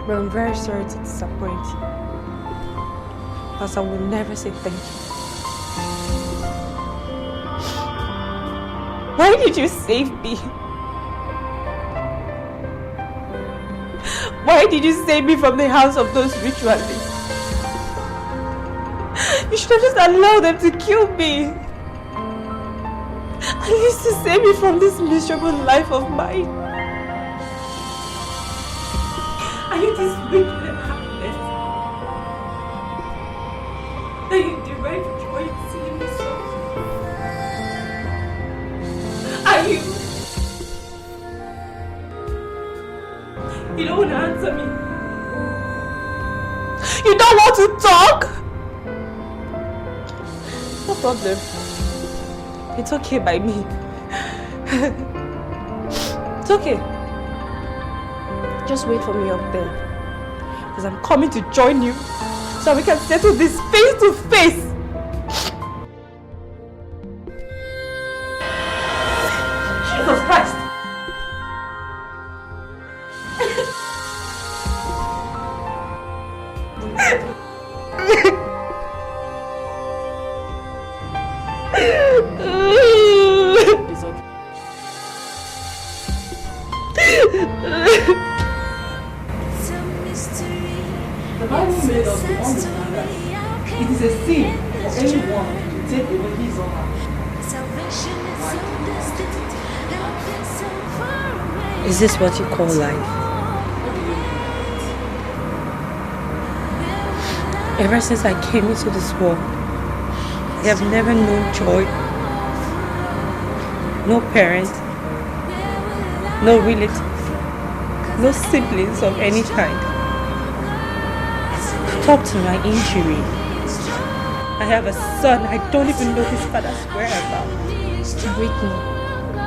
But I'm very sorry to disappoint you. Because I will never say thank you. Why did you save me? Why did you save me from the hands of those ritualists? You should have just allowed them to kill me. At least to save me from this miserable life of mine. Are you this wicked and heartless? That you derive joy in seeing me suffer? Are you? You don't want to answer me. You don't want to talk? No problem. It's okay by me. It's okay. Just wait for me up there. Because I'm coming to join you so we can settle this face to face. Jesus Christ! The Bible made us to understand that it is a sin for anyone to take away his or her. Is this what you call life? Ever since I came into this world, I have never known joy. No parent, no relative, no siblings of any kind. Talk to my injury. I have a son, I don't even know his father's whereabouts. Brittany,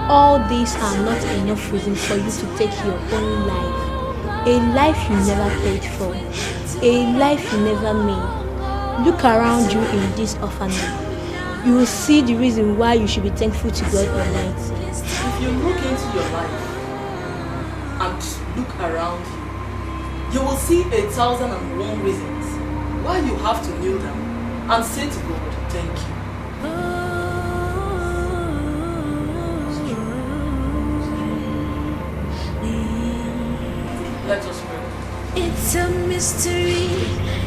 all these are not enough reason for you to take your own life. A life you never paid for. A life you never made. Look around you in this orphanage. You will see the reason why you should be thankful to God Almighty. If you look into your life and look around you, you will see 1,001 reasons why you have to kneel down and say to God, thank you. Let us pray. It's a mystery,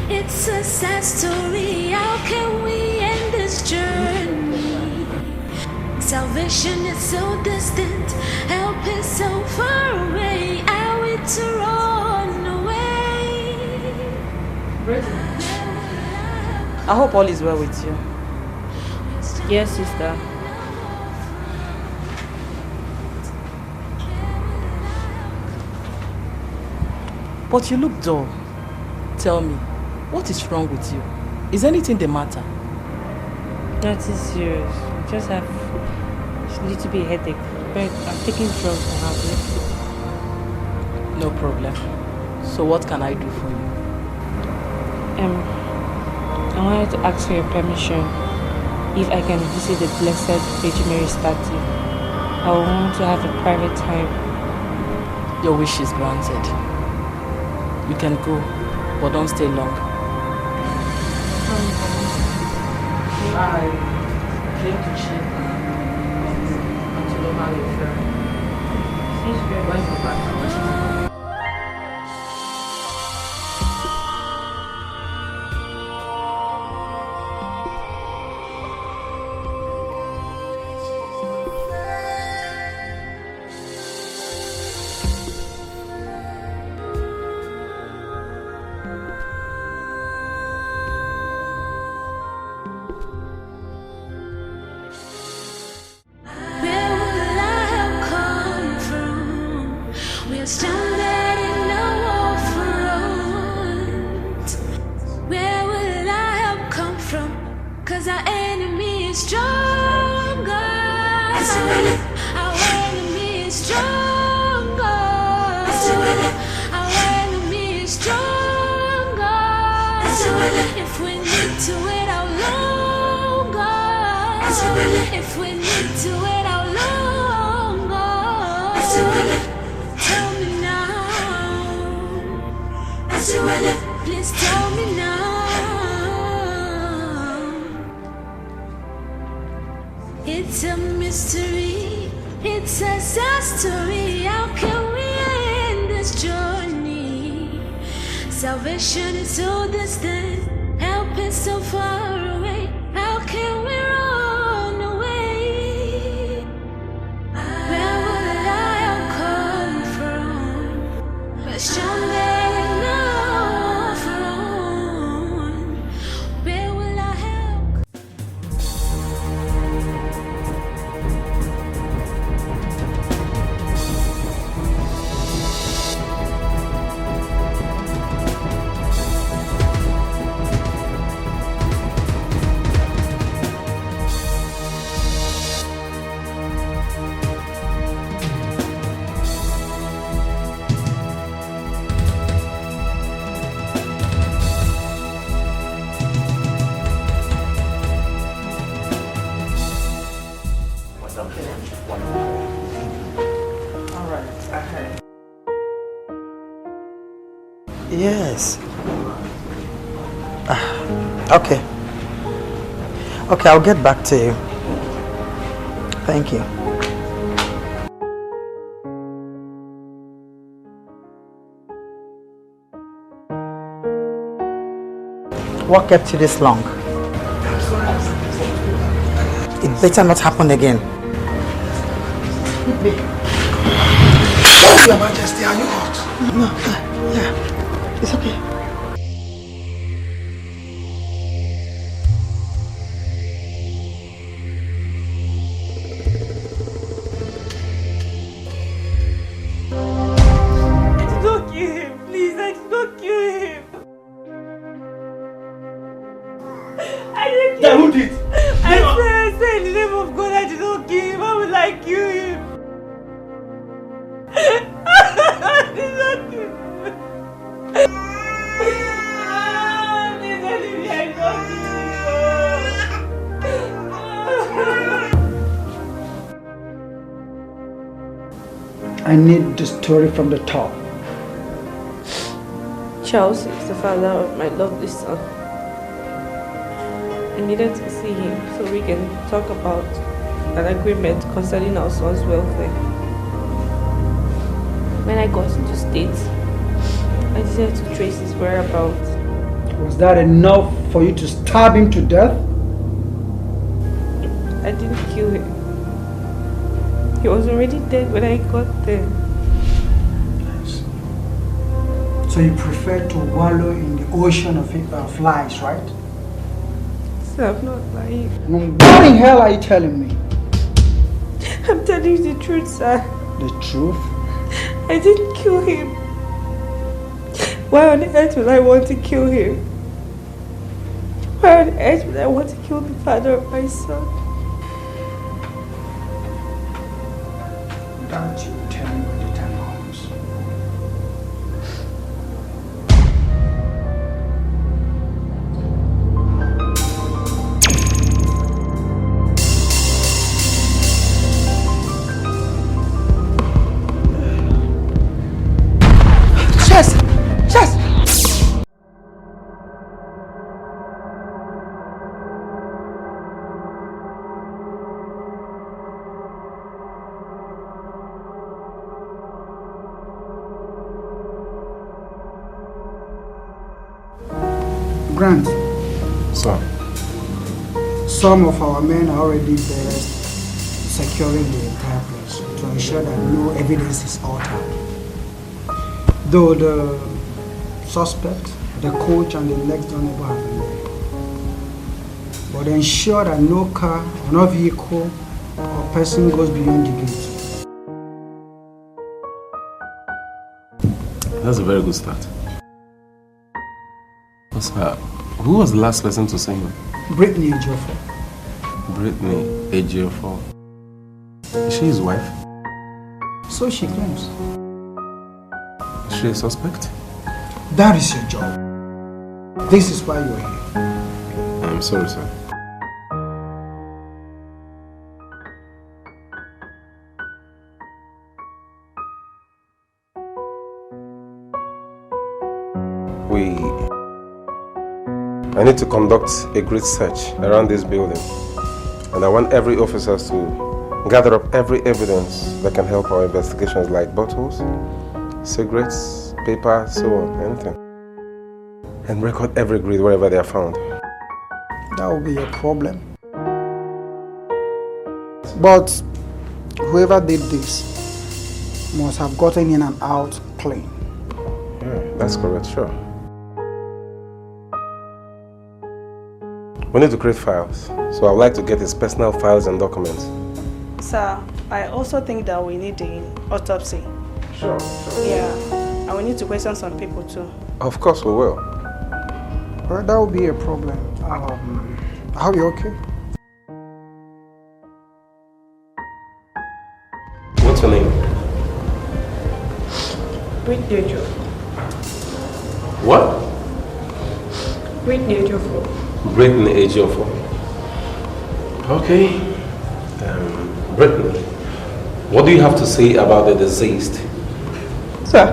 it's a sad story. How can we end this journey? Salvation is so distant, help is so far away. Are we to run away? I hope all is well with you. Yes, sister. But you look dull. Tell me, what is wrong with you? Is anything the matter? Nothing serious. I just have a little bit headache. But I'm taking drugs to have it. No problem. So what can I do for you? I wanted to ask for your permission if I can visit the Blessed Virgin Mary statue. I want to have a private time. Your wish is granted. You can go, but don't stay long. I came to check and to know how you're faring. Since you're going to back. Please tell me now. It's a mystery. It's a sad story. How can we end this journey? Salvation is so distant. Help is so far away. How can we run away? Where would I have come from? Question there no front. Where will I help? Yes. Okay. Okay, I'll get back to you. Thank you. What kept you this long? It better not happen again. Your Majesty, are you hot? No, yeah, it's okay. Don't kill him, please. I did not kill him. I didn't kill Then him. who did? I said in the name of God, I did not kill him. Why would I kill him? I did not kill him. Please don't leave me. I did not kill him. I need the story from the top. Charles is the father of my lovely son. I needed to see him so we can talk about an agreement concerning our son's welfare. When I got into States, I decided to trace his whereabouts. Was that enough for you to stab him to death? I didn't kill him. He was already dead when I got there. Yes. So you prefer to wallow in the ocean of lies, right? So I'm not lying. And what in hell are you telling me? I'm telling you the truth, sir. The truth? I didn't kill him. Why on earth would I want to kill him? Why on earth would I want to kill the father of my son? That you tell me when the time comes. Chess! Chess! Grant, Sir. some of our men are already there securing the entire place to ensure that no evidence is altered. Though the suspect, the coach, and the next door neighbor have been there. But ensure that no car or no vehicle or person goes beyond the gate. That's a very good start. Sir, who was the last person to see him? Brittany Ejiofor. Brittany Ejiofor. Is she his wife? So she claims. Is she a suspect? That is your job. This is why you're here. I'm sorry, sir. I need to conduct a great search around this building. And I want every officer to gather up every evidence that can help our investigations, like bottles, cigarettes, paper, so on, anything. And record every grid wherever they are found. That will be a problem. But whoever did this must have gotten in and out clean. Yeah, that's correct, sure. We need to create files, so I would like to get his personal files and documents. Sir, I also think that we need the autopsy. Sure. Yeah, and we need to question some people too. Of course we will. Well, that will be a problem. Are you okay? What's your name? Whitney Ejiofor. What? Whitney Ejiofor. Brittany Ejiofor. Okay. Brittany, what do you have to say about the deceased? Sir,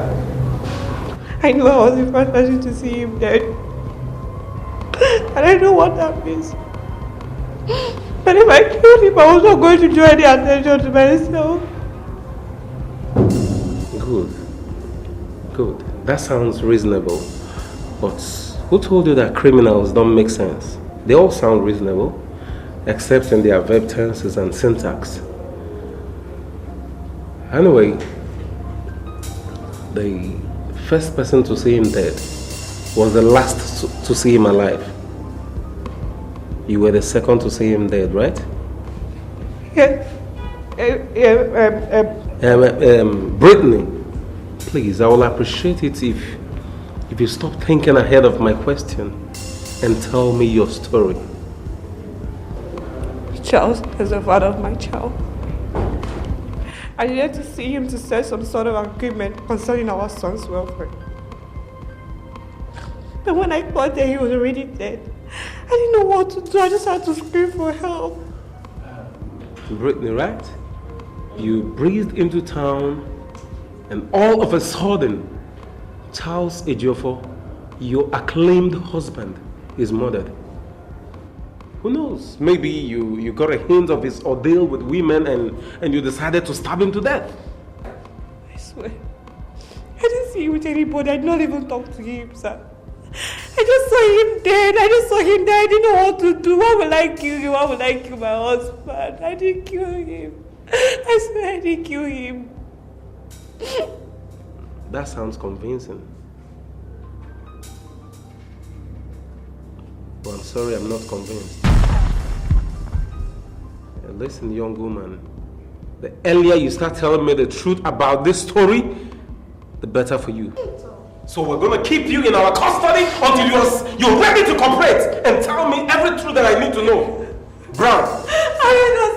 I know I was the first person to see him dead. And I know what that means. But if I killed him, I was not going to draw any attention to myself. Good. That sounds reasonable. But who told you that criminals don't make sense? They all sound reasonable, except in their verb tenses and syntax. Anyway, the first person to see him dead was the last to see him alive. You were the second to see him dead, right? Yeah. Brittany, please, I will appreciate it if you stop thinking ahead of my question and tell me your story. Charles is the father of my child. I needed to see him to set some sort of agreement concerning our son's welfare. But when I got there, he was already dead. I didn't know what to do. I just had to scream for help. Brittany, right? You breezed into town and all of a sudden, Charles Ejiofor, your acclaimed husband, is murdered. Who knows? Maybe you got a hint of his ordeal with women and you decided to stab him to death. I swear. I didn't see him with anybody. I did not even talk to him, sir. I just saw him dead. I didn't know what to do. Why would I kill him? Why would I kill my husband? I didn't kill him. I swear I didn't kill him. That sounds convincing. But I'm sorry, I'm not convinced. Listen, young woman. The earlier you start telling me the truth about this story, the better for you. So we're going to keep you in our custody until you're ready to cooperate and tell me every truth that I need to know. Brown. I did not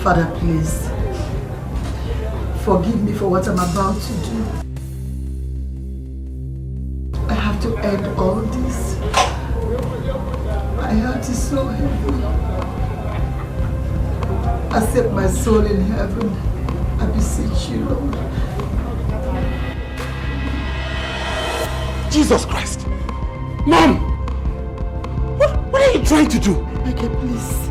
Father, please. Forgive me for what I'm about to do. I have to end all this. My heart is so heavy. Accept my soul in heaven. I beseech you, Lord. Jesus Christ! Mom! What are you trying to do? Okay, please.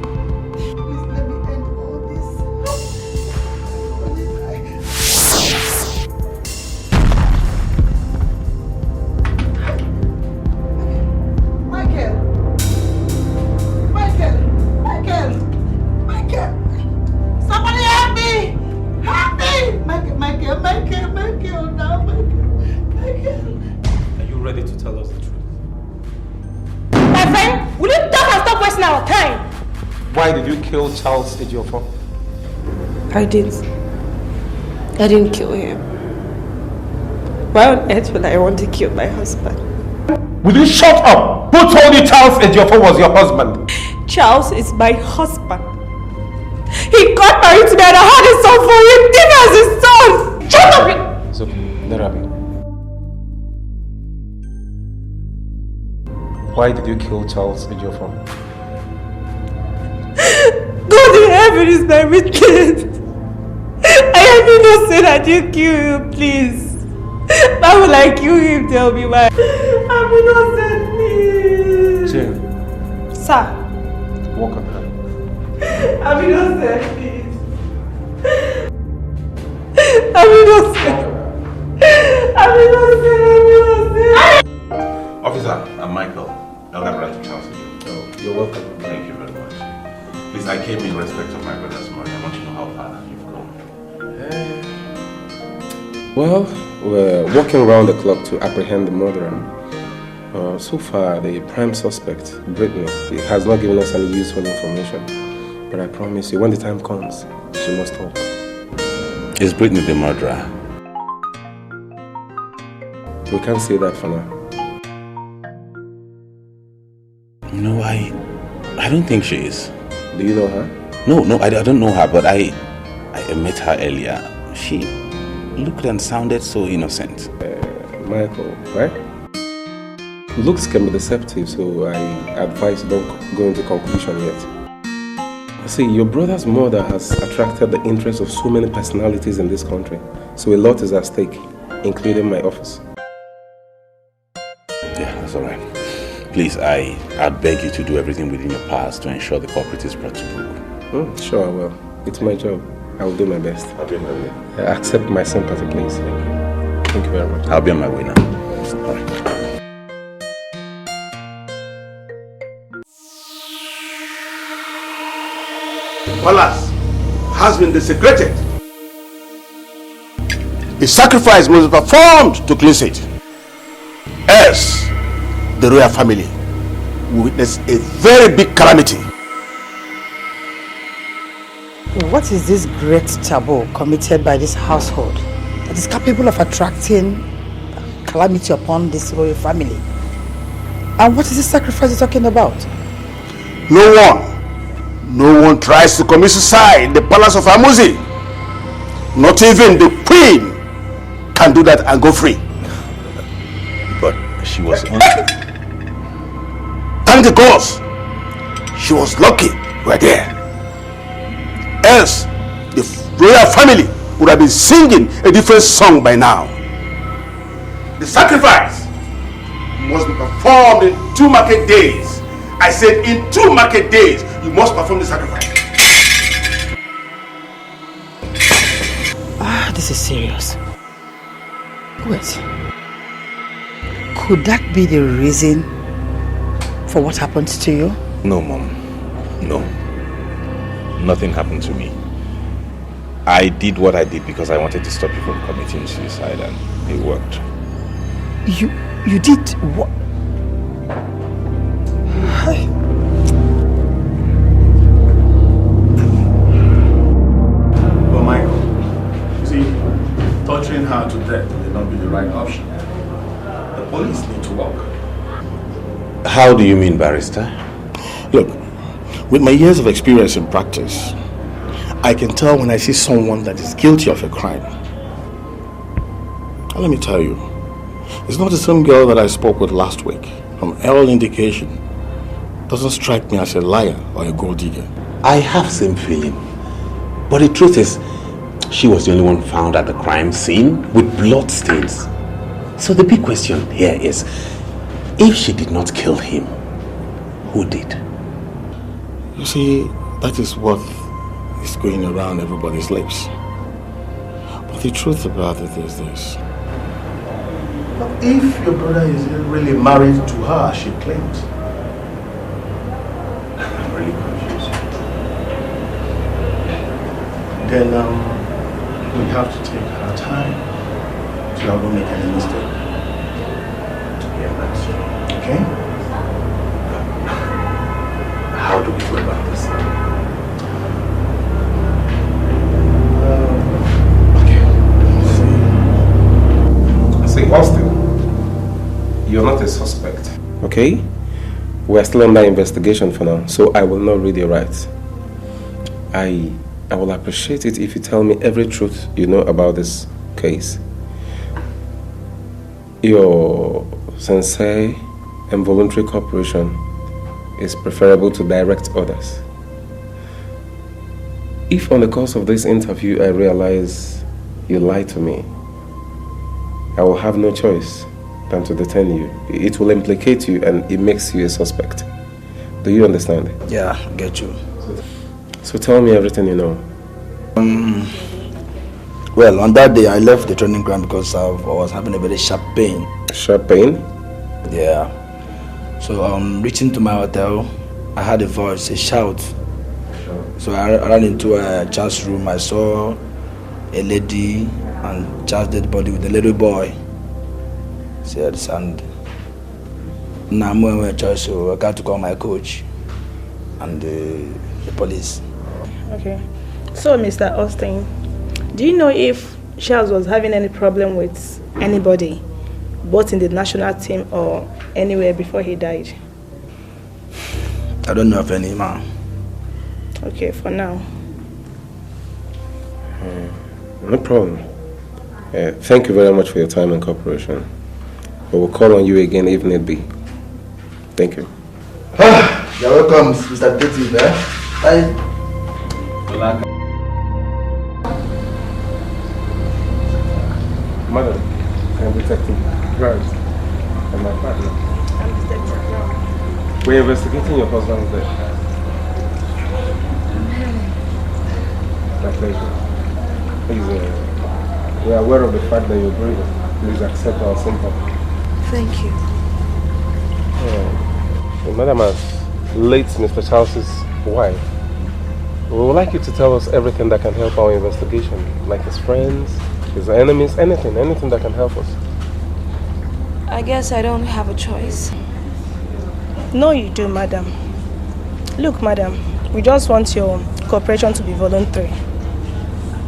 Why did you kill Charles Ejiofor? I didn't kill him. Why on earth would I want to kill my husband? Will you shut up? Who told you Charles Ejiofor was your husband? Charles is my husband. He got married to me and I had a son for him. Give me as his son. Shut up! It's okay. Nerabi. Why did you kill Charles Ejiofor? Heaven is my witness. I am innocent. I didn't kill him, please. Why would I kill him? Tell me why. I'm innocent, please. Jane. Sir. Walk on her. I'm innocent, please. I'm innocent. I'm innocent. Officer, I'm Michael. Elder brother to Charles. Oh, you're welcome. Thank you very much. Please, I came in respect of my brother's murder. I want to know how far you've gone. Well, we're working around the clock to apprehend the murderer. So far, the prime suspect, Brittany, he has not given us any useful information. But I promise you, when the time comes, she must talk. Is Brittany the murderer? We can't say that for now. No, I don't think she is. Do you know her? No, I don't know her, but I met her earlier. She looked and sounded so innocent. Michael, right? Looks can be deceptive, so I advise don't go into conclusion yet. See, your brother's murder has attracted the interest of so many personalities in this country, so a lot is at stake, including my office. Yeah, that's all right. Please, I beg you to do everything within your powers to ensure the culprit is brought to book. Sure, I will. It's my job. I will do my best. I'll be on my way. Accept my sympathy, please. Thank you. Thank you very much. I'll be on my way now. All right. The palace has been desecrated. A sacrifice must be performed to cleanse it. Else, the royal family will witness a very big calamity. What is this great taboo committed by this household that is capable of attracting calamity upon this royal family? And what is this sacrifice you're talking about? No one tries to commit suicide in the palace of Amuzi. Not even the queen can do that and go free. But she was Thank the gods, she was lucky we're there. Else, the royal family would have been singing a different song by now. The sacrifice must be performed in 2 market days. I said in 2 market days, you must perform the sacrifice. This is serious. Wait. Could that be the reason for what happened to you? No, Mom. No. Nothing happened to me. I did what I did because I wanted to stop you from committing suicide, and it worked. You did what? But Michael, you see, torturing her to death may not be the right option. The police need to work. How do you mean, barrister? Look, with my years of experience in practice, I can tell when I see someone that is guilty of a crime. And let me tell you, it's not the same girl that I spoke with last week. From all indication, doesn't strike me as a liar or a gold digger. I have same feeling. But the truth is, she was the only one found at the crime scene with blood stains. So the big question here is, if she did not kill him, who did? You see, that is what is going around everybody's lips. But the truth about it is this. If your brother is really married to her, she claims. I'm really confused. Then we have to take our time to not make any mistake. Yeah, that's true. Okay? How do we go about this? See, Austin, you're not a suspect, okay? We're still under investigation for now, so I will not read your rights. I will appreciate it if you tell me every truth you know about this case. Your sincere and voluntary cooperation is preferable to direct others. If on the course of this interview I realize you lied to me, I will have no choice than to detain you. It will implicate you and it makes you a suspect. Do you understand? Yeah, I get you. So tell me everything you know. Well, on that day I left the training ground because I was having a very sharp pain. Sharp pain? Yeah. So reaching to my hotel, I heard a voice, a shout. So I ran into a child's room. I saw a lady and child's dead body with a little boy. Yes, and now I'm a choice, so I got to call my coach and the police. Okay. So, Mr. Austin, do you know if Charles was having any problem with anybody, both in the national team or anywhere before he died? I don't know of any, ma'am. Okay, for now. No problem. Thank you very much for your time and cooperation. We will call on you again if need be. Thank you. You're welcome, Mr. Detective. Bye. Madam, I'm Detective Grimes and my partner. I'm Detective now. We're investigating your husband's death. My pleasure. Please, we are aware of the fact that you're grieving. Please accept our sympathy. Thank you. Madam, as late Mr. Charles's wife, we would like you to tell us everything that can help our investigation, like his friends, his enemies, anything that can help us. I guess I don't have a choice. No, you do, madam. Look, madam, we just want your cooperation to be voluntary.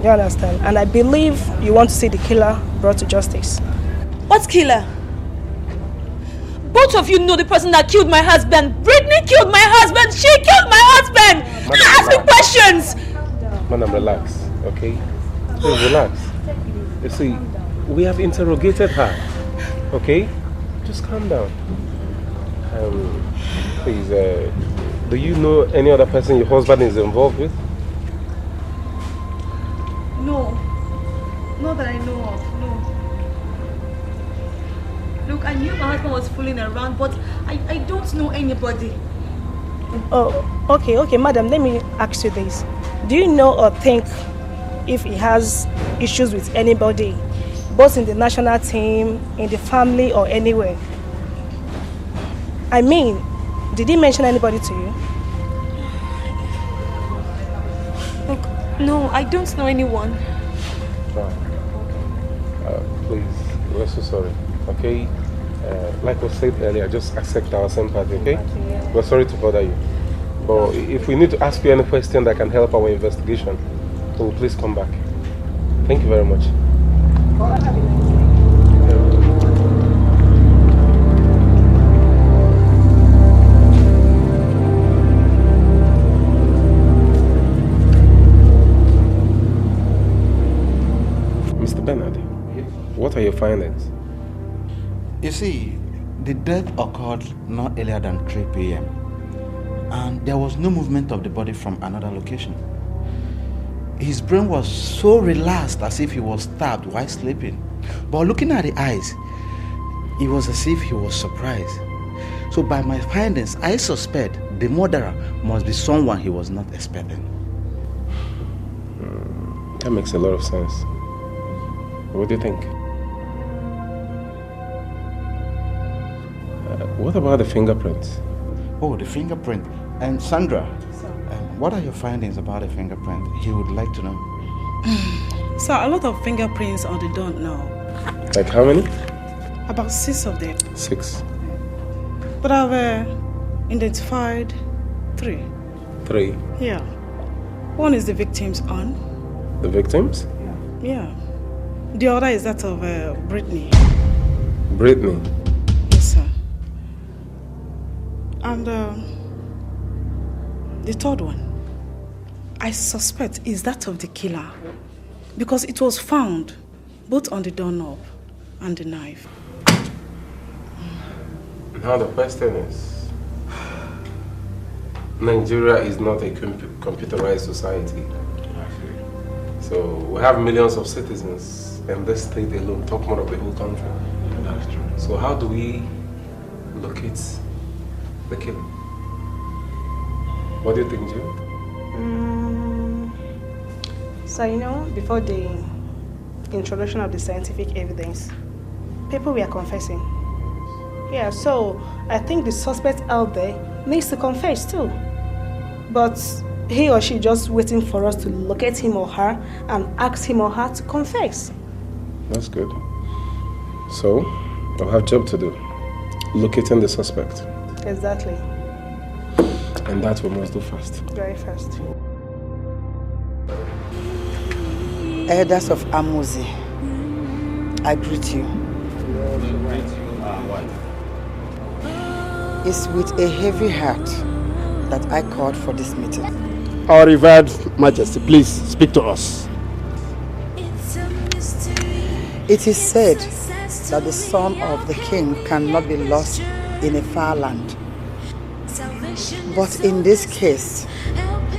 You understand? And I believe you want to see the killer brought to justice. What killer? Both of you know the person that killed my husband. Brittany killed my husband. She killed my husband. Ask me questions. Madam, relax, okay? Please relax. You see, we have interrogated her, okay? Just calm down. Please, do you know any other person your husband is involved with? No. Not that I know of, no. Look, I knew my husband was fooling around, but I don't know anybody. Oh, okay, madam, let me ask you this. Do you know or think if he has issues with anybody, both in the national team, in the family, or anywhere? I mean, did he mention anybody to you? Look, no, I don't know anyone. Please, we're so sorry, okay? Like I said earlier, just accept our sympathy, okay? We're sorry to bother you. But if we need to ask you any question that can help our investigation, so please come back. Thank you very much. Mr. Bernard, what are your findings? You see, the death occurred not earlier than 3 p.m. and there was no movement of the body from another location. His brain was so relaxed as if he was stabbed while sleeping. But looking at the eyes, it was as if he was surprised. So by my findings, I suspect the murderer must be someone he was not expecting. That makes a lot of sense. What do you think? What about the fingerprints? Oh, the fingerprint. And Sandra, what are your findings about the fingerprint? He would like to know. So a lot of fingerprints on the door now. Like how many? About 6 of them. 6. But I've identified 3. 3? Yeah. One is the victim's aunt. The victims? Yeah. The other is that of Brittany. Brittany? Yes, sir. And the third one, I suspect is that of the killer, because it was found both on the doorknob and the knife. Now the question is, Nigeria is not a computerized society. So we have millions of citizens in this state alone, talk more of the whole country. That's true. So how do we locate the killer? What do you think, Jim? So you know, before the introduction of the scientific evidence, people were confessing. Yeah, so I think the suspect out there needs to confess too. But he or she just waiting for us to locate him or her and ask him or her to confess. That's good. So, I'll have a job to do. Locating the suspect. Exactly. And that we must do fast. Very fast. Elders of Amuzi, I greet you. It's with a heavy heart that I called for this meeting. Our revered Majesty, please speak to us. It is said that the son of the king cannot be lost in a far land. But in this case,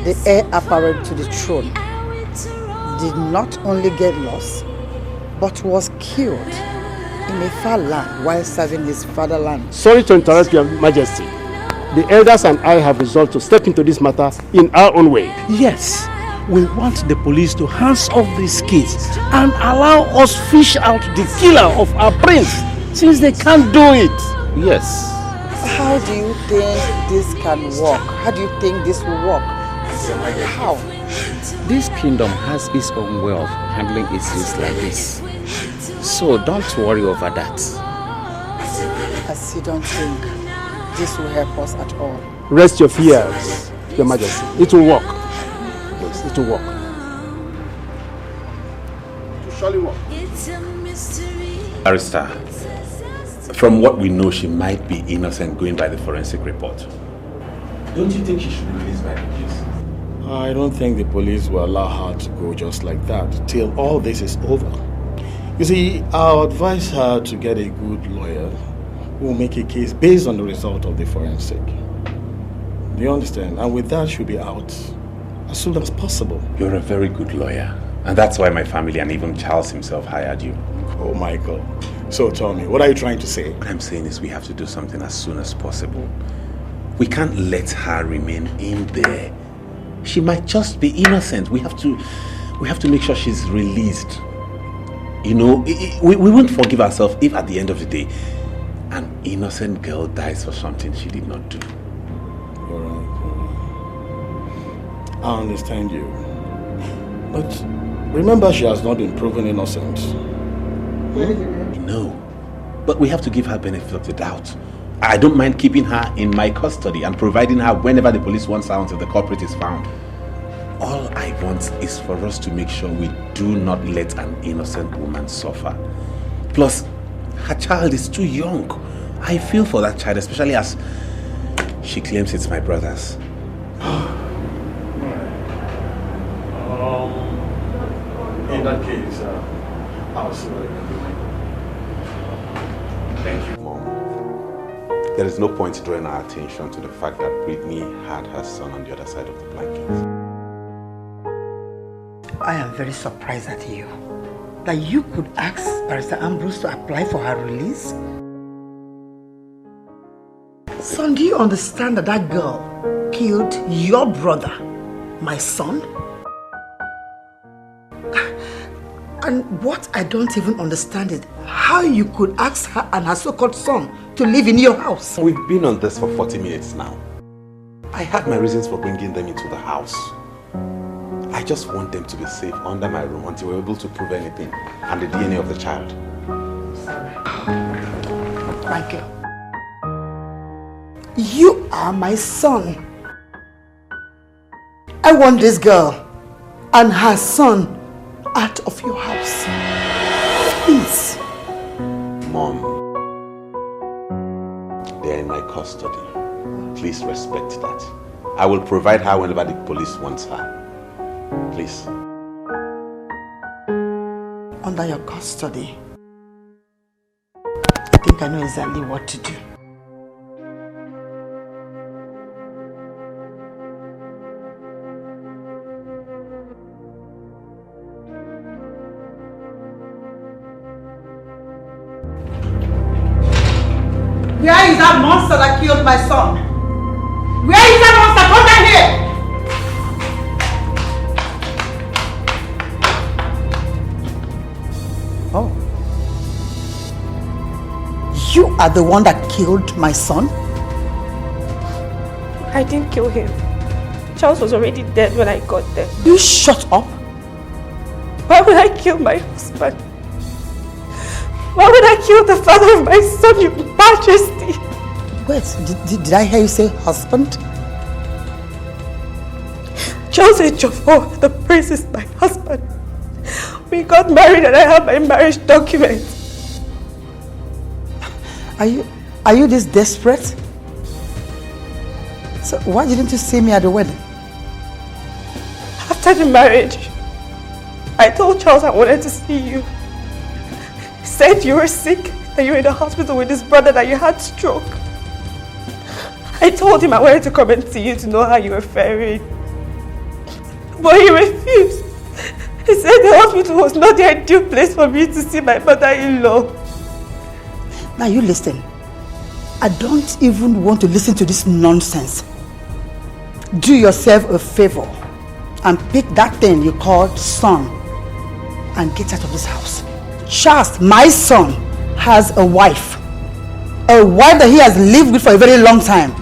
the heir apparent to the throne did not only get lost, but was killed in a far land while serving his fatherland. Sorry to interrupt Your Majesty. The elders and I have resolved to step into this matter in our own way. Yes, we want the police to hands off this case and allow us fish out the killer of our prince, since they can't do it. Yes. How do you think this can work? How do you think this will work? How? This kingdom has its own way of handling issues like this. So don't worry over that. I still don't think this will help us at all. Rest your fears, Your Majesty. It will work. Yes, it will work. It will surely work. Barrister, from what we know, she might be innocent going by the forensic report. Don't you think she should be released by the police? I don't think the police will allow her to go just like that till all this is over. You see, I'll advise her to get a good lawyer who will make a case based on the result of the forensic. Do you understand? And with that, she'll be out as soon as possible. You're a very good lawyer. And that's why my family and even Charles himself hired you. Oh, Michael. So tell me, what are you trying to say? What I'm saying is we have to do something as soon as possible. We can't let her remain in there. She might just be innocent. We have to make sure she's released. You know, we won't forgive ourselves if at the end of the day, an innocent girl dies for something she did not do. All right. I understand you. But remember, she has not been proven innocent. No. But we have to give her benefit of the doubt. I don't mind keeping her in my custody and providing her whenever the police wants her until the culprit is found. All I want is for us to make sure we do not let an innocent woman suffer. Plus, her child is too young. I feel for that child, especially as she claims it's my brother's. In that case, I'll see what I can do. Thank you, Mom. There is no point drawing our attention to the fact that Brittany had her son on the other side of the blanket. I am very surprised at you. That you could ask Barrister Ambrose to apply for her release? Son, do you understand that that girl killed your brother, my son? And what I don't even understand is how you could ask her and her so-called son to live in your house. We've been on this for 40 minutes now. I had my reasons for bringing them into the house. I just want them to be safe under my room until we're able to prove anything and the DNA of the child. Michael, you are my son. I want this girl and her son out of your house. Please. Mom, they are in my custody. Please respect that. I will provide her whenever the police wants her. Please. Under your custody. I think I know exactly what to do. is that monster that killed my son? Where is that monster? Come down here! Oh. You are the one that killed my son? I didn't kill him. Charles was already dead when I got there. You shut up. Why would I kill my husband? Why would I kill the father of my son, Your Majesty? Wait, did I hear you say husband? Charles Ejiofor, the prince, is my husband. We got married and I have my marriage document. Are you this desperate? So why didn't you see me at the wedding? After the marriage, I told Charles I wanted to see you. He said you were sick, that you were in the hospital with his brother, that you had stroke. I told him I wanted to come and see you to know how you were faring. But he refused. He said the hospital was not the ideal place for me to see my mother-in-law. Now you listen. I don't even want to listen to this nonsense. Do yourself a favor and pick that thing you call son and get out of this house. Charles, my son, has a wife. A wife that he has lived with for a very long time.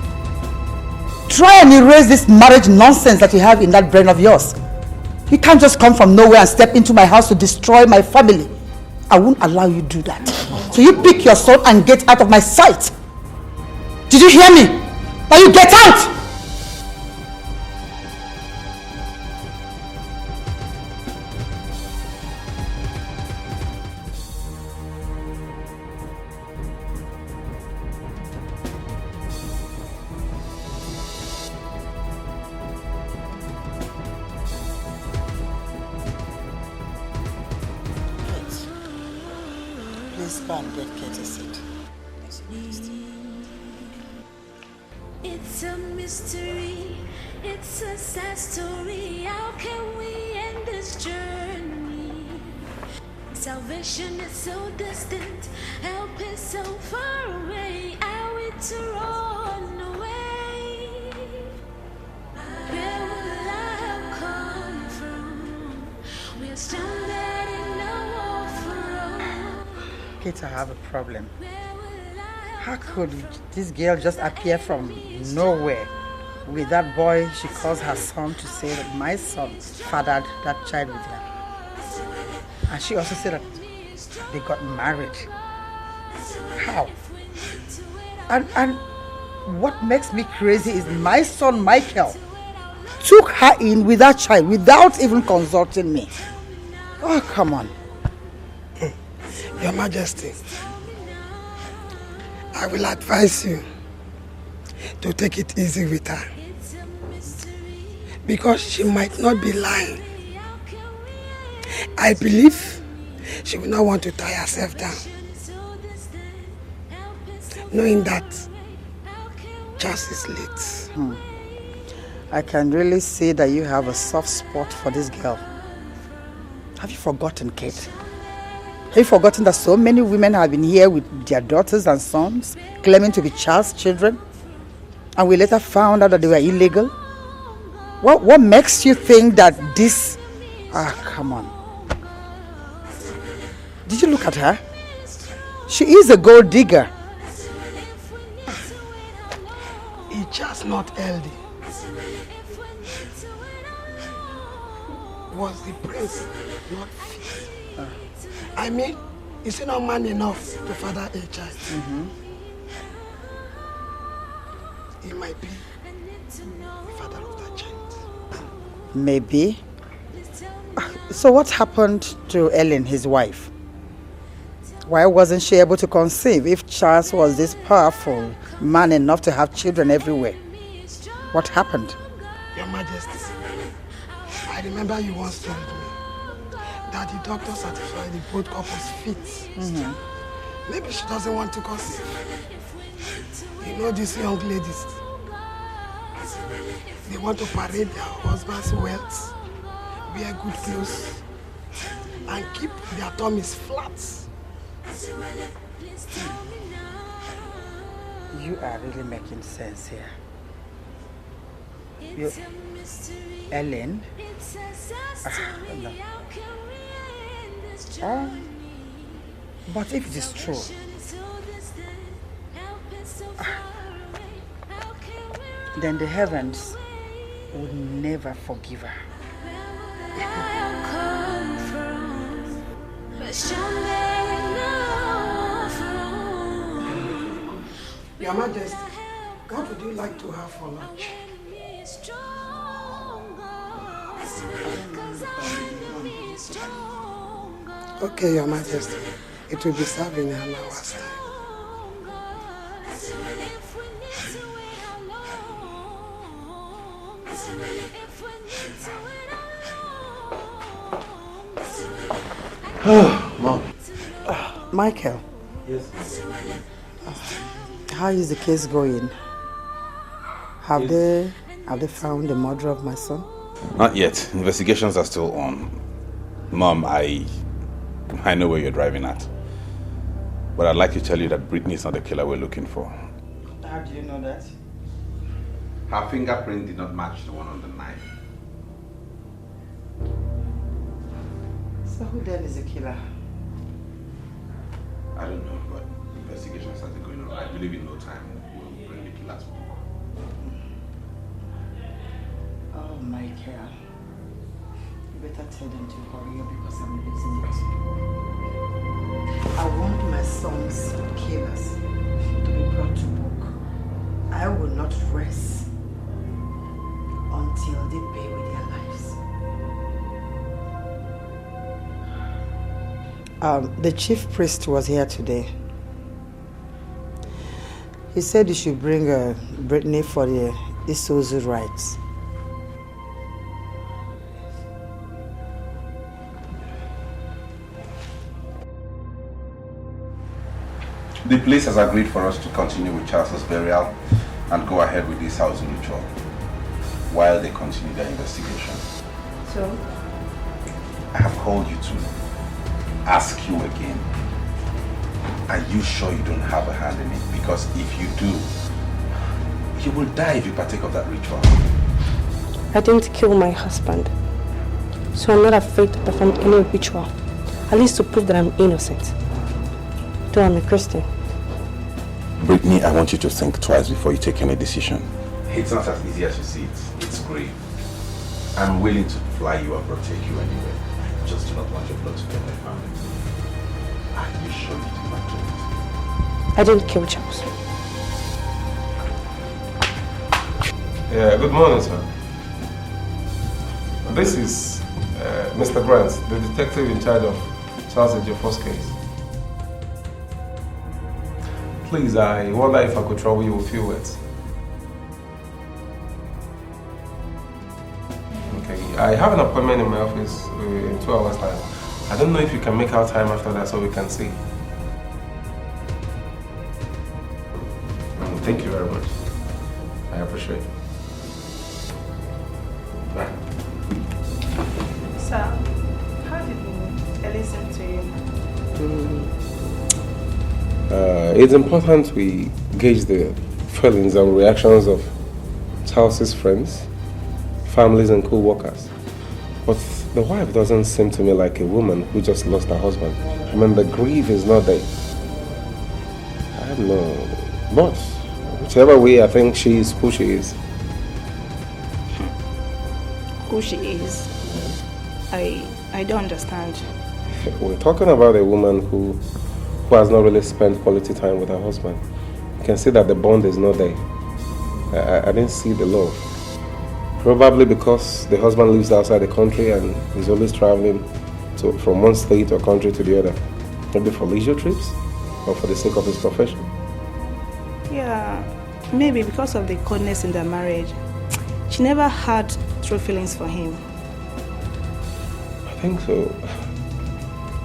Try and erase this marriage nonsense that you have in that brain of yours. You can't just come from nowhere and step into my house to destroy my family. I won't allow you to do that. So you pick your son and get out of my sight. Did you hear me? Now you get out! It's a mystery, it's a sad story. How can we end this journey? Salvation is so distant, help is so far away. Are we to run away? Where will I have come from? We're stranded in a war. Kate, I have a problem. How could this girl just appear from nowhere with that boy she calls her son to say that my son fathered that child with her? And she also said that they got married. How? And what makes me crazy is my son Michael took her in with that child without even consulting me. Oh, come on. Your Majesty, I will advise you to take it easy with her, because she might not be lying. I believe she will not want to tie herself down, knowing that Charles is late. I can really see that you have a soft spot for this girl. Have you forgotten, Kate? Have you forgotten that so many women have been here with their daughters and sons, claiming to be Charles' children, and we later found out that they were illegal? What makes you think that this... come on. Did you look at her? She is a gold digger. It's just not healthy. Was the prince not fit? I mean, is he not man enough to father a child? He might be the father of that child. Maybe. So what happened to Ellen, his wife? Why wasn't she able to conceive if Charles was this powerful man enough to have children everywhere? What happened? Your Majesty, I remember you once told me that the doctor certified the both couples fit. Maybe she doesn't want to conceive. You know these young ladies, they want to parade their husband's wealth, wear good clothes, and keep their tummies flat. You are really making sense here. You, Ellen? No. But if it is true, then the heavens would never forgive her. Your Majesty, what would you like to have for lunch? Okay, Your Majesty. It will be served in an hour's time. Mom. Michael. Yes. How is the case going? Have they found the murderer of my son? Not yet. Investigations are still on. Mom, I know where you're driving at. But I'd like to tell you that Brittany is not the killer we're looking for. How do you know that? Her fingerprint did not match the one on the knife. So who then is the killer? I don't know, but investigations are going on. I believe in no time we'll bring the killer to book. Oh, Michael. You better tell them to hurry up because I'm losing it. I want my son's killers to be brought to book. I will not rest until they pay with their lives. The chief priest was here today. He said you should bring Brittany for the Isuzu rites. The police has agreed for us to continue with Charles's burial and go ahead with this house ritual while they continue their investigation. So? I have called you to ask you again. Are you sure you don't have a hand in it? Because if you do, you will die if you partake of that ritual. I didn't kill my husband, so I'm not afraid to perform any ritual, at least to prove that I'm innocent. Though I'm a Christian. Brittany, I want you to think twice before you take any decision. It's not as easy as you see it. It's grave. I'm willing to fly you and protect you anyway. I just do not want your blood to get my family. Are you sure you did not do it? I didn't kill Charles. Yeah, good morning, sir. This is Mr. Grant, the detective in charge of Charles Ejiofor's case. Please, I wonder if I could trouble you with a few words. Okay, I have an appointment in my office in 2 hours' time. I don't know if you can make out time after that so we can see. Thank you very much. I appreciate it. Bye. Sir, how did they listen to you? It's important we gauge the feelings and reactions of Charles's friends, families and co-workers. But the wife doesn't seem to me like a woman who just lost her husband. I mean, the grief is not there. I don't know. But whichever way, I think she is who she is. Who she is? I don't understand. We're talking about a woman who has not really spent quality time with her husband. You can see that the bond is not there. I didn't see the love. Probably because the husband lives outside the country and is always traveling from one state or country to the other. Maybe for leisure trips or for the sake of his profession. Yeah, maybe because of the coldness in their marriage. She never had true feelings for him. I think so.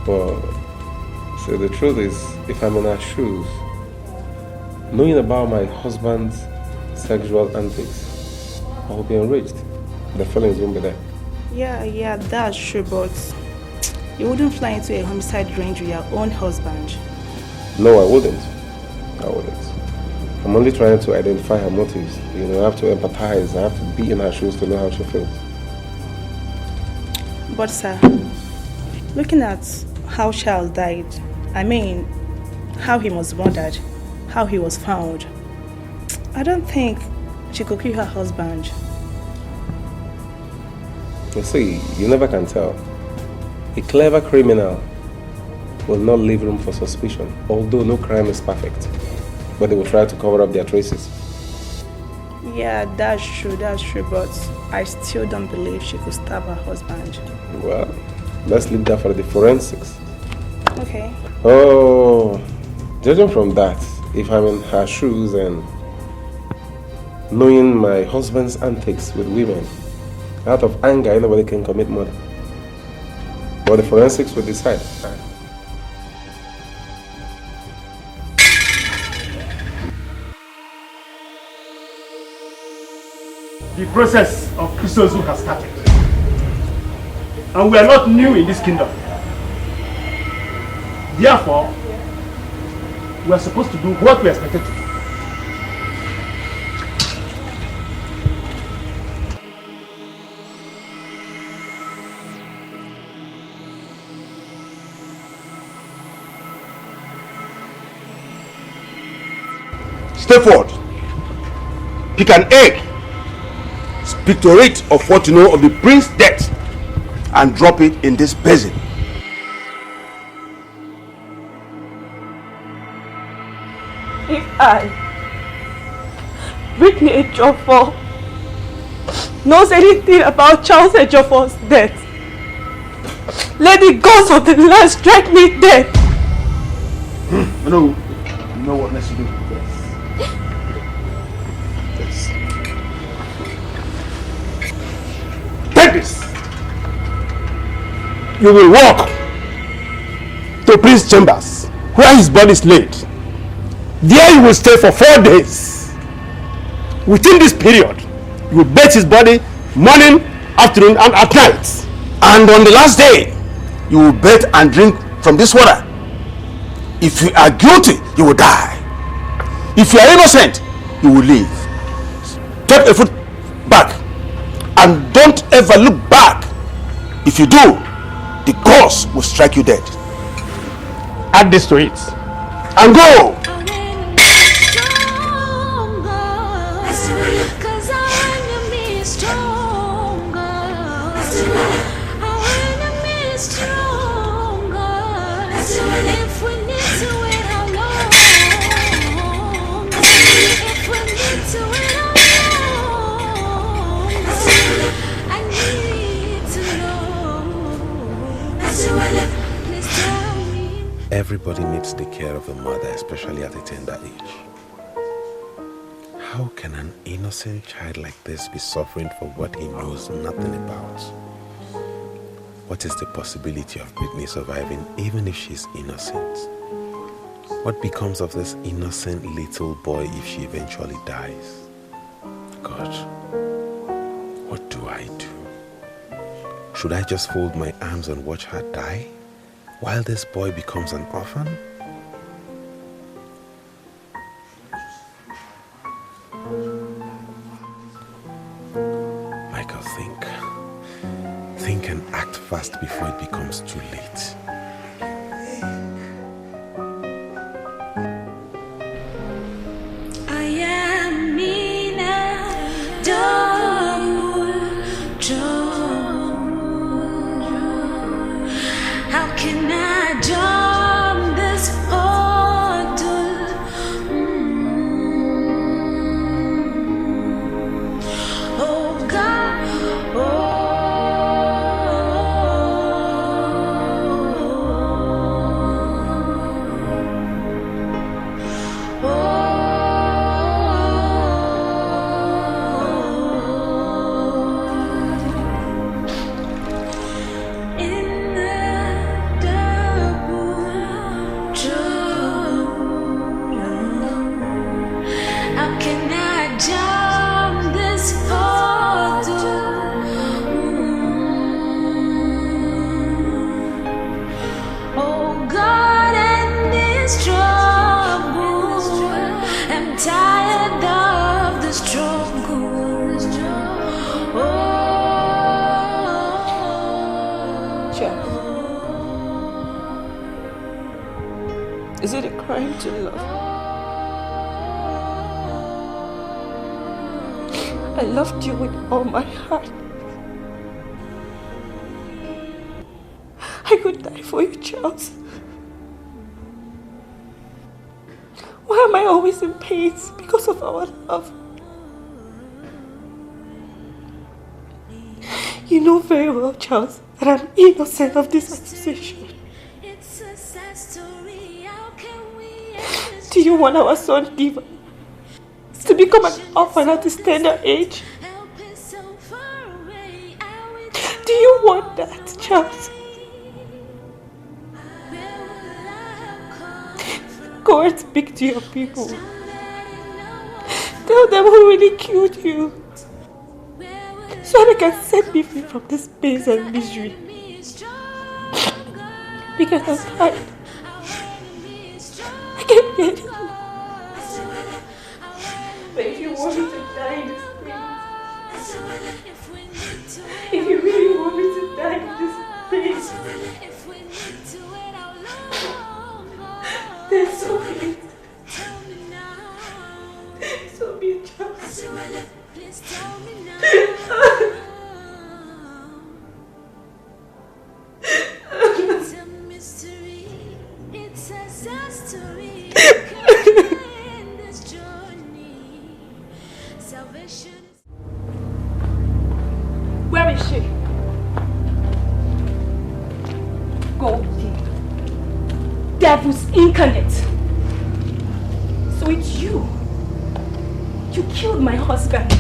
But so the truth is, if I'm in her shoes, knowing about my husband's sexual antics, I will be enraged. The feelings won't be there. Yeah, that's true, but you wouldn't fly into a homicide range with your own husband. No, I wouldn't. I'm only trying to identify her motives. You know, I have to empathize. I have to be in her shoes to know how she feels. But sir, looking at how Charles died, I mean, how he was murdered, how he was found, I don't think she could kill her husband. You see, you never can tell. A clever criminal will not leave room for suspicion, although no crime is perfect. But they will try to cover up their traces. Yeah, that's true, but I still don't believe she could stab her husband. Well, let's leave that for the forensics. Okay. Oh, judging from that, if I'm in her shoes and knowing my husband's antics with women, out of anger, anybody can commit murder. But the forensics will decide. The process of Christozu has started. And we are not new in this kingdom. Therefore, we are supposed to do what we are expected to do. Step forward. Pick an egg. Speak to it of what you know of the prince's death and drop it in this basin. If I, Brittany Ejiofor, knows anything about Charles Ejiofor's death, let the gods of the land strike me dead. No, you know what next to do. Take this. You will walk to Prince's chambers, where his body is laid. There you will stay for 4 days. Within this period, you will bathe his body morning, afternoon, and at night. And on the last day, you will bathe and drink from this water. If you are guilty, you will die. If you are innocent, you will live. Take a foot back and don't ever look back. If you do, the gods will strike you dead. Add this to it and go. Everybody needs the care of a mother, especially at a tender age. How can an innocent child like this be suffering for what he knows nothing about? What is the possibility of Brittany surviving even if she's innocent? What becomes of this innocent little boy if she eventually dies? God, what do I do? Should I just fold my arms and watch her die while this boy becomes an orphan? Michael, think and act fast before it becomes too late. I am Mina, how can I jump this hurdle? Oh God, oh. crime to love. I loved you with all my heart. I could die for you, Charles. Why am I always in pain because of our love? You know very well, Charles, that I'm innocent of this accusation. Do you want our son, Diva, to become an orphan at his tender age? Do you want that, Charles? Go and speak to your people. Tell them who really killed you, so they can set me free from this pain and misery. Because I'm tired. I can't get it. But if you want me to die in this pain, if you really want me to die in this pain, then so be it. So be it, Charles. Please tell me now. It's a mystery. It's a sad story. In this journey, salvation is... Where is she? Go, devils incarnate. So it's you. You killed my husband.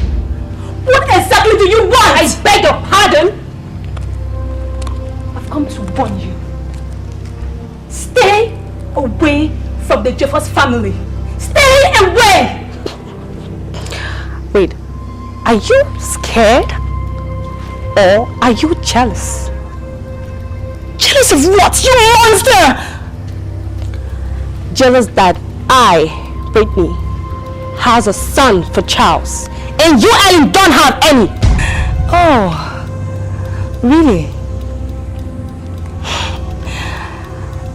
What exactly do you want? I beg your pardon. I've come to warn you. Stay away from the Jeffers family. Stay away! Wait, are you scared? Or are you jealous? Jealous of what? You monster! Jealous that I, Brittany, has a son for Charles, and you Ellen don't have any. Oh, really?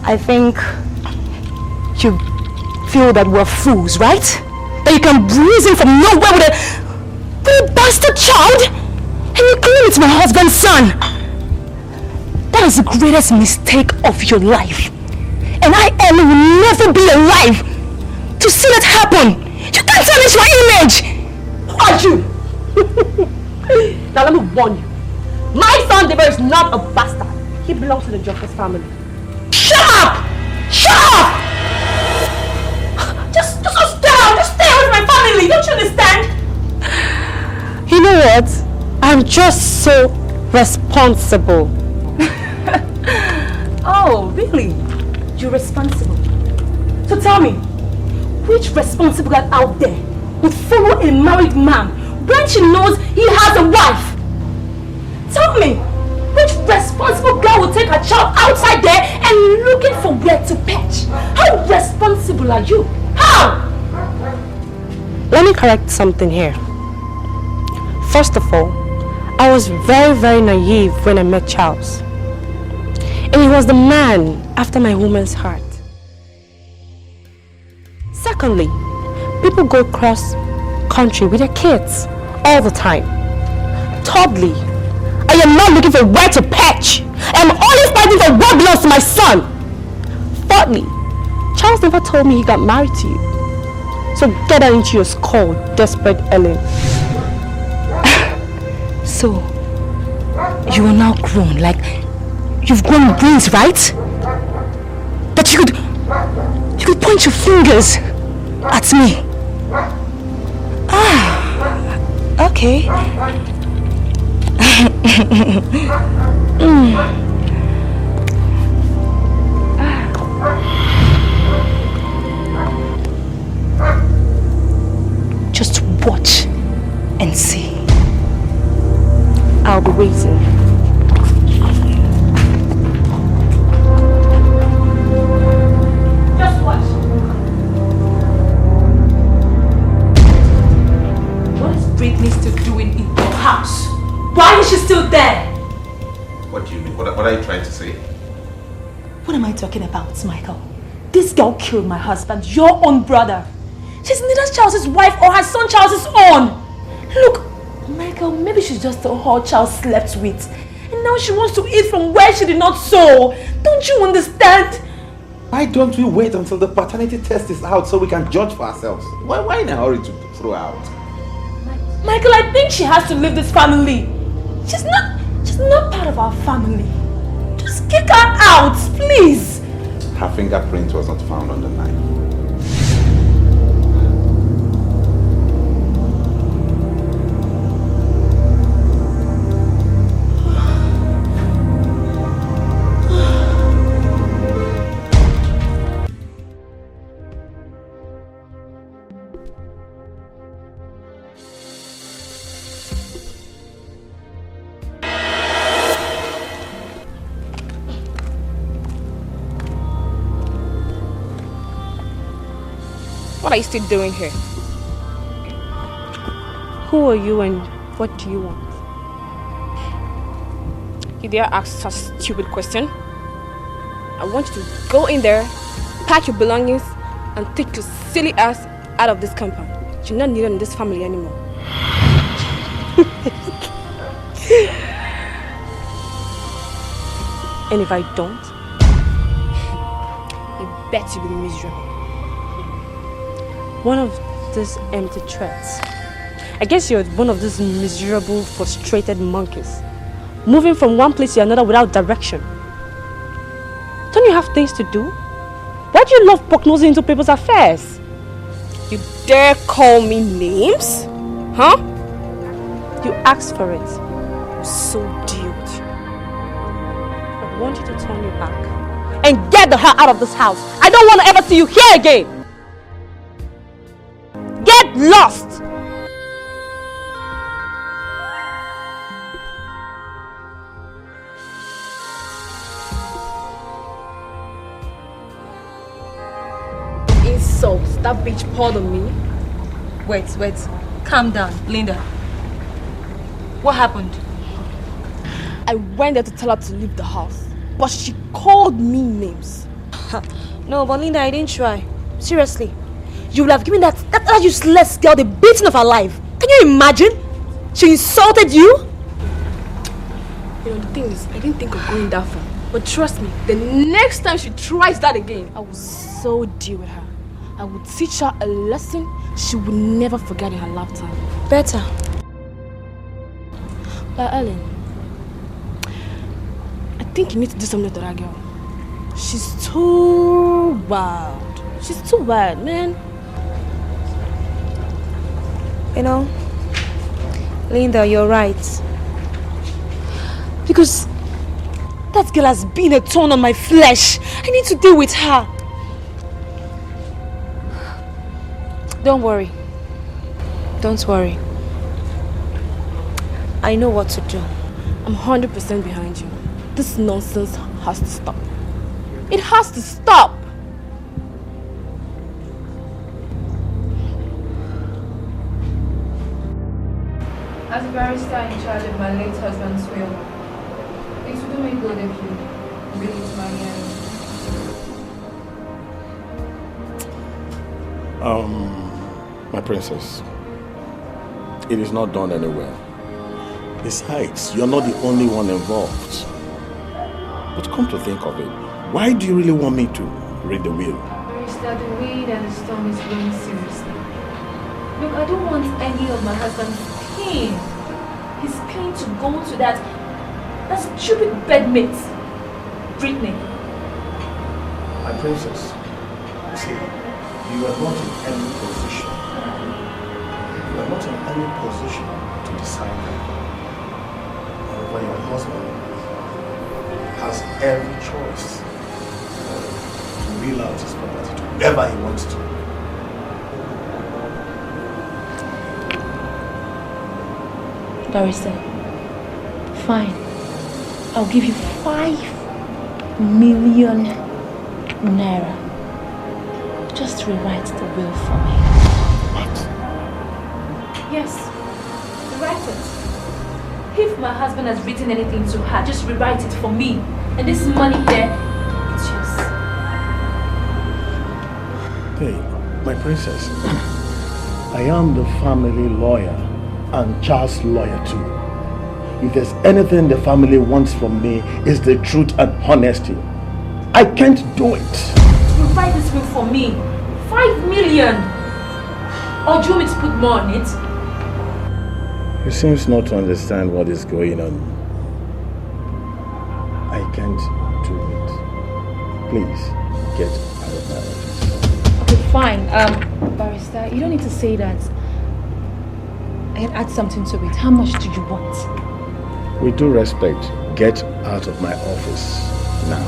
I think you feel that we're fools, right? That you can breeze in from nowhere with a bastard child, and you claim it's my husband's son. That is the greatest mistake of your life. And I, Ellen, will never be alive to see that happen. You can't tarnish my image! Are you? Now let me warn you. My son Deborah is not a bastard. He belongs to the Jeffers family. Shut up! Shut up! Just stay out! Just stay out with my family! Don't you understand? You know what? I'm just so responsible. Oh, really? You're responsible. So tell me, which responsible girl out there would follow a married man when she knows he has a wife? Tell me, which responsible girl will take her child outside there and looking for where to perch? How responsible are you? How? Let me correct something here. First of all, I was very, very naive when I met Charles. And he was the man after my woman's heart. Secondly, people go cross country with their kids all the time. Thirdly, I am not looking for where to perch. I am only fighting for what belongs to my son. Fourthly, Charles never told me he got married to you. So get that into your skull, desperate Ellen. So, you are now grown, like you've grown brains, right? That you could point your fingers at me. Ah, okay. Just watch and see. I'll be waiting. Just watch. What is Brittany still doing in your house? Why is she still there? What do you mean? What are you trying to say? What am I talking about, Michael? This girl killed my husband, your own brother. She's neither Charles's wife or her son Charles's own. Look, Michael, maybe she's just the whole Charles slept with. And now she wants to eat from where she did not sow. Don't you understand? Why don't we wait until the paternity test is out so we can judge for ourselves? Why in a hurry to throw her out? Michael, I think she has to leave this family. She's not part of our family. Just kick her out, please. Her fingerprint was not found on the knife. What are you still doing here? Who are you and what do you want? You dare ask such a stupid question? I want you to go in there, pack your belongings, and take your silly ass out of this compound. You're not needed in this family anymore. And if I don't, I bet you'll be miserable. One of these empty threats. I guess you're one of those miserable, frustrated monkeys, moving from one place to another without direction. Don't you have things to do? Why do you love poke-nosing into people's affairs? You dare call me names? Huh? You asked for it. So deal with you. I want you to turn your back and get the hell out of this house. I don't want to ever see you here again. Get lost! Insults that bitch poured on me. Wait. Calm down, Linda. What happened? I went there to tell her to leave the house, but she called me names. No, but Linda, I didn't try. Seriously. You would have given that useless girl the beating of her life. Can you imagine? She insulted you? You know, the thing is, I didn't think of going that far. But trust me, the next time she tries that again, I will so deal with her. I will teach her a lesson she will never forget in her lifetime. Better. But Ellen, I think you need to do something to that girl. She's too wild. She's too wild, man. You know, Linda, you're right. Because that girl has been a thorn on my flesh. I need to deal with her. Don't worry. Don't worry. I know what to do. I'm 100% behind you. This nonsense has to stop. It has to stop! As a barrister in charge of my late husband's will, it would do me good if you read it to my ears. My princess, it is not done anywhere. Besides, you're not the only one involved. But come to think of it, why do you really want me to read the will? Barrister, the wind and the storm is blowing seriously. Look, I don't want any of my husband's pain. His pain to go to that stupid bedmate, Brittany. My princess, see, you are not in any position. You are not in any position to decide that. However, your husband has every choice to wheel out his property to whoever he wants to. Barrister, fine. I'll give you 5 million naira. Just rewrite the will for me. What? Yes, rewrite it. If my husband has written anything to her, just rewrite it for me. And this money here, it's yours. Hey, my princess. I am the family lawyer and Charles' lawyer too. If there's anything the family wants from me, it's the truth and honesty. I can't do it. You buy this will for me. 5 million. Or do you want me to put more on it? He seems not to understand what is going on. I can't do it. Please, get out of my office. Okay, fine. Barrister, you don't need to say that. I can add something to it. How much do you want? With due respect, get out of my office now.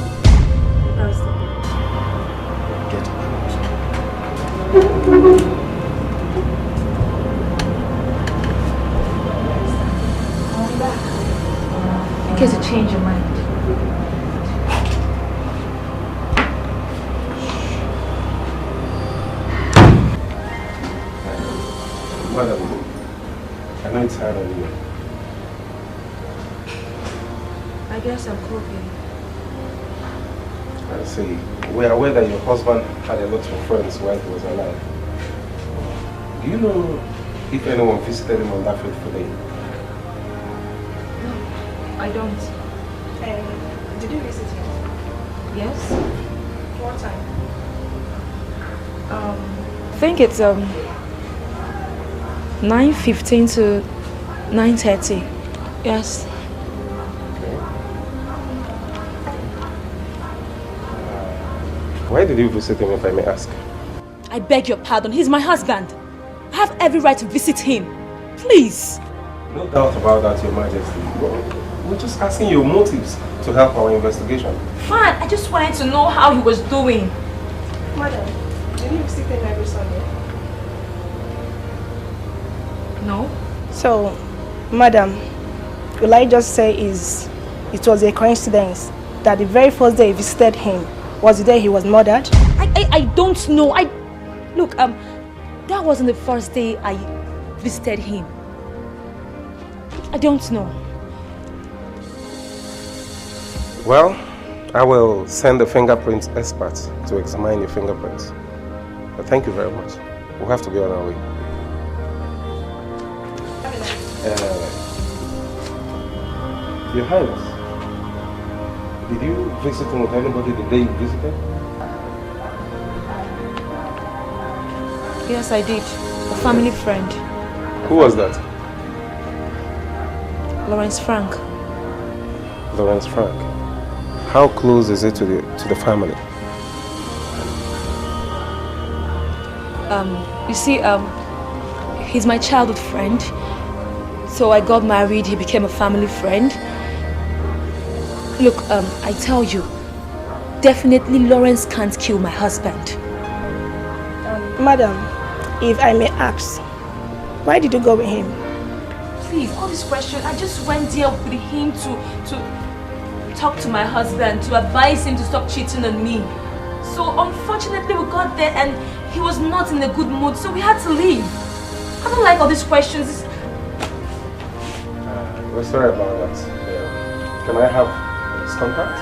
Barrister. Get out. I'll be back. In case you change your mind. Madam, I know it's hard on you. I guess I'm coping. I see. We are aware that your husband had a lot of friends while he was alive. Do you know if anyone visited him on that fateful day? No, I don't. Did you visit him? Yes? What time? I think it's 9:15 to 9:30. Yes. Why did you visit him, if I may ask? I beg your pardon. He's my husband. I have every right to visit him. Please. No doubt about that, Your Majesty. We're just asking your motives to help our investigation. Fine. I just wanted to know how he was doing. Madam, did you visit him every Sunday? No. So, madam, will I just say it was a coincidence that the very first day you visited him was the day he was murdered? I don't know. Look, that wasn't the first day I visited him. I don't know. Well, I will send the fingerprint expert to examine your fingerprints. But thank you very much. We'll have to be on our way. Your Highness, did you visit him with anybody the day you visited? Yes, I did. A family friend. Who was that? Lawrence Frank. Lawrence Frank. How close is it to the family? You see, he's my childhood friend. So I got married, he became a family friend. Look, I tell you, definitely Lawrence can't kill my husband. Madam, if I may ask, why did you go with him? Please, all these questions, I just went there with him to talk to my husband, to advise him to stop cheating on me. So unfortunately we got there and he was not in a good mood, so we had to leave. I don't like all these questions. We're sorry about that. Can I have his contact?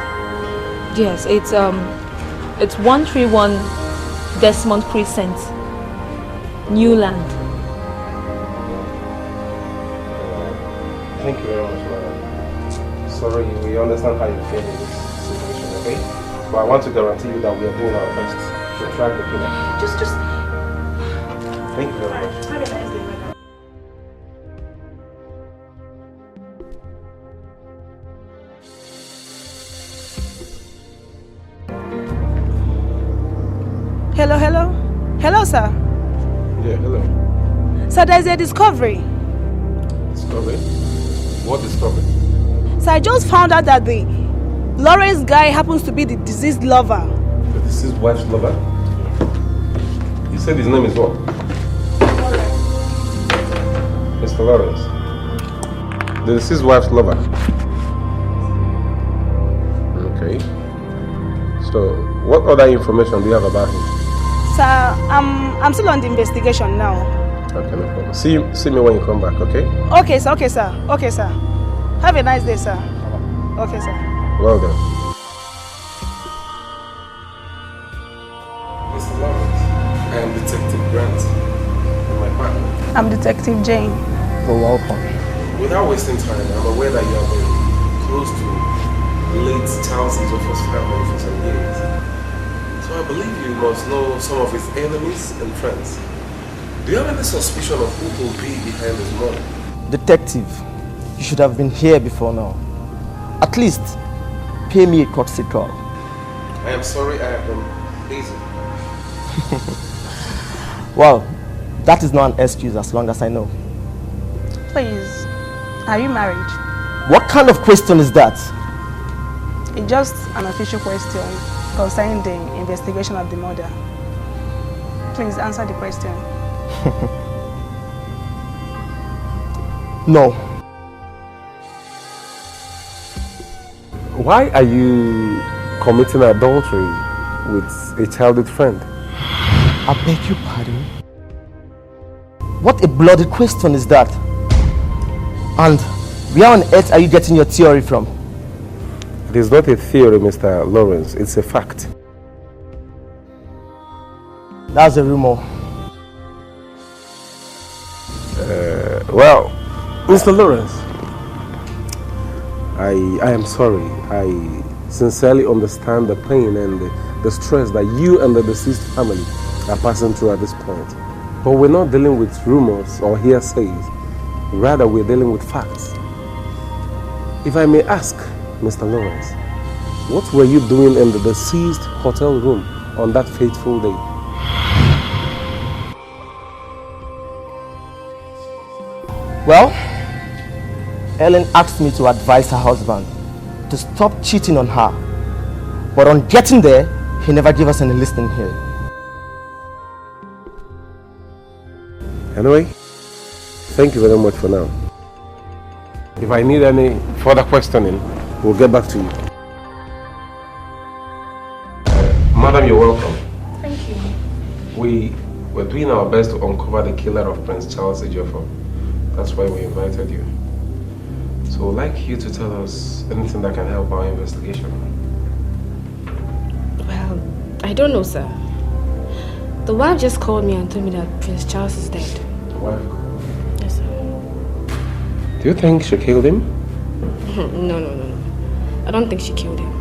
Yes, it's 131 Desmond Crescent, Newland. Thank you very much, madam. Sorry, we understand how you feel in this situation, okay? But I want to guarantee you that we are doing our best to track the killer. Just... Thank you very much. Have a nice day, madam. Hello? Hello, sir. Yeah, hello. Sir, there's a discovery. Discovery? What discovery? So I just found out that the Lawrence guy happens to be the deceased lover. The deceased wife's lover? You said his name is what? Mr. Lawrence. The deceased wife's lover. Okay. So, what other information do you have about him? Sir, I'm still on the investigation now. Okay, no problem. See me when you come back, okay? Okay, sir. Have a nice day, sir. Okay, sir. Well done. Mr. Lawrence. I'm Detective Jane. You're welcome. Without wasting time, I'm aware that you have been close to late Charles Ejiofor's family for some years. So I believe you must know some of his enemies and friends. Do you have any suspicion of who could be behind his murder? Detective, you should have been here before now. At least, pay me a courtesy call. I am sorry I have been busy. Well, that is not an excuse as long as I know. Please, are you married? What kind of question is that? It's just an official question concerning the investigation of the murder. Please answer the question. No. Why are you committing adultery with a childhood friend? I beg your pardon? What a bloody question is that? And where on earth are you getting your theory from? It is not a theory, Mr. Lawrence. It's a fact. That's a rumor. Well, Mr. Lawrence, I am sorry. I sincerely understand the pain and the stress that you and the deceased family are passing through at this point. But we're not dealing with rumors or hearsays. Rather, we're dealing with facts. If I may ask, Mr. Lawrence, what were you doing in the deceased hotel room on that fateful day? Well, Ellen asked me to advise her husband to stop cheating on her. But on getting there, he never gave us any listening here. Anyway, thank you very much for now. If I need any further questioning, we'll get back to you. Madam, you're welcome. Thank you. We were doing our best to uncover the killer of Prince Charles Ejiofor. That's why we invited you. So we'd like you to tell us anything that can help our investigation. Well, I don't know, sir. The wife just called me and told me that Prince Charles is dead. The wife? Yes, sir. Do you think she killed him? No. I don't think she killed him.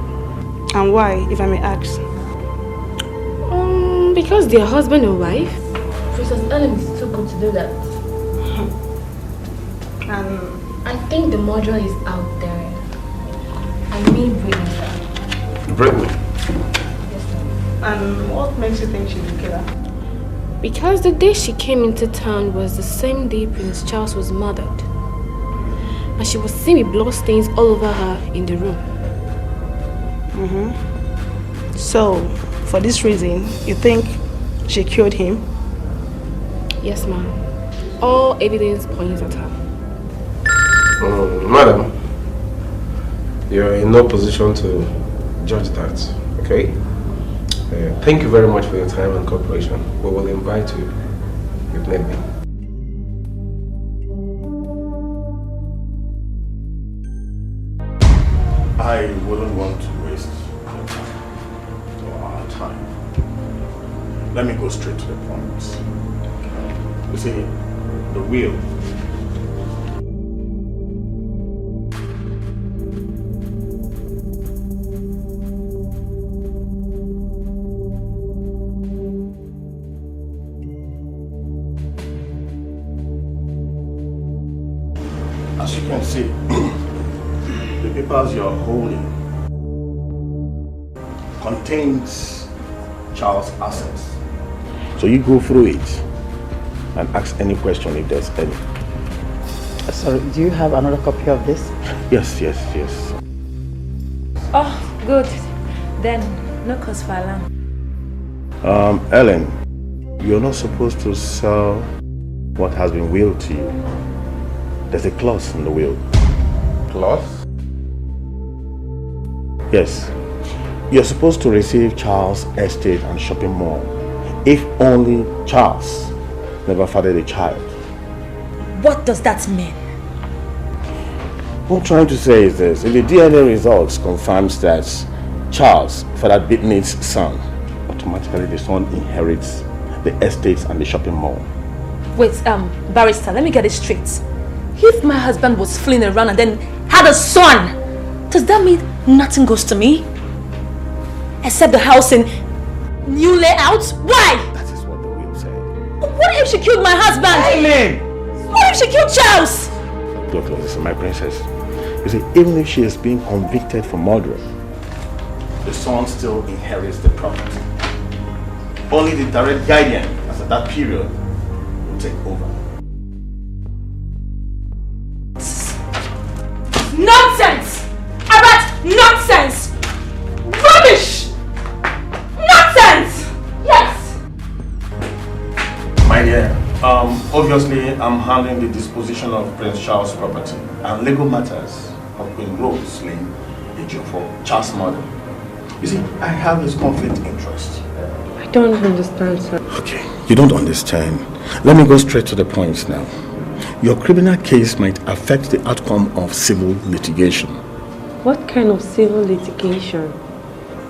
And why, if I may ask? Because they're husband and wife. Princess Ellen is too good to do that. I think the murderer is out there. I mean Brittany, sir. Brittany? Yes, sir. And what makes you think she's the killer? Because the day she came into town was the same day Prince Charles was murdered. And she was seen with blood stains all over her in the room. So, for this reason, you think she killed him? Yes, ma'am. All evidence points at her. Madam, you're in no position to judge that, okay? Thank you very much for your time and cooperation. We will invite you if need be. I wouldn't want to waste your time or our time. Let me go straight to the point. You see, the will. As you can see, the papers you're holding contains Charles' assets. So you go through it and ask any question if there's any. Sorry, do you have another copy of this? Yes. Oh, good. Then, no cause for alarm. Ellen, you're not supposed to sell what has been willed to you. There's a clause in the will. Clause? Yes. You're supposed to receive Charles' estate and shopping mall if only Charles never fathered a child. What does that mean? What I'm trying to say is this. If the DNA results confirms that Charles fathered Brittany's son, automatically the son inherits the estates and the shopping mall. Wait, barrister, let me get it straight. If my husband was fleeing around and then had a son, does that mean nothing goes to me? Except the house in new layout? Why? That is what the will said. What if she killed my husband? Ellen! What if she killed Charles? Look, listen, my princess. You see, even if she is being convicted for murder, the son still inherits the property. Only the direct guardian, as at that period, will take over. Nonsense! Arat, nonsense! Rubbish! Nonsense! Yes! My dear, obviously I'm handling the disposition of Prince Charles' property and legal matters of Queen Rose slain for Charles' murder. You see, I have this conflict interest. I don't understand, sir. Okay, you don't understand. Let me go straight to the points now. Your criminal case might affect the outcome of civil litigation. What kind of civil litigation?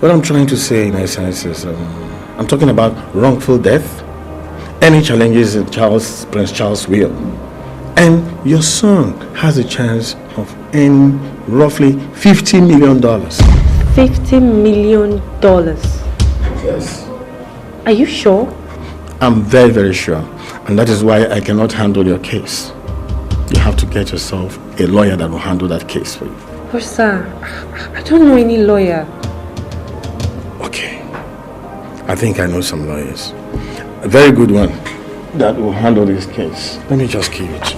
What I'm trying to say in essence is, I'm talking about wrongful death, any challenges in Prince Charles' will, and your son has a chance of earning roughly $50 million. $50 million? Yes. Are you sure? I'm very, very sure. And that is why I cannot handle your case. You have to get yourself a lawyer that will handle that case for you. But sir, I don't know any lawyer. Okay. I think I know some lawyers. A very good one that will handle this case. Let me just keep it.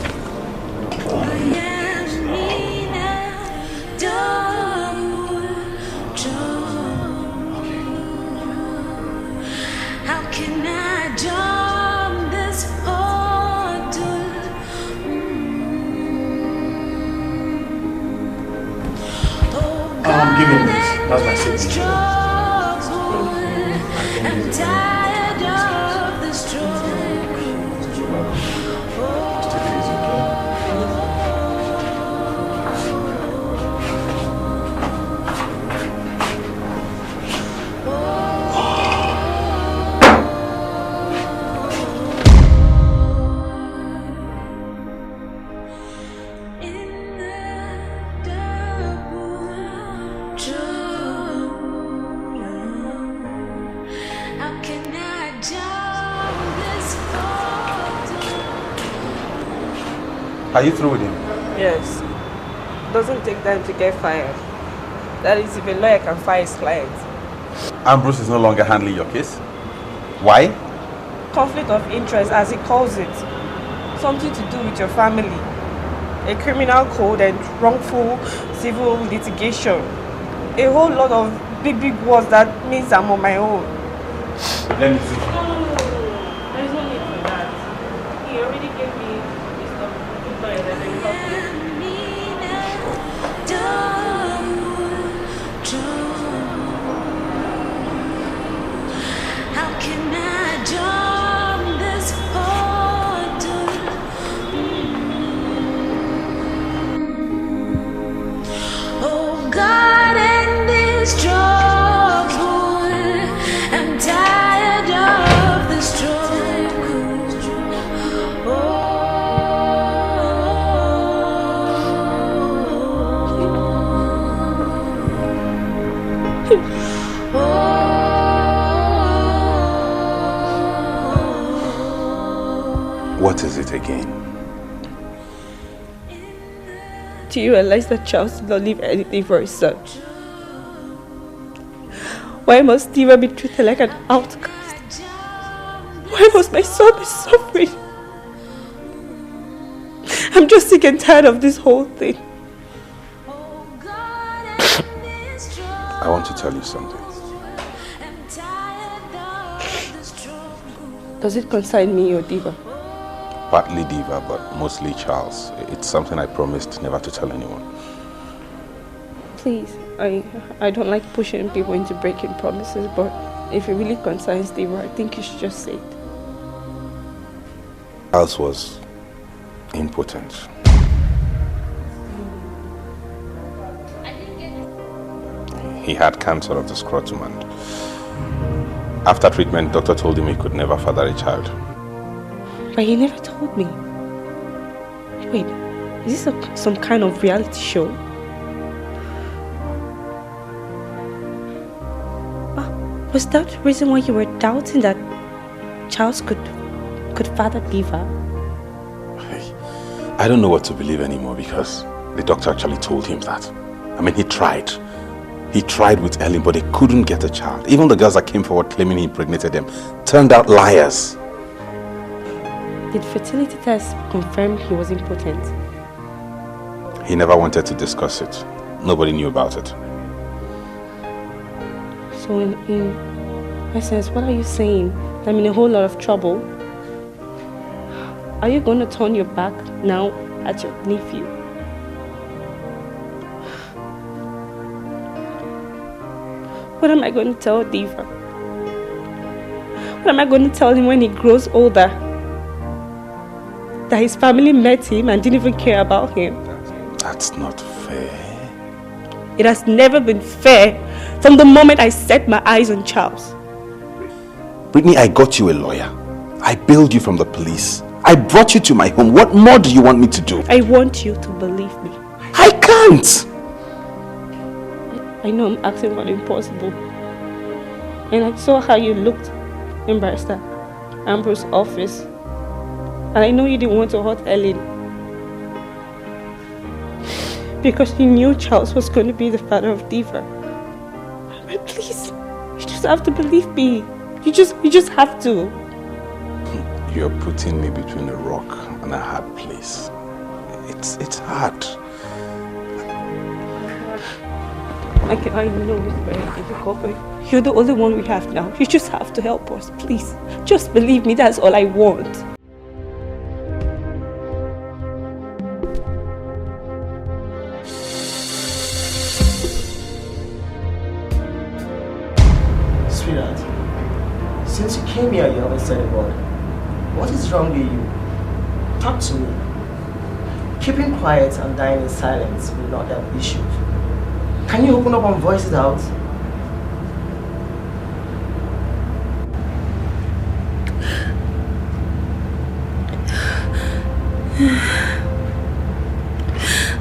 Give him this. That's my signature. Are you through with him? Yes. Doesn't take time to get fired. That is if a lawyer can fire his client. Ambrose is no longer handling your case. Why? Conflict of interest, as he calls it. Something to do with your family. A criminal code and wrongful civil litigation. A whole lot of big words that means I'm on my own. Let me see. There is no need for that. He already gave me his stuff. How can I jump this hurdle? Oh God, and this trouble, I'm tired of the struggle. What is it again? Do you realize that Charles did not leave anything for his son? Why must Diva be treated like an outcast? Why must my son be suffering? I'm just sick and tired of this whole thing. I want to tell you something. Does it concern me or Diva? Partly Diva, but mostly Charles. It's something I promised never to tell anyone. Please, I don't like pushing people into breaking promises, but if it really concerns Diva, I think you should just say it. Charles was impotent. He had cancer of the scrotum, and after treatment, doctor told him he could never father a child. But he never told me. Wait, is this some kind of reality show? Was that the reason why you were doubting that Charles could father Diva? I don't know what to believe anymore because the doctor actually told him that. I mean, he tried. He tried with Ellen, but they couldn't get a child. Even the girls that came forward claiming he impregnated them turned out liars. Did fertility test confirm he was impotent? He never wanted to discuss it. Nobody knew about it. So in essence, what are you saying? I'm in a whole lot of trouble. Are you going to turn your back now at your nephew? What am I going to tell Diva? What am I going to tell him when he grows older? That his family met him and didn't even care about him? That's not fair. It has never been fair from the moment I set my eyes on Charles. Brittany, I got you a lawyer. I bailed you from the police. I brought you to my home. What more do you want me to do? I want you to believe me. I can't! I know I'm asking for the impossible. And I saw how you looked in Barrister Ambrose's office. And I know you didn't want to hurt Ellen. Because you knew Charles was going to be the father of Diva. But please, you just have to believe me. You just have to. You're putting me between a rock and a hard place. It's hard. I know it's very difficult, but you're the only one we have now. You just have to help us, please. Just believe me, that's all I want. Sweetheart, since you came here, you haven't said a word. What is wrong with you? Talk to me. Keeping quiet and dying in silence will not help issues. Can you open up and voice it out?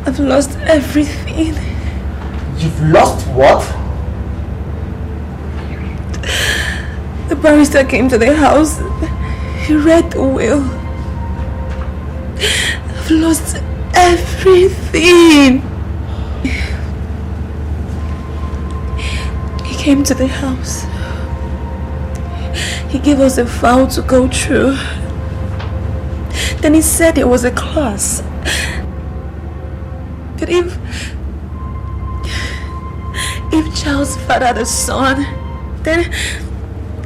I've lost everything. You've lost what? The barrister came to the house. He read the will. I've lost everything. He came to the house. He gave us a file to go through. Then he said there was a clause. That if Charles fathered the son, then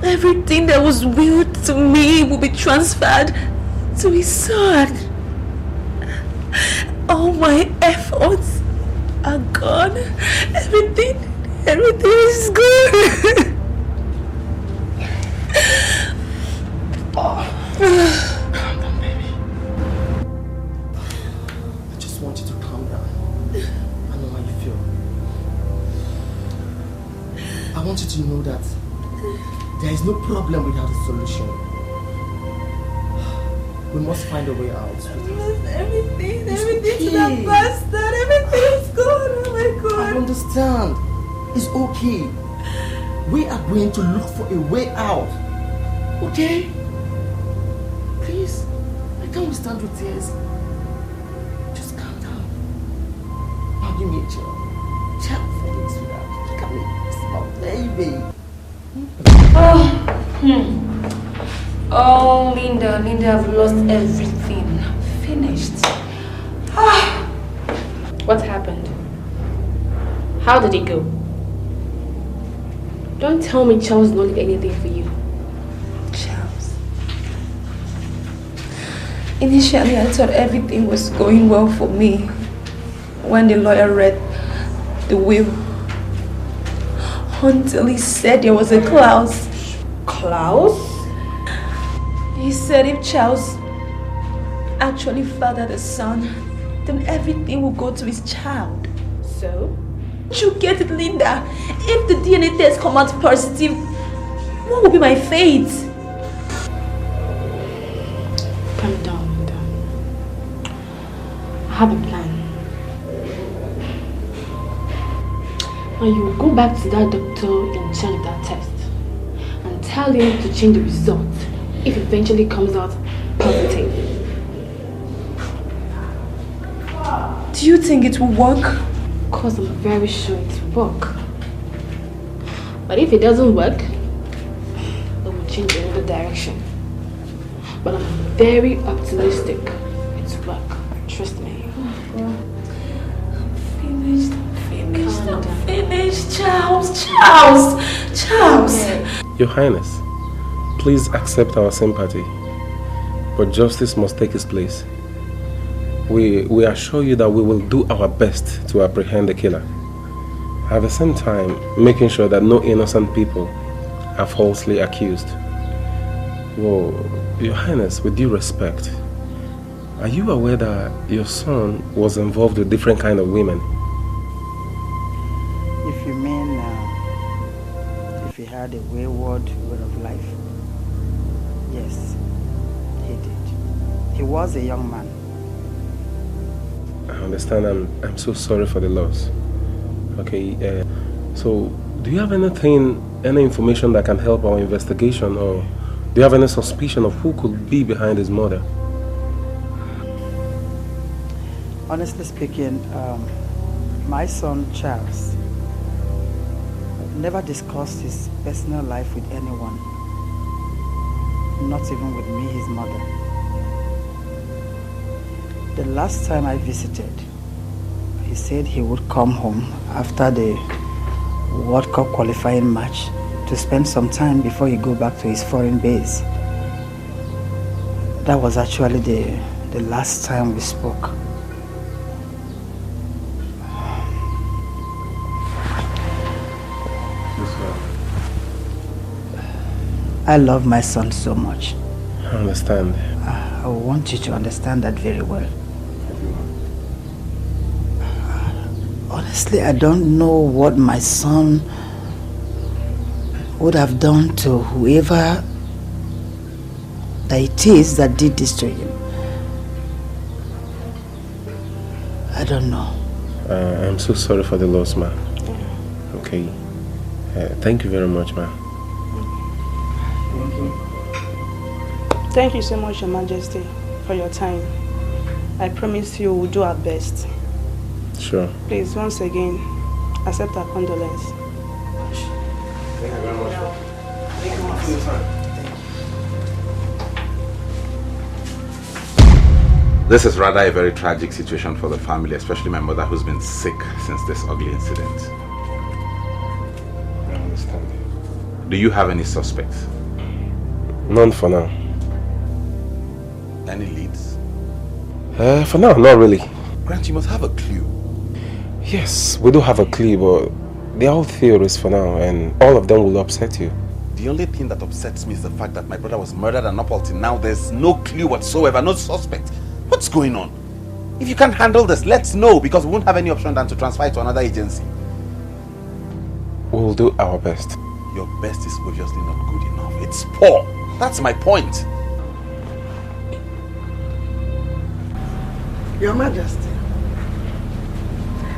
everything that was willed to me will be transferred to his son. All my efforts are gone. Everything is gone. Calm down, baby. I just want you to calm down. I know how you feel. I want you to know that there is no problem without a solution. We must find a way out. I lost everything. Everything to that bastard. Everything is gone. Oh my God. I understand. It's okay. We are going to look for a way out. Okay? Please, I can't withstand your tears. Just calm down. Now give me a chill. Chill for me, sweetheart. Look at me. Small baby. Oh, Linda, I've lost everything. I'm finished. What happened? How did it go? Don't tell me Charles not did anything for you. Charles. Initially, I thought everything was going well for me when the lawyer read the will. Until he said there was a clause. Clause? He said if Charles actually fathered a son, then everything will go to his child. So? You get it, Linda? If the DNA test come out positive, what will be my fate? Calm have a plan. And you will go back to that doctor in charge of that test and tell him to change the result if it eventually comes out positive. Do you think it will work? Of course, I'm very sure it will work. But if it doesn't work, it will change in another direction. But I'm very optimistic it will work. Trust me. I'm finished. Charles. Your Highness, please accept our sympathy, but justice must take its place. We assure you that we will do our best to apprehend the killer. At the same time, making sure that no innocent people are falsely accused. Well, Your Highness, with due respect, are you aware that your son was involved with different kind of women? If you mean if he had a wayward way of life, yes, he did. He was a young man. I understand. I'm so sorry for the loss. Okay, so do you have any information that can help our investigation, or do you have any suspicion of who could be behind his murder? Honestly speaking, my son Charles never discussed his personal life with anyone, not even with me, his mother. The last time I visited, he said he would come home after the World Cup qualifying match to spend some time before he go back to his foreign base. That was actually the last time we spoke. I love my son so much. I understand. I want you to understand that very well. Honestly, I don't know what my son would have done to whoever that it is that did this to him. I don't know. I'm so sorry for the loss, ma'am. Okay. Thank you very much, ma'am. Thank you. Thank you so much, Your Majesty, for your time. I promise you we'll do our best. Sure. Please, once again, accept our condolence. Thank you very much. Thank you for your time. This is rather a very tragic situation for the family, especially my mother who's been sick since this ugly incident. I understand. Do you have any suspects? None for now. Any leads? For now, not really. Grant, you must have a clue. Yes, we do have a clue, but they're all theories for now, and all of them will upset you. The only thing that upsets me is the fact that my brother was murdered, and up until now there's no clue whatsoever, no suspect. What's going on? If you can't handle this, let's know, because we won't have any option than to transfer it to another agency. We'll do our best. Your best is obviously not good enough. It's poor. That's my point. Your Majesty,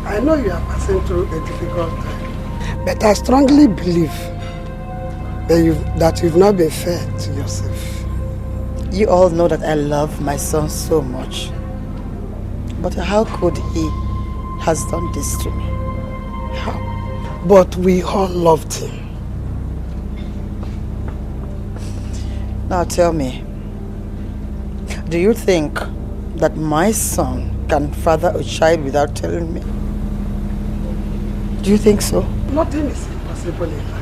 I know you are passing through a difficult time, but I strongly believe that you've not been fair to yourself. You all know that I love my son so much. But how could he has done this to me? How? But we all loved him. Now tell me, do you think that my son can father a child without telling me? Do you think so? Nothing is impossible in life.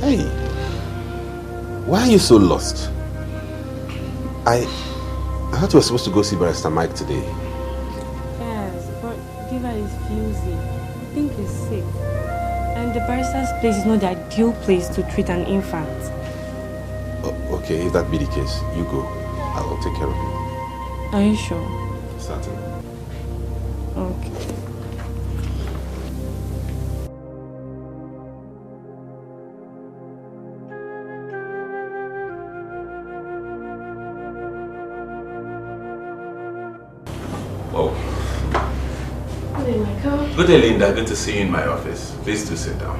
Hey, why are you so lost? I thought you were supposed to go see Barrister Mike today. Yes, but Diva is fusy. I think he's sick. And the barrister's place is not the ideal place to treat an infant. Okay, if that be the case, you go. I'll take care of you. Are you sure? Certainly. Okay. Oh. Good day, Michael. Good day, Linda. Good to see you in my office. Please do sit down.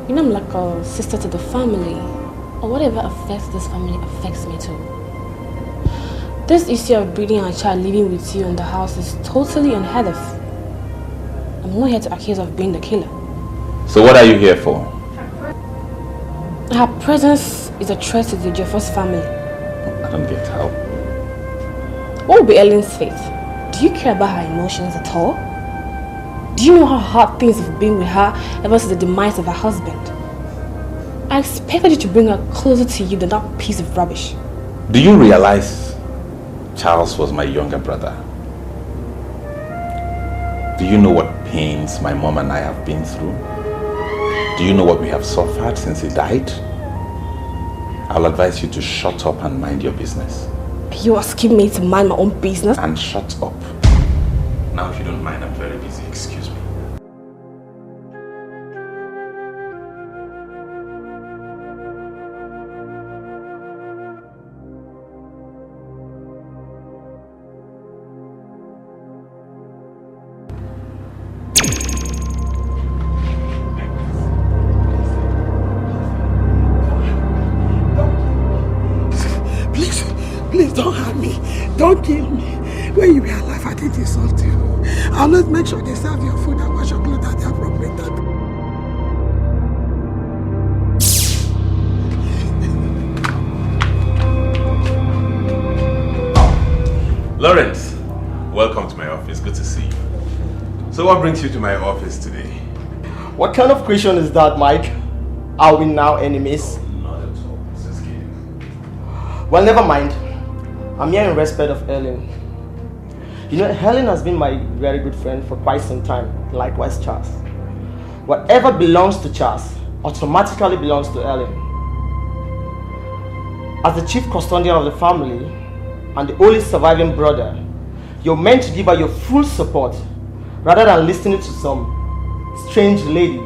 You know, I'm like a sister to the family, or whatever affects this family affects me too. This issue of breeding a child living with you in the house is totally unheard of. I'm not here to accuse of being the killer. So what are you here for? Her presence is a threat to the Jeffers family. I don't get how. What will be Ellen's fate? Do you care about her emotions at all? Do you know how hard things have been with her ever since the demise of her husband? I expected you to bring her closer to you than that piece of rubbish. Do you realize Charles was my younger brother? Do you know what pains my mom and I have been through? Do you know what we have suffered since he died? I'll advise you to shut up and mind your business. You asking me to mind my own business? And shut up. Now, if you don't mind, I'm very busy. Excuse me. Please don't hurt me. Don't kill me. When you were alive, I didn't insult you. I'll not make sure they serve your food and wash your clothes at the appropriate time. Lawrence, welcome to my office. Good to see you. So what brings you to my office today? What kind of question is that, Mike? Are we now enemies? Not at all. Just kidding. Well, never mind. I'm here in respect of Ellen. You know, Helen has been my very good friend for quite some time. Likewise, Charles. Whatever belongs to Charles automatically belongs to Ellen. As the chief custodian of the family and the only surviving brother, you're meant to give her your full support rather than listening to some strange lady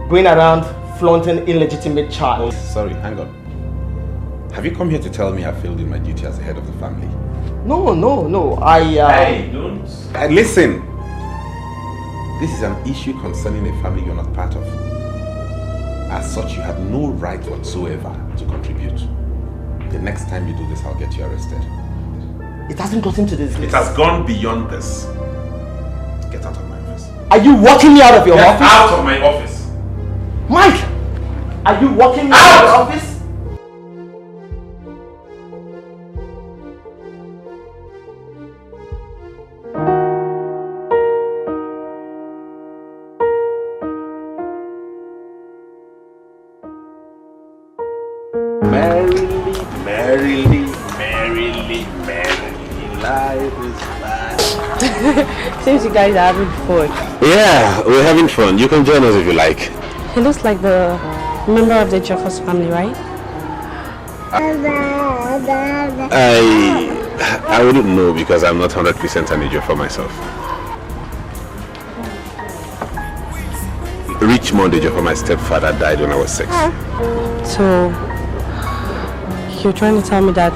going around flaunting illegitimate child. Sorry, hang on. Have you come here to tell me I failed in my duty as the head of the family? No. Hey, don't. Listen. This is an issue concerning a family you're not part of. As such, you have no right whatsoever to contribute. The next time you do this, I'll get you arrested. It hasn't gotten to this. It has gone beyond this. Get out of my office. Are you walking me out of your office? Get out of my office. Mike! Are you walking me out of your office? Merrily, life is fast. Seems you guys are having fun. Yeah, we're having fun. You can join us if you like. He looks like the member of the Jeffers family, right? I wouldn't know because I'm not 100% an idiot for myself. Richmond Ejiofor, my stepfather, died when I was 6. So, you're trying to tell me that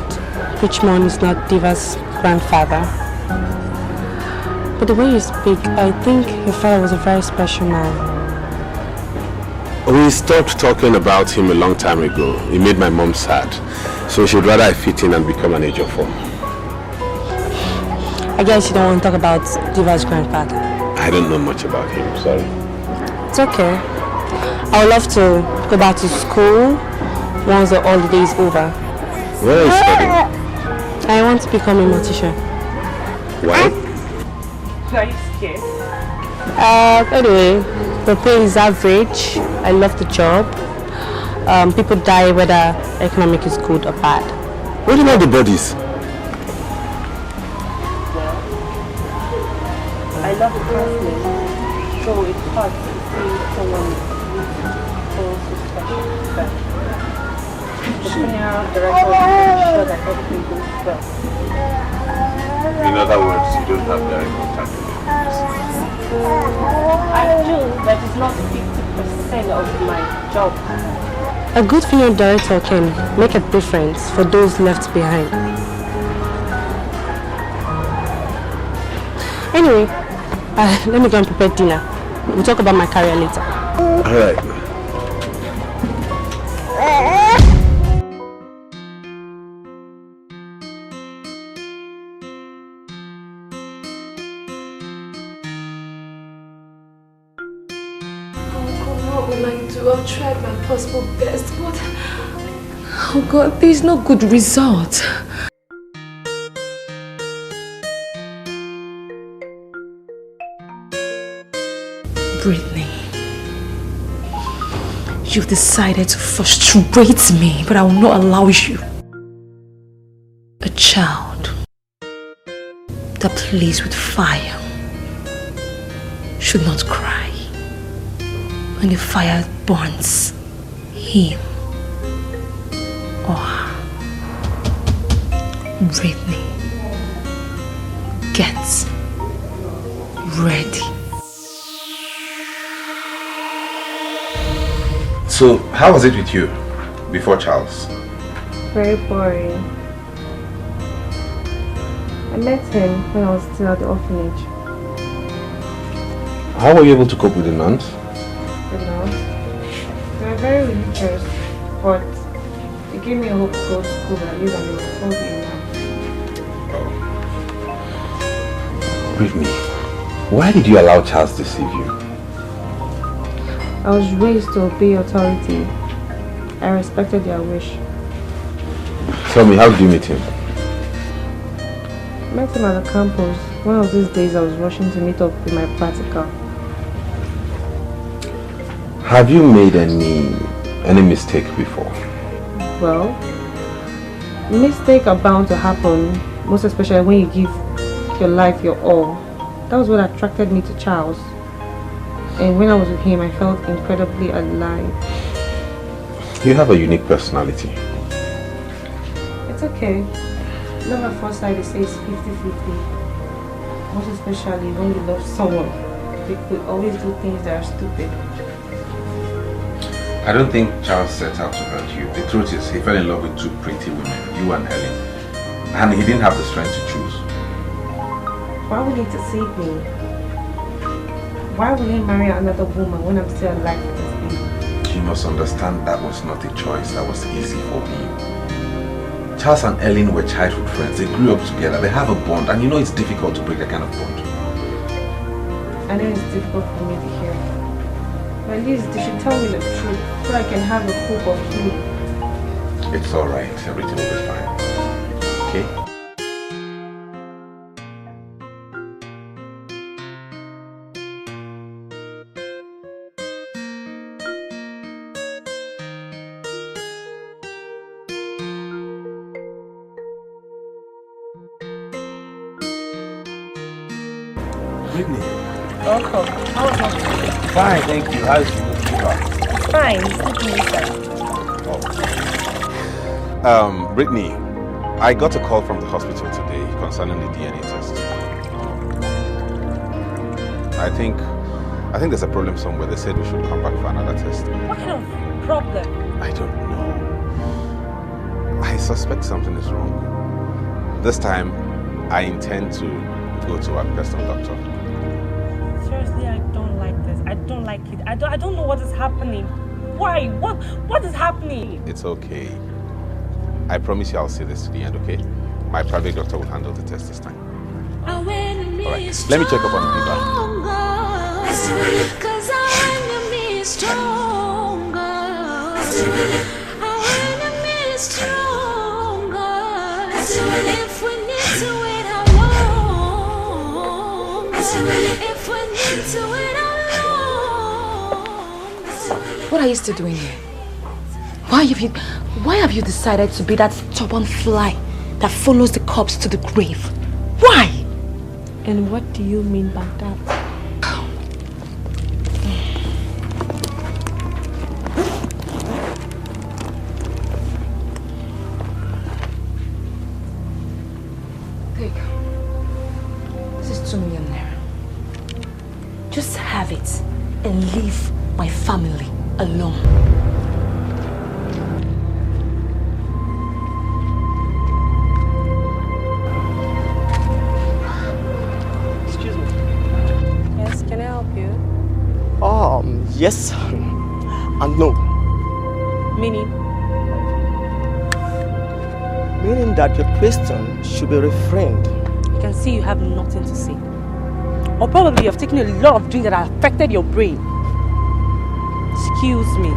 Richmond is not Diva's grandfather? But the way you speak, I think your father was a very special man. We stopped talking about him a long time ago. He made my mom sad. So she'd rather I fit in and become an Ejiofor. I guess you don't want to talk about Diva's grandfather. I don't know much about him, sorry. It's okay. I would love to go back to school once the holiday is over. Where are you studying? I want to become a mortician. Why? Are you scared? Anyway, the pay is average. I love the job. People die whether economic is good or bad. Where do you know the bodies? I love the counseling, so it's hard to see someone with full suspension. But the funeral director will make sure that everything goes well. In other words, you don't have direct contact with him. I do, but it's not 50% of my job. A good funeral director can make a difference for those left behind. Anyway, let me go and prepare dinner. We'll talk about my career later. Alright. I've tried my possible best, but oh God, there's no good result. Brittany, you've decided to frustrate me, but I will not allow you. A child that plays with fire should not cry when the fire burns him or her. Brittany, get ready. So, how was it with you before Charles? Very boring. I met him when I was still at the orphanage. How were you able to cope with the nuns? You know, they were very religious, but it gave me a hope to go to school at least, and they told me now. Brittany, why did you allow Charles to deceive you? I was raised to obey authority. I respected their wish. Tell me, how did you meet him? I met him at the campus. One of these days I was rushing to meet up with my practical. Have you made any mistake before? Well, mistakes are bound to happen, most especially when you give your life your all. That was what attracted me to Charles. And when I was with him, I felt incredibly alive. You have a unique personality. It's okay. Love at first sight, they say it's 50-50. Most especially when you love someone. They could always do things that are stupid. I don't think Charles set out to hurt you. The truth is, he fell in love with two pretty women, you and Helen. And he didn't have the strength to choose. Why would he deceive me? Why would he marry another woman when I'm still alive with this baby? You must understand that was not a choice that was easy for him. Charles and Ellen were childhood friends. They grew up together. They have a bond, and you know it's difficult to break that kind of bond. I know it's difficult for me to hear. But at least they should tell me the truth so I can have a hope of healing. It's alright. Everything will be fine. Okay? Brittany. Welcome. How was it? Fine, thank you. How's you? Fine. Sleeping inside. Brittany, I got a call from the hospital today concerning the DNA test. I think there's a problem somewhere. They said we should come back for another test. What kind of problem? I don't know. I suspect something is wrong. This time, I intend to go to a personal doctor. Seriously, I don't like this. I don't like it. I don't know what is happening. Why? What is happening? It's okay. I promise you I'll see this to the end, okay? My private doctor will handle the test this time. Alright, let me check up on the fever. Cause our enemy is stronger. Our enemy is stronger. If we need to wait how long? If we need to wait how long? What are you still doing here? Why have you decided to be that stubborn fly that follows the corpse to the grave? Why? And what do you mean by that? family alone. Excuse me. Yes, can I help you? Yes and no. Meaning? Meaning that your question should be refrained. I can see you have nothing to say. Or probably you have taken a lot of drinks that have affected your brain. Excuse me.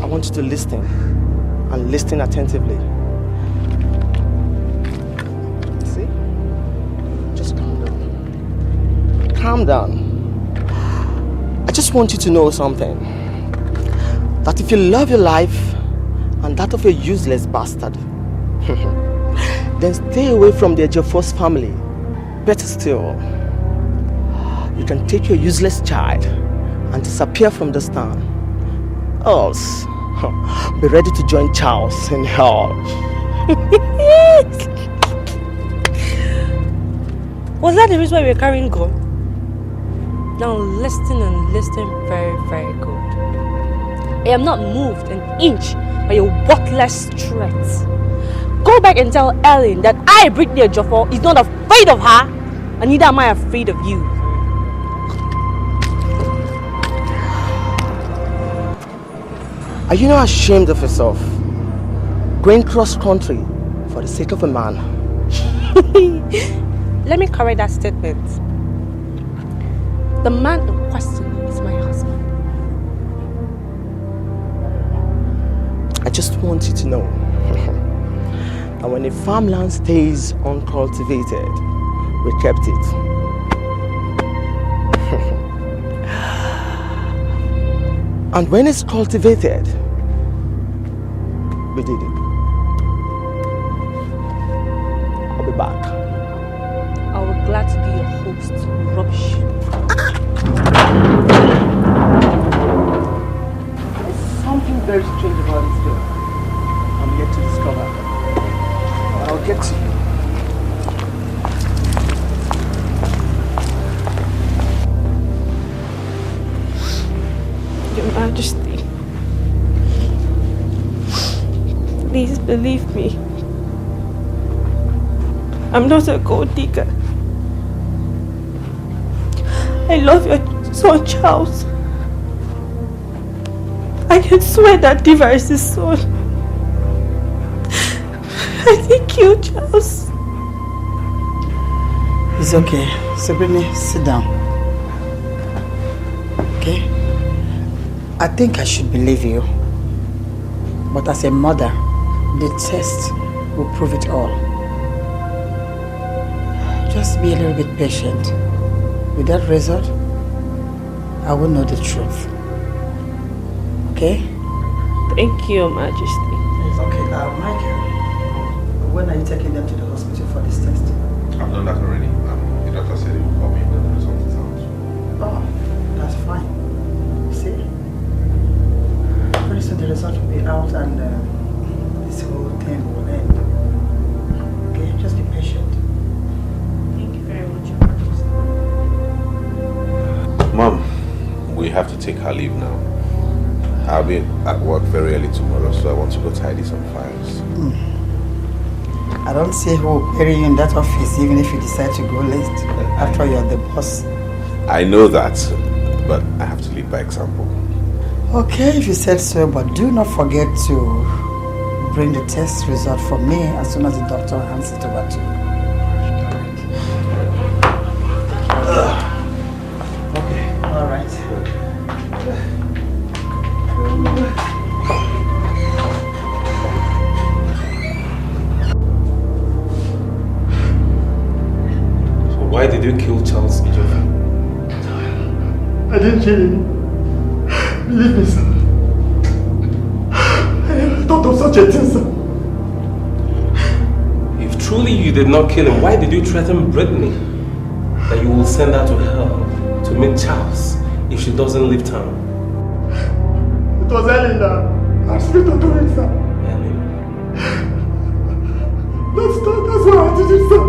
I want you to listen and listen attentively. See? Just calm down. Calm down. I just want you to know something. That if you love your life and that of a useless bastard, then stay away from the Ejiofor's family. Better still, you can take your useless child and disappear from this town. Else, be ready to join Charles in hell. Was that the reason why we were carrying gun? Now listen and listen very, very good. I am not moved an inch by your worthless threats. Go back and tell Ellen that I, Brittany Ejiofor, is not afraid of her, and neither am I afraid of you. Are you not ashamed of yourself? Going cross country for the sake of a man? Let me correct that statement. The man in question is my husband. I just want you to know that when a farmland stays uncultivated, we kept it. And when it's cultivated, we did it. I'll be back. I will be glad to be your host. Rubbish. There's something very strange about this girl. I'm yet to discover. I'll get to you. Your Majesty, please believe me. I'm not a gold digger. I love your son Charles. I can swear that Diva is his son. I didn't kill Charles. It's okay. Sabrina, sit down. Okay? I think I should believe you. But as a mother, the test will prove it all. Just be a little bit patient. With that result, I will know the truth. Okay? Thank you, Your Majesty. Okay, Michael, when are you taking them to the hospital for this test? I've done that already. The doctor said he will call me when the result is out. Oh, that's fine. See? Pretty soon the result will be out and this whole thing will end. Okay, just be patient. Thank you very much, Your Majesty. Mom, we have to take our leave now. I'll be at work very early tomorrow, so I want to go tidy some files. I don't see who will carry you in that office even if you decide to go late. After all, you're the boss. I know that, but I have to lead by example. Okay, if you said so, but do not forget to bring the test result for me as soon as the doctor hands it over to you. Okay, all right. Why did you kill Charles Ejiofor? I didn't kill him. Believe me, sir. I never thought of such a thing, sir. If truly you did not kill him, why did you threaten Brittany that you will send her to hell to meet Charles if she doesn't leave town? It was Ellen that asked me to do it, sir. Ellen? That's why I did it, sir.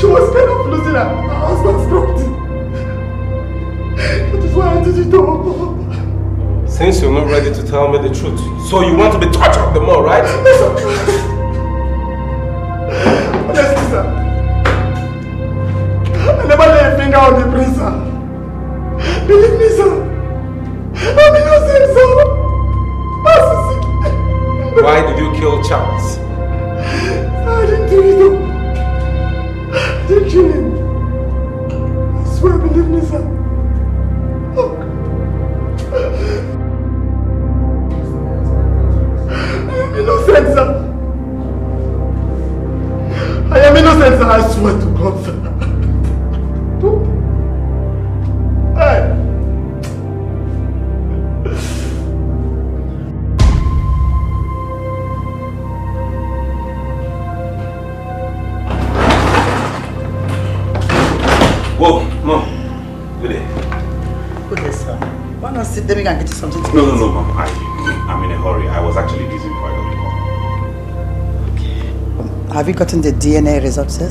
She was scared of losing her husband's property. That is why I did it all. Since you're not ready to tell me the truth, so you want to be tortured the more, right? Honestly, sir. I never lay a finger on the prince, sir. Believe me, sir. I'm innocent, sir. Why did you kill Charles? I didn't do it, though. I didn't kill him. I swear, believe me, sir. I am innocent, sir. I am innocent, sir. I swear to God, sir. Hey. Whoa, Mom. Good day. Good day, sir. Why not sit there and get you something to eat? No, Mom. I'm in a hurry. I was actually busy before I got the call. Have you gotten the DNA results, sir?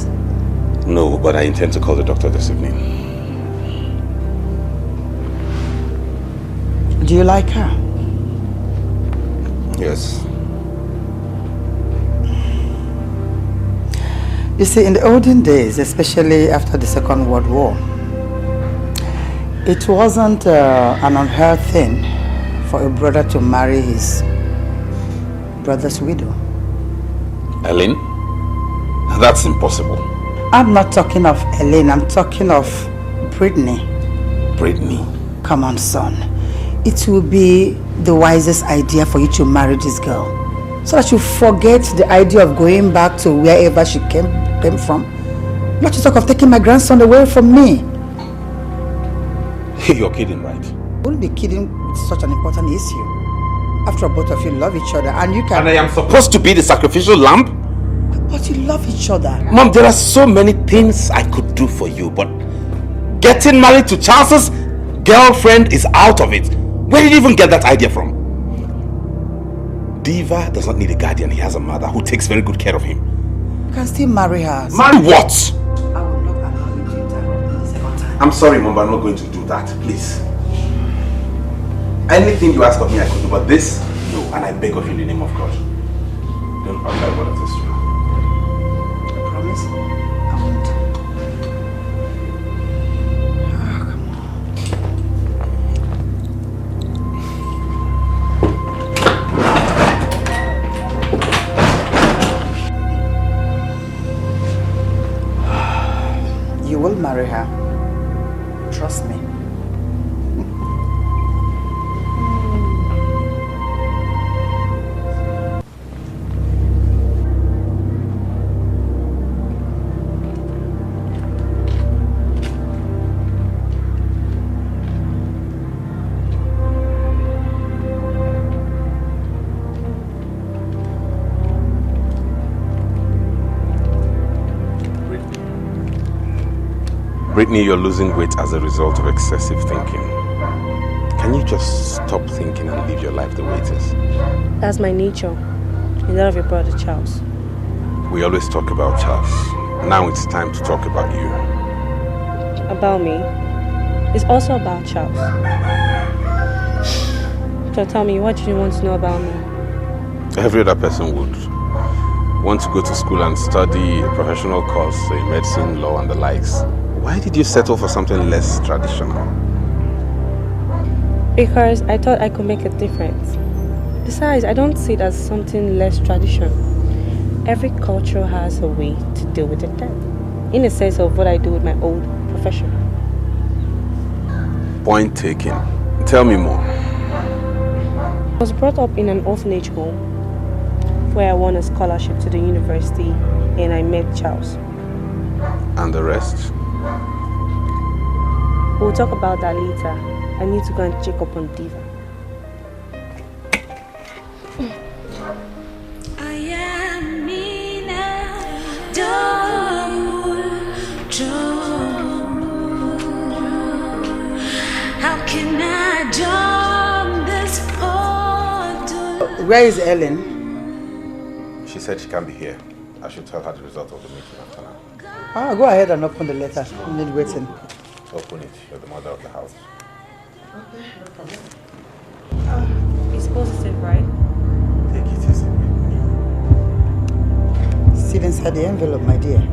No, but I intend to call the doctor this evening. Do you like her? Yes. You see, in the olden days, especially after the Second World War, it wasn't an unheard thing for a brother to marry his brother's widow. Ellen? That's impossible. I'm not talking of Elaine, I'm talking of Brittany. Brittany? Come on, son. It will be the wisest idea for you to marry this girl, so that you forget the idea of going back to wherever she came from. Not to talk of taking my grandson away from me. You're kidding, right? You wouldn't be kidding with such an important issue. After all, both of you love each other and you can... And I am supposed to be the sacrificial lamb? But you love each other. Mom, there are so many things I could do for you, but getting married to Charles's girlfriend is out of it. Where did you even get that idea from? Diva does not need a guardian. He has a mother who takes very good care of him. You can still marry her. Marry what? I will not allow you to do that the second time. I'm sorry, Mom, but I'm not going to do that. Please. Anything you ask of me, I could do, but this, no. And I beg of you in the name of God. Don't utter a word of this to her. I promise. I won't. You will marry her. Trust me. Brittany, you're losing weight as a result of excessive thinking. Can you just stop thinking and live your life the way it is? That's my nature. And that of your brother Charles. We always talk about Charles. Now it's time to talk about you. About me? It's also about Charles. So tell me, what do you want to know about me? Every other person would want to go to school and study a professional course in medicine, law, and the likes. Why did you settle for something less traditional? Because I thought I could make a difference. Besides, I don't see it as something less traditional. Every culture has a way to deal with the dead, in a sense of what I do with my old profession. Point taken. Tell me more. I was brought up in an orphanage home where I won a scholarship to the university and I met Charles. And the rest? We'll talk about that later. I need to go and check up on Diva. How can I jump this portal? Where is Ellen? She said she can't be here. I should tell her the result of the meeting after now. Go ahead and open the letter. I need waiting. Open it. You're the mother of the house. It's positive, right? Take it easy with me. Sit inside the envelope, my dear.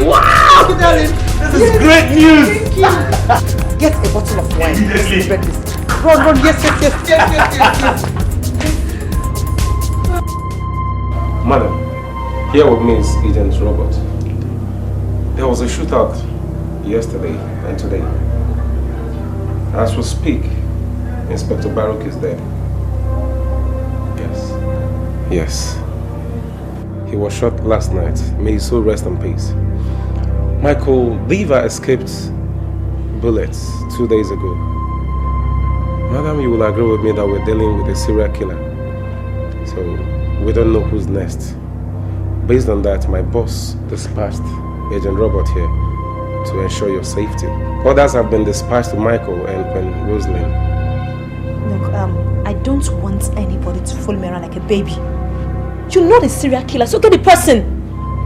Wow! This is great news! Get a bottle of wine. Run, yes. Madam, here with me is Agent Robert. There was a shootout yesterday and today. As we speak, Inspector Baruch is dead. Yes. He was shot last night. May his soul rest in peace. Michael Lever escaped bullets 2 days ago. Madam, you will agree with me that we're dealing with a serial killer. So, we don't know who's next. Based on that, my boss dispatched Agent Robert here to ensure your safety. Others have been dispatched to Michael and Rosalind. Look, I don't want anybody to follow me around like a baby. You're not a serial killer, so get the person.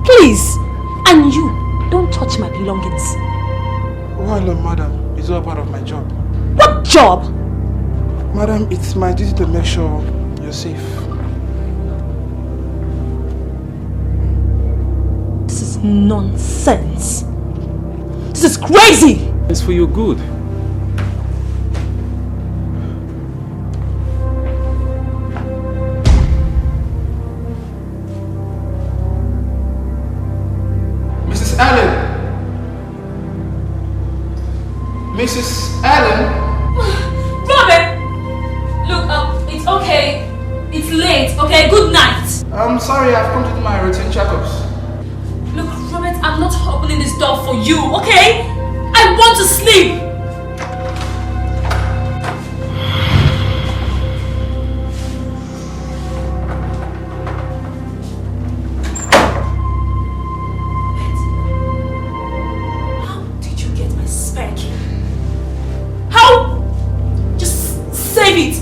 Please. And you, don't touch my belongings. Well, madam, it's all part of my job. What job? Madam, it's my duty to make sure you're safe. This is nonsense. This is crazy. It's for your good. Mrs. Allen? Robert! Look, it's okay. It's late, okay? Good night. I'm sorry, I've come to do my routine checkups. Look, Robert, I'm not opening this door for you, okay? I want to sleep.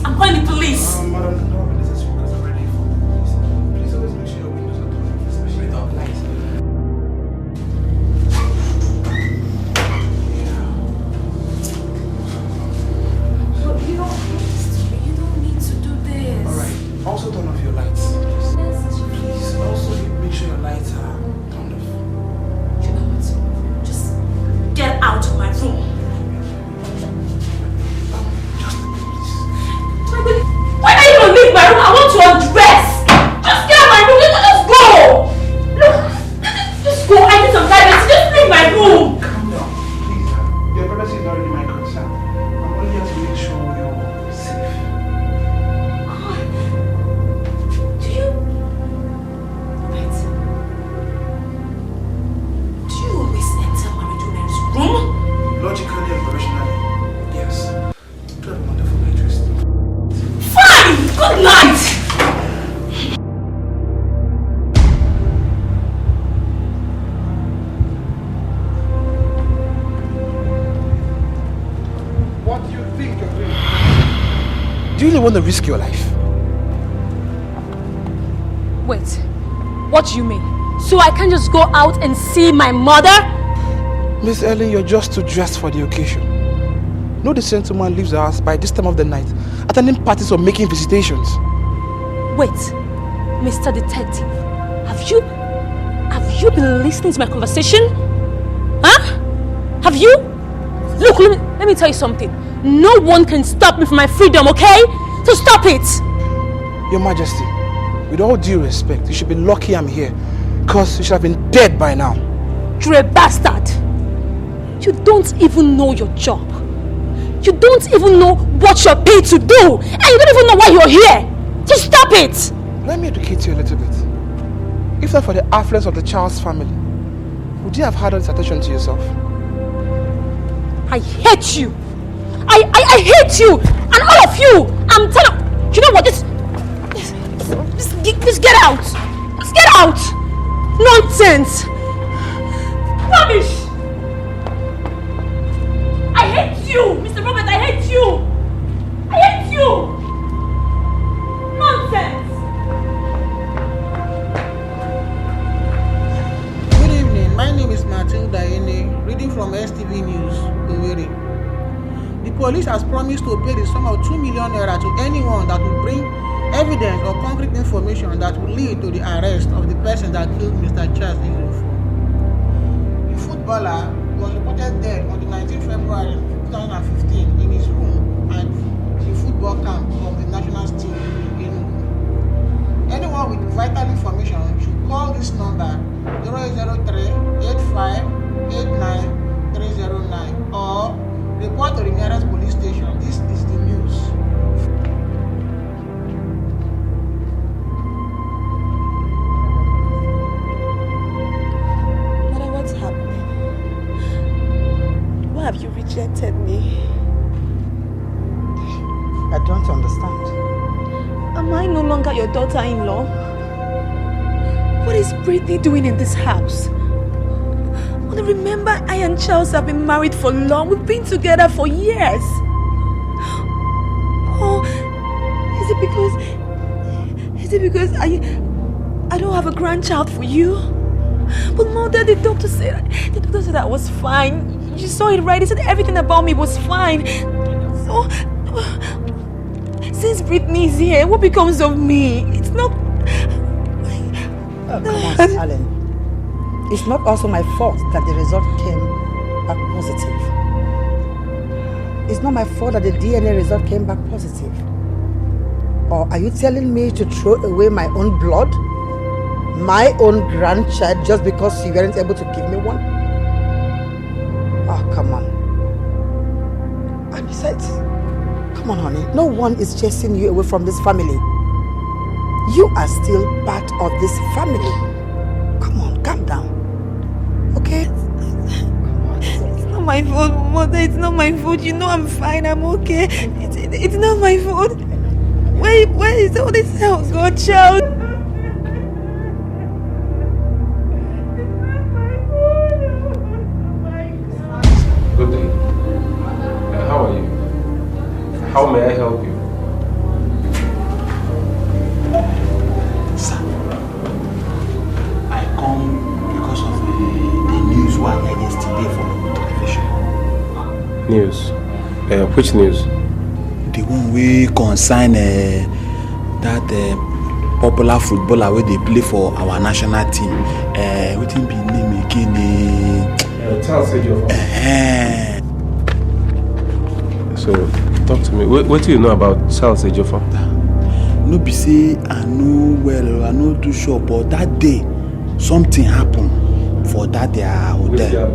I'm calling the police. Madam, the door is because I'm ready for police. Please always make sure your windows are down, especially dark nights. But you don't need to do this. Alright, also turn off your lights. Please, also make sure your lights are turned off. You know what? Just get out of my room. Why are you gonna leave my room? I want to undress. Just get out of my room. Just go. Look, just go. I need some privacy. Just leave my room. Calm down, please. Your privacy is not really my concern. I'm only here to make sure you're safe. God. Do you? Wait. Do you always enter Marijuana's room? Logically and professionally, yes. You have a wonderful night rest. Fine! Good night! What do you think you're doing? Do you really want to risk your life? Wait. What do you mean? So I can't just go out and see my mother? Miss Ellen, you're just too dressed for the occasion. No decent woman leaves the house by this time of the night, attending parties or making visitations. Wait, Mr. Detective, have you been listening to my conversation? Huh? Have you? Look, let me tell you something. No one can stop me from my freedom, okay? So stop it! Your Majesty, with all due respect, you should be lucky I'm here, because you should have been dead by now. You're a bastard! You don't even know your job. You don't even know what you're paid to do, and you don't even know why you're here. So stop it! Let me educate you a little bit. If not for the affluence of the child's family, would you have had all this attention to yourself? I hate you. I hate you. And all of you. I'm telling you know what? Just get out. Just get out. Nonsense. Rubbish. I hate you. Mr. Robert, I hate you. I hate you. Nonsense. Good evening. My name is Martin Daine, reading from STV News, Owerri. The police has promised to pay the sum of 2 million naira to anyone that will bring evidence or concrete information that will lead to the arrest of the person that killed Mr. Charles Ejiofor. The footballer was reported dead on the 19th February 2015 in his room at the football camp of the National Stadium in Enugu. Anyone with vital information should call this number 003-8589-309 or report to the nearest police station. This is the news. Mother, what's happening? Why have you rejected me? I don't understand. Am I no longer your daughter-in-law? What is Brittany doing in this house? Well, remember, I and Charles have been married for long. We've been together for years. Oh, is it because I don't have a grandchild for you? But Mother, the doctor said I was fine. You saw it right. He said everything about me was fine. So, since Brittany is here, what becomes of me? It's not. Oh, come on, Alan. It's not also my fault that the result came back positive. It's not my fault that the DNA result came back positive. Or are you telling me to throw away my own blood? My own grandchild just because you weren't able to give me one? Oh, come on. And besides, come on, honey. No one is chasing you away from this family. You are still part of this family. Come on, calm down. Okay? It's not my fault, Mother. It's not my fault. You know I'm fine. I'm okay. It's not my fault. Where is all this house, godchild? Good day. How are you? How may I help you? Sir, I come because of the news we heard yesterday from television. News? Which news? The one we concern that popular footballer where they play for our national team. What be name again? Charles Ejiofor. So, talk to me. What do you know about Charles Ejiofor? No be say I know well, I know too sure, but that day something happened for that their hotel.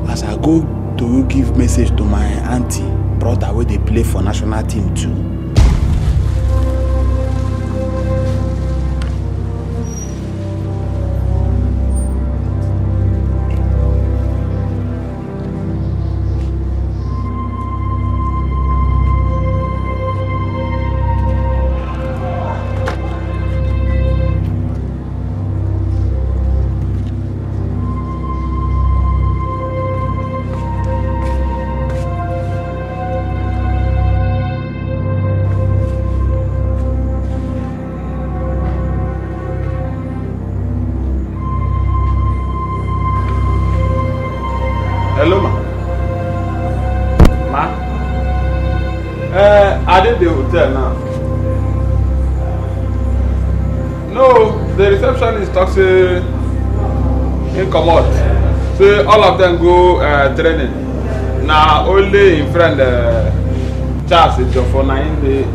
As I go to give message to my auntie, brother where they play for national team too. Hello, ma. I did the hotel now. No, the receptionist talks in commode. So all of them go training. Now only in friend Charles is for 9 days.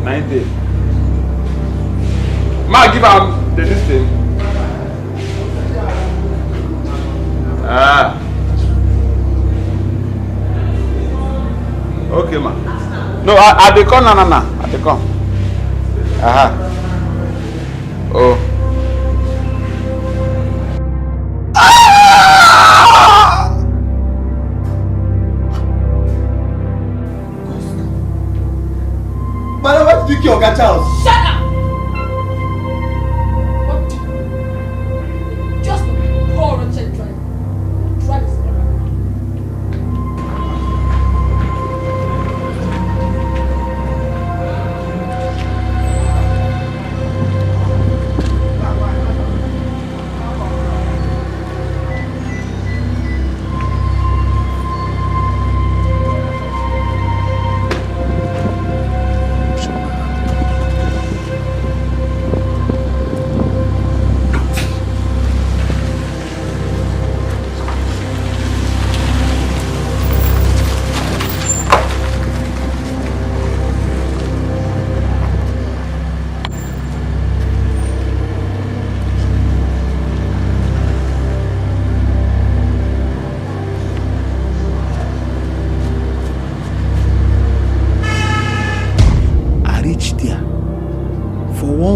Ma give am the listing. Okay, ma. No, I dey come na. I dey come. Oh.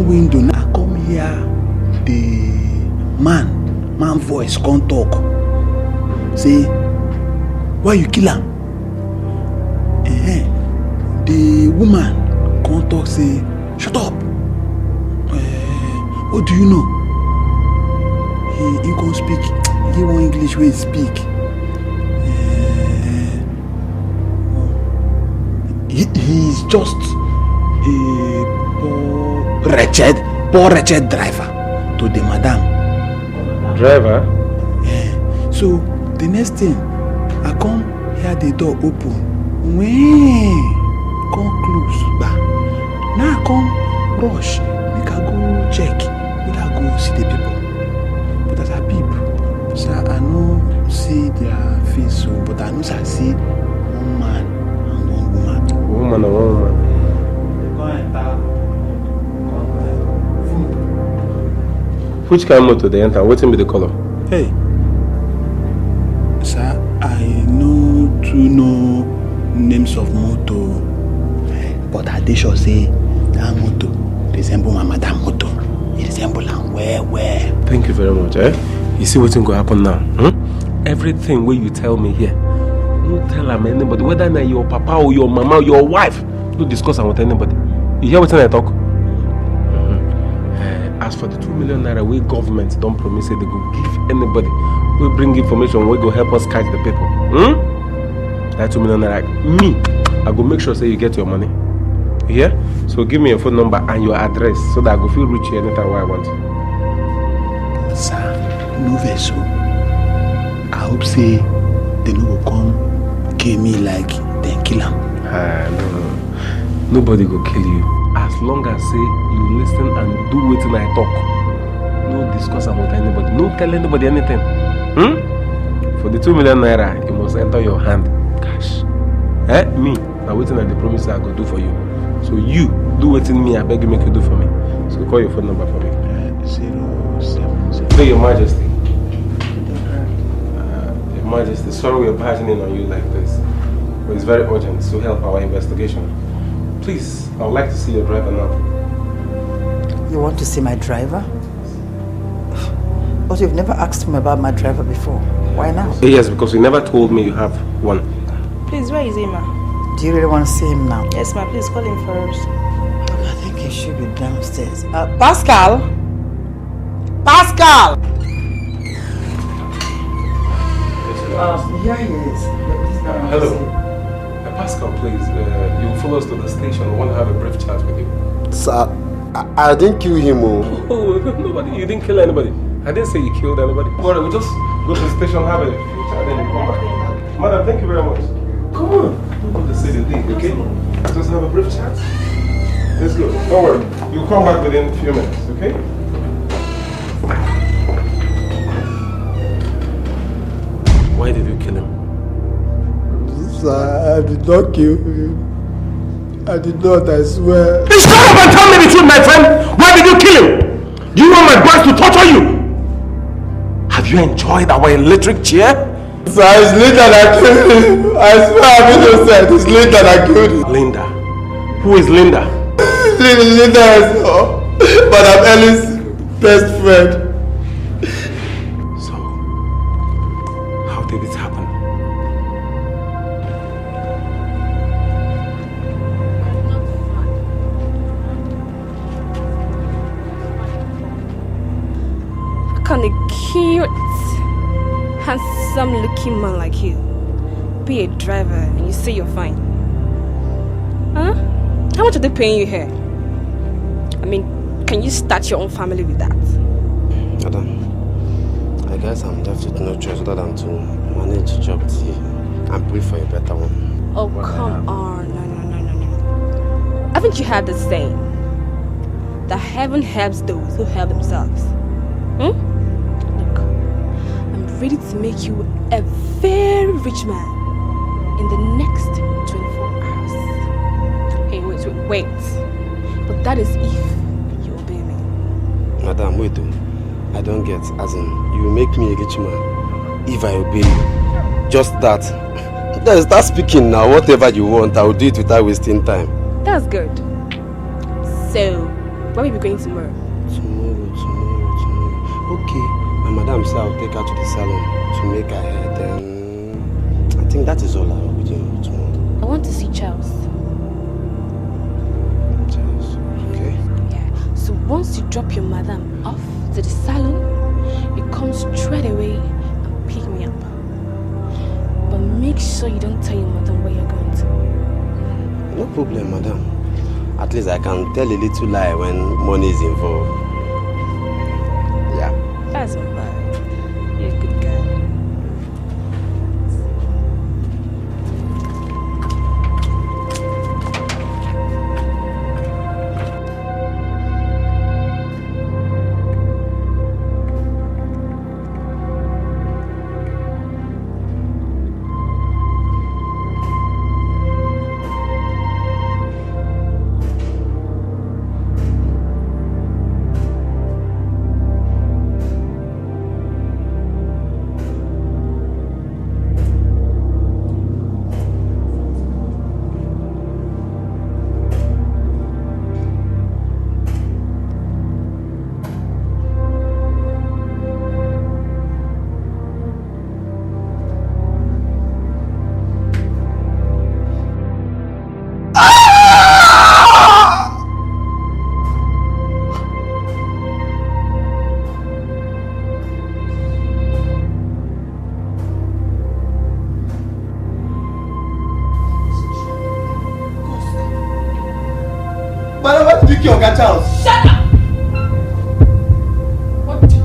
window now come here the man voice can't talk. Say, why you kill him? The woman can't talk, say, shut up. What do you know? He can't speak. He won't English way speak. He's just a poor wretched driver to the madam. Driver? Yeah. So the next thing, I come hear the door open. When come close, bah. Now I come rush, make I go check, whether I go see the people. But as I peep, so I no see their face, so but I know I see one man and one woman. Woman and one woman. Which kind of motor they enter? Waiting with the color. Hey, sir, I know to know names of motor, but I did sure say that motor resemble my madam motor. It resemble am where. Thank you very much. You see what's going to happen now? Everything where you tell me here, don't tell anybody, whether it's your papa or your mama or your wife. Don't discuss with anybody. You hear what I talk? As for the 2 million naira, we government don't promise that they go give anybody. We bring information, we go help us catch the people. That 2 million naira, me, I go make sure say you get your money. You hear? So give me your phone number and your address so that I go feel reach you anytime where I want. Sir, no vessel. I hope say they no go come kill me like then kill him. No. Nobody go kill you. As long as say you listen and do what I talk. No discuss about anybody. No tell anybody anything. For the 2 million naira, you must enter your hand cash. Me, now waiting at the promise I go do for you. So you do what in me, I beg you make you do for me. So call your phone number for me. 070. Say, Your Majesty. Your Majesty, sorry we're barging in on you like this. But it's very urgent to help our investigation. Please, I would like to see your driver now. You want to see my driver? But you've never asked me about my driver before. Why now? Yes, because you never told me you have one. Please, where is he, ma? Do you really want to see him now? Yes, ma. Please call him first. I think he should be downstairs. Pascal! Pascal! Here he is. Hello. Pascal, please, you follow us to the station. I want to have a brief chat with you. Sir, I didn't kill him. Oh, nobody. You didn't kill anybody. I didn't say you killed anybody. Well, we just go to the station, have a chat, then you come back. Madam, thank you very much. Come on. Don't go to say the thing, okay? Just have a brief chat. Let's go. Don't worry. You'll come back within a few minutes, okay? Why did you kill him? Sir, I did not kill him. I did not, I swear. Please shut up and tell me the truth, my friend! Why did you kill him? Do you want my boys to torture you? Have you enjoyed our electric chair? Sir, it's Linda that killed him. I swear I'm innocent. It's Linda that killed him. Linda? Who is Linda? Linda is Madam Ellie's best friend. So, how did it happen? Can a cute, handsome looking man like you be a driver and you say you're fine? Huh? How much are they paying you here? I mean, can you start your own family with that? Madam, I guess I'm left with no choice other than to manage the job and pray for a better one. Oh, come on. No. Haven't you heard the saying? That heaven helps those who help themselves. Look, I'm ready to make you a very rich man in the next 24 hours. Hey, wait. But that is if you obey me. Madam, wait. I don't get. As in, you will make me a rich man if I obey you. Just that. Then start speaking now. Whatever you want, I will do it without wasting time. That's good. So, Where will we be going tomorrow? Tomorrow. Okay. My madam said I'll take her to the salon to make her hair. Then I think that is all I'll be doing tomorrow. I want to see Charles. Charles, okay. Yeah. So once you drop your madam off to the salon, you come straight away and pick me up. But make sure you don't tell your madam where you're going to. No problem, madam. At least I can tell a little lie when money is involved. Yeah. That's all right. You're a good girl. Madam, what did you kill Oga Charles? Shut up! What did you?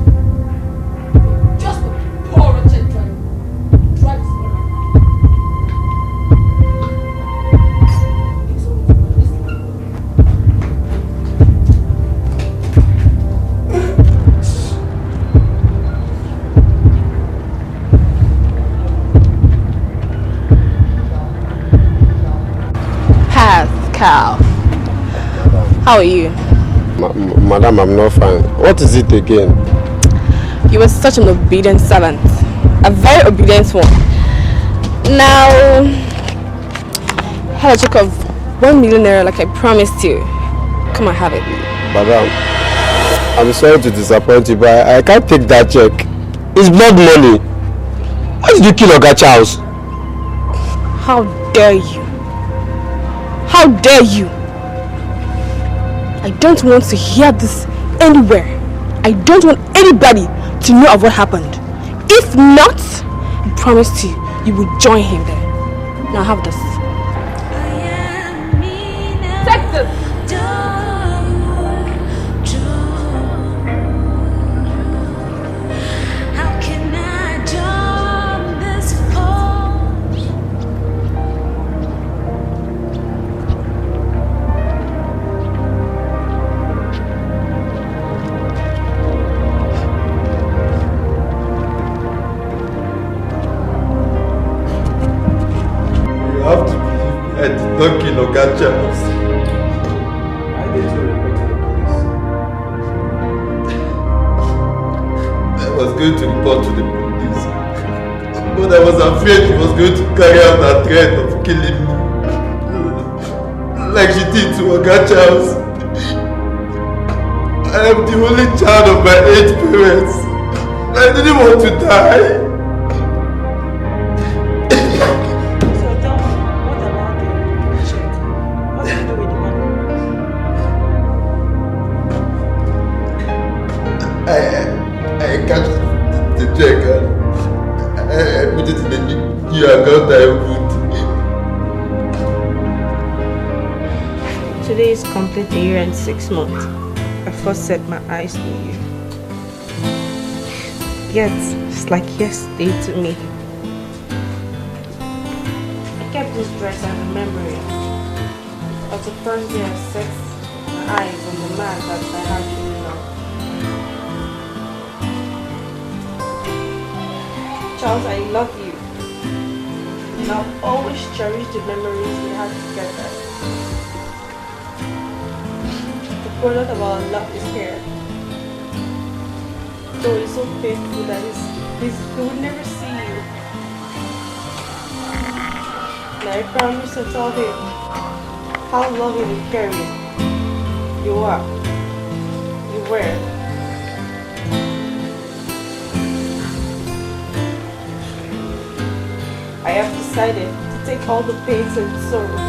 Just a poor wretched driver. Drives Pascal. How are you? Madam, I'm not fine. What is it again? You were such an obedient servant. A very obedient one. Now, I had a check of 1 million naira like I promised you. Come and have it. Madam, I'm sorry to disappoint you, but I can't take that check. It's blood money. Why did you kill Oga Charles? How dare you? How dare you? I don't want to hear this anywhere. I don't want anybody to know of what happened. If not, I promise you, you will join him there. Now have this. Take this. How can I jump this fall? You have to believe me, I did not kill Oga Charles. I did to report to the police. I was going to report to the police, but I was afraid she was going to carry out her threat of killing me, like she did to Oga Charles. I am the only child of my 8 parents. I didn't want to die. So tell me, what about the check? What did you do with the money? I got the check and I put it in the new account I opened. Today is complete a year and 6 months. I first set my eyes on you. Yet, it's like yesterday to me. I kept this dress as a memory of the first day I set my eyes on the man that I actually love. Charles, I love you. And I'll always cherish the memories we had together. The product of our love is here. Though it's so painful that we will never see you. And I promise to tell him how loving and caring you are. Where? I have decided to take all the pains and sorrow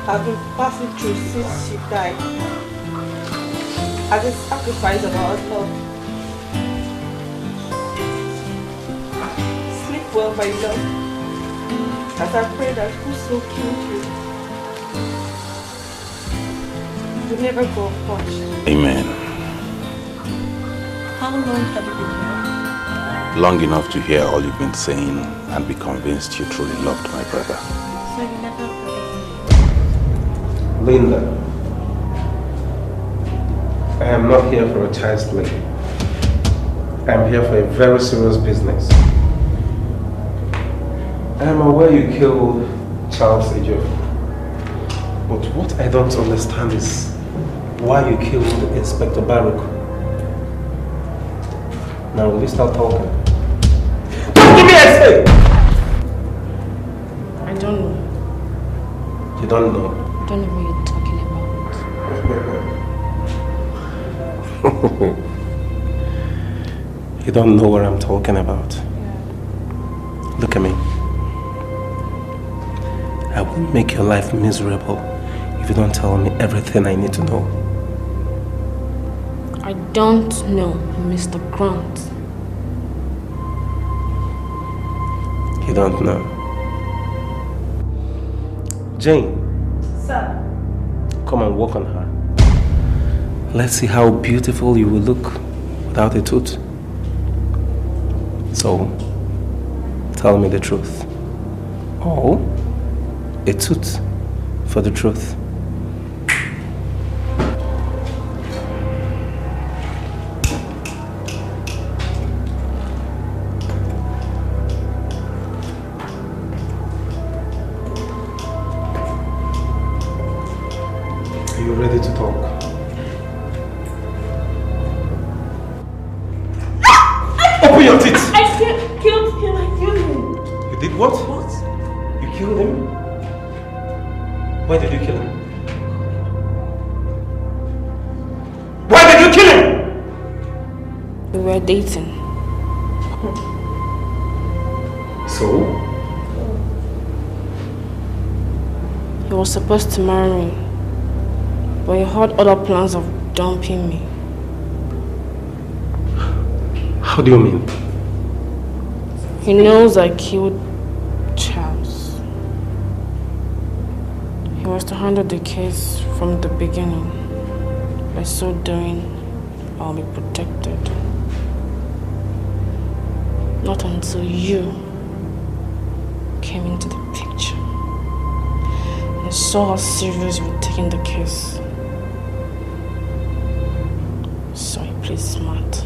I've been passing through since she died as a sacrifice of our love. Sleep well, my love, as I pray that whoso killed you will never go unpunished. Amen. How long have you been here? Long enough to hear all you've been saying and be convinced you truly loved my brother. So you never Linda, I am not here for a child's play. I am here for a very serious business. I am aware you killed Charles Ejiofor. But what I don't understand is why you killed Inspector Baruch. Now will you start talking? Talk to me, I say! I don't know. You don't know? I don't know what you're talking about. You don't know what I'm talking about. Yeah. Look at me. I will make your life miserable if you don't tell me everything I need to know. I don't know, Mr. Grant. You don't know. Jane. Sir. Come and walk on her. Let's see how beautiful you will look without a tooth. So, tell me the truth. Or a tooth for the truth. Are you ready to talk? Open your teeth! I killed him. I killed him. You did what? What? You killed him? Why did you kill him? Why did you kill him? We were dating. So? He was supposed to marry me, but he had other plans of dumping me. How do you mean? He knows I killed Charles. He was to handle the case from the beginning. By so doing, I'll be protected. Not until you came into the picture. I saw how serious you were taking the case. So I played smart.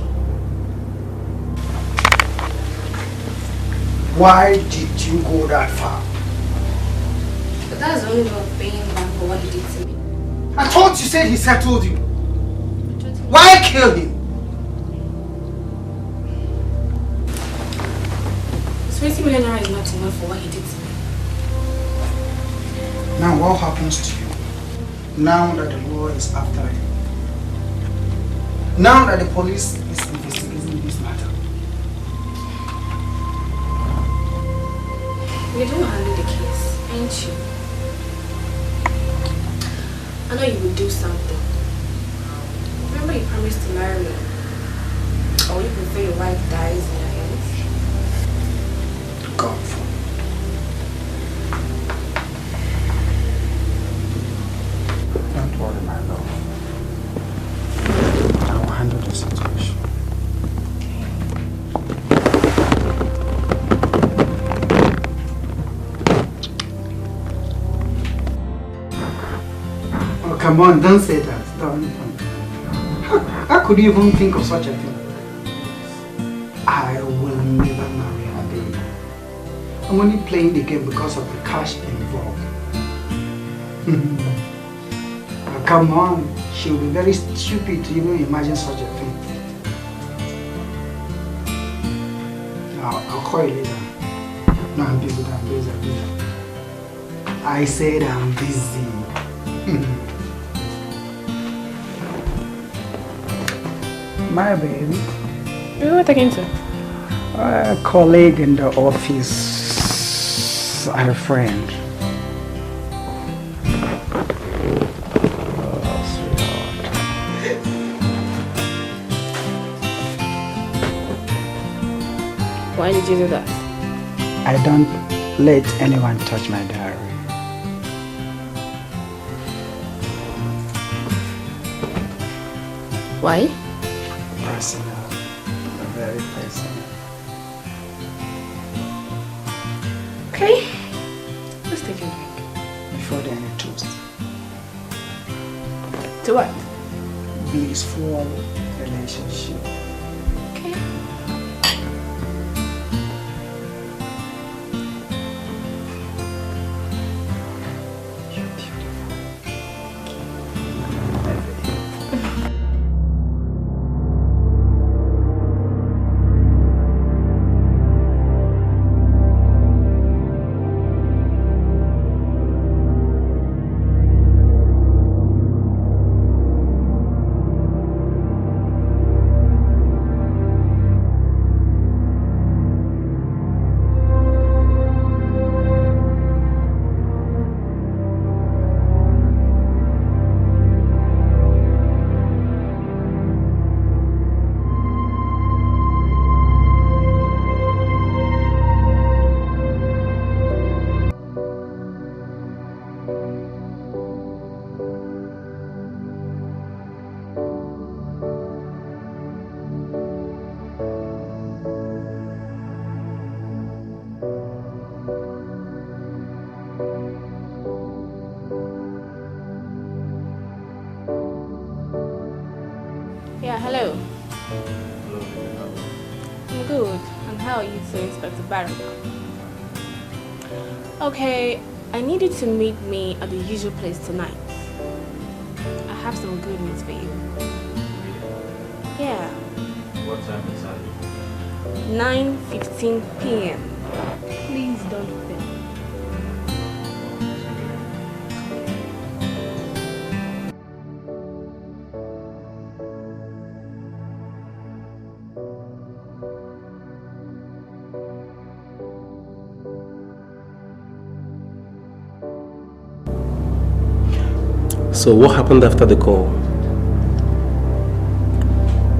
Why did you go that far? But that's the only way of paying back for what he did to me. I thought you said he settled you. Why kill him? $20 million is not enough for what he did to me. Now what happens to you? Now that the law is after him. Now that the police is investigating this matter. You don't handle the case, ain't you? I know you will do something. Remember you promised to marry me. Or you prefer your wife dies in your hands? God. Don't worry, my love. I will handle the situation. Oh, come on, don't say that. Don't. How could you even think of such a thing? I will never marry her, baby. I'm only playing the game because of the cash involved. Oh, come on, she will be very stupid to even imagine such a thing. I'll call you later. No, I'm busy, I'm busy. I said I'm busy. My baby. Who are we talking to? A colleague in the office and a friend. Why did you do that? I don't let anyone touch my diary. Why? Personal. Very personal. Okay. Let's take a drink. Before then, a toast. To what? Blissful relationship. Okay. Yeah, hello. I'm good. And how are you too, Inspector Barak? Okay, I need you to meet me at the usual place tonight. I have some good news for you. Yeah. What time is that? 9:15 p.m. Please don't fail. So what happened after the call?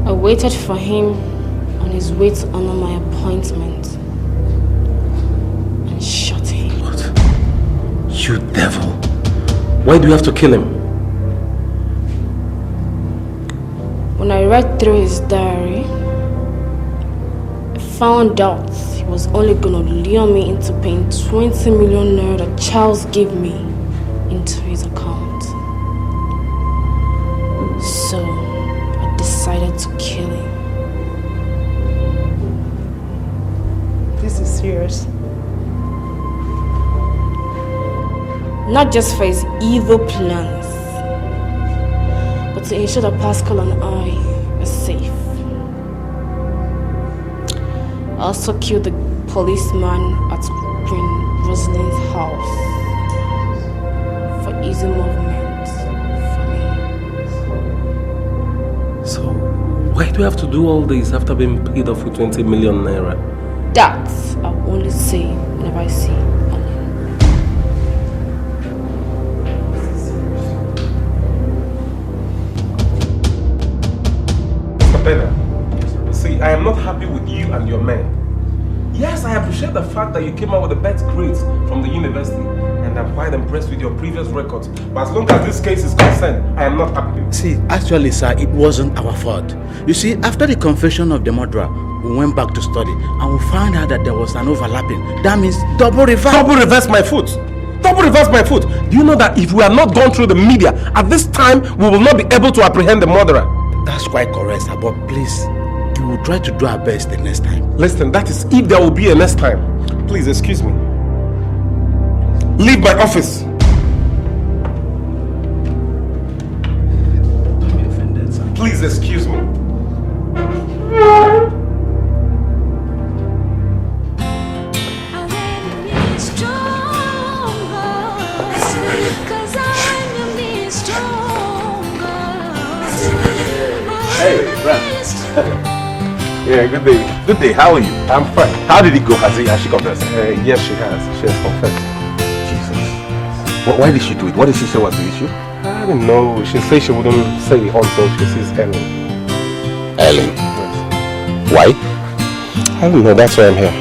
I waited for him on his way to honor my appointment and shot him. What? You devil! Why do you have to kill him? When I read through his diary, I found out he was only gonna lure me into paying 20 million naira that Charles gave me into his account. So I decided to kill him. This is serious. Not just for his evil plans, but to ensure that Pascal and I are safe. I also killed the policeman at Queen Rosalind's house for easy movement for me. So why do you have to do all this after being paid off with 20 million naira? That I'll only say whenever I see Onyi. See, I am not happy with you and your men. Yes, I appreciate the fact that you came out with the best grades from the university, and I'm quite impressed with your previous records. But as long as this case is concerned, I am not happy. See, actually, sir, it wasn't our fault. You see, after the confession of the murderer, we went back to study, and we found out that there was an overlapping. That means double reverse. Double reverse my foot. Double reverse my foot. Do you know that if we are not gone through the media, at this time, we will not be able to apprehend the murderer? That's quite correct, sir, but please, we will try to do our best the next time. Listen, that is if there will be a next time. Please, excuse me. Leave my office. Don't be offended, sir. Please, excuse me. Hey, Brad. Yeah, good day. Good day, how are you? I'm fine. How did it go? Has she confessed? Yes, she has. She has confessed. Jesus. Why did she do it? What did she say was the issue? I don't know. She said she wouldn't say it until she sees Ellen. Ellen? Why? I don't know. That's why I'm here.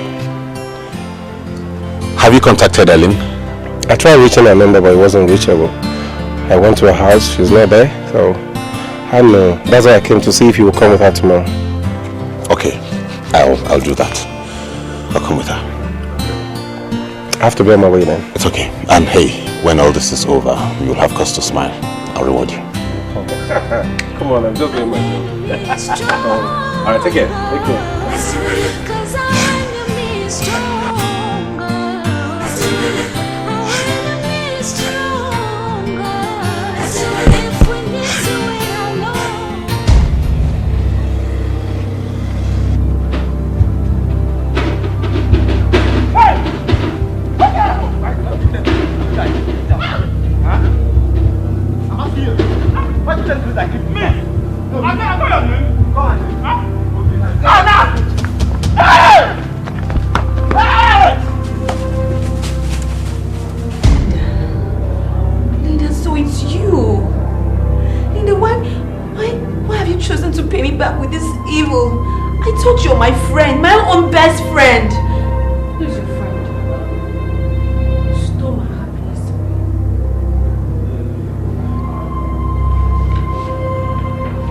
Have you contacted Ellen? I tried reaching her number, but it wasn't reachable. I went to her house. She's not there. So, I don't know. That's why I came to see if you will come with her tomorrow. Okay. I'll do that. I'll come with her. I have to be on my way then. It's okay. And hey, when all this is over, you'll have cause to smile. I'll reward you. Come on, I'm just doing my job. Alright, take care. Take care. Linda, so it's you. Linda, why have you chosen to pay me back with this evil? I thought you're my friend, my own best friend. Who's your friend? You stole my happiness.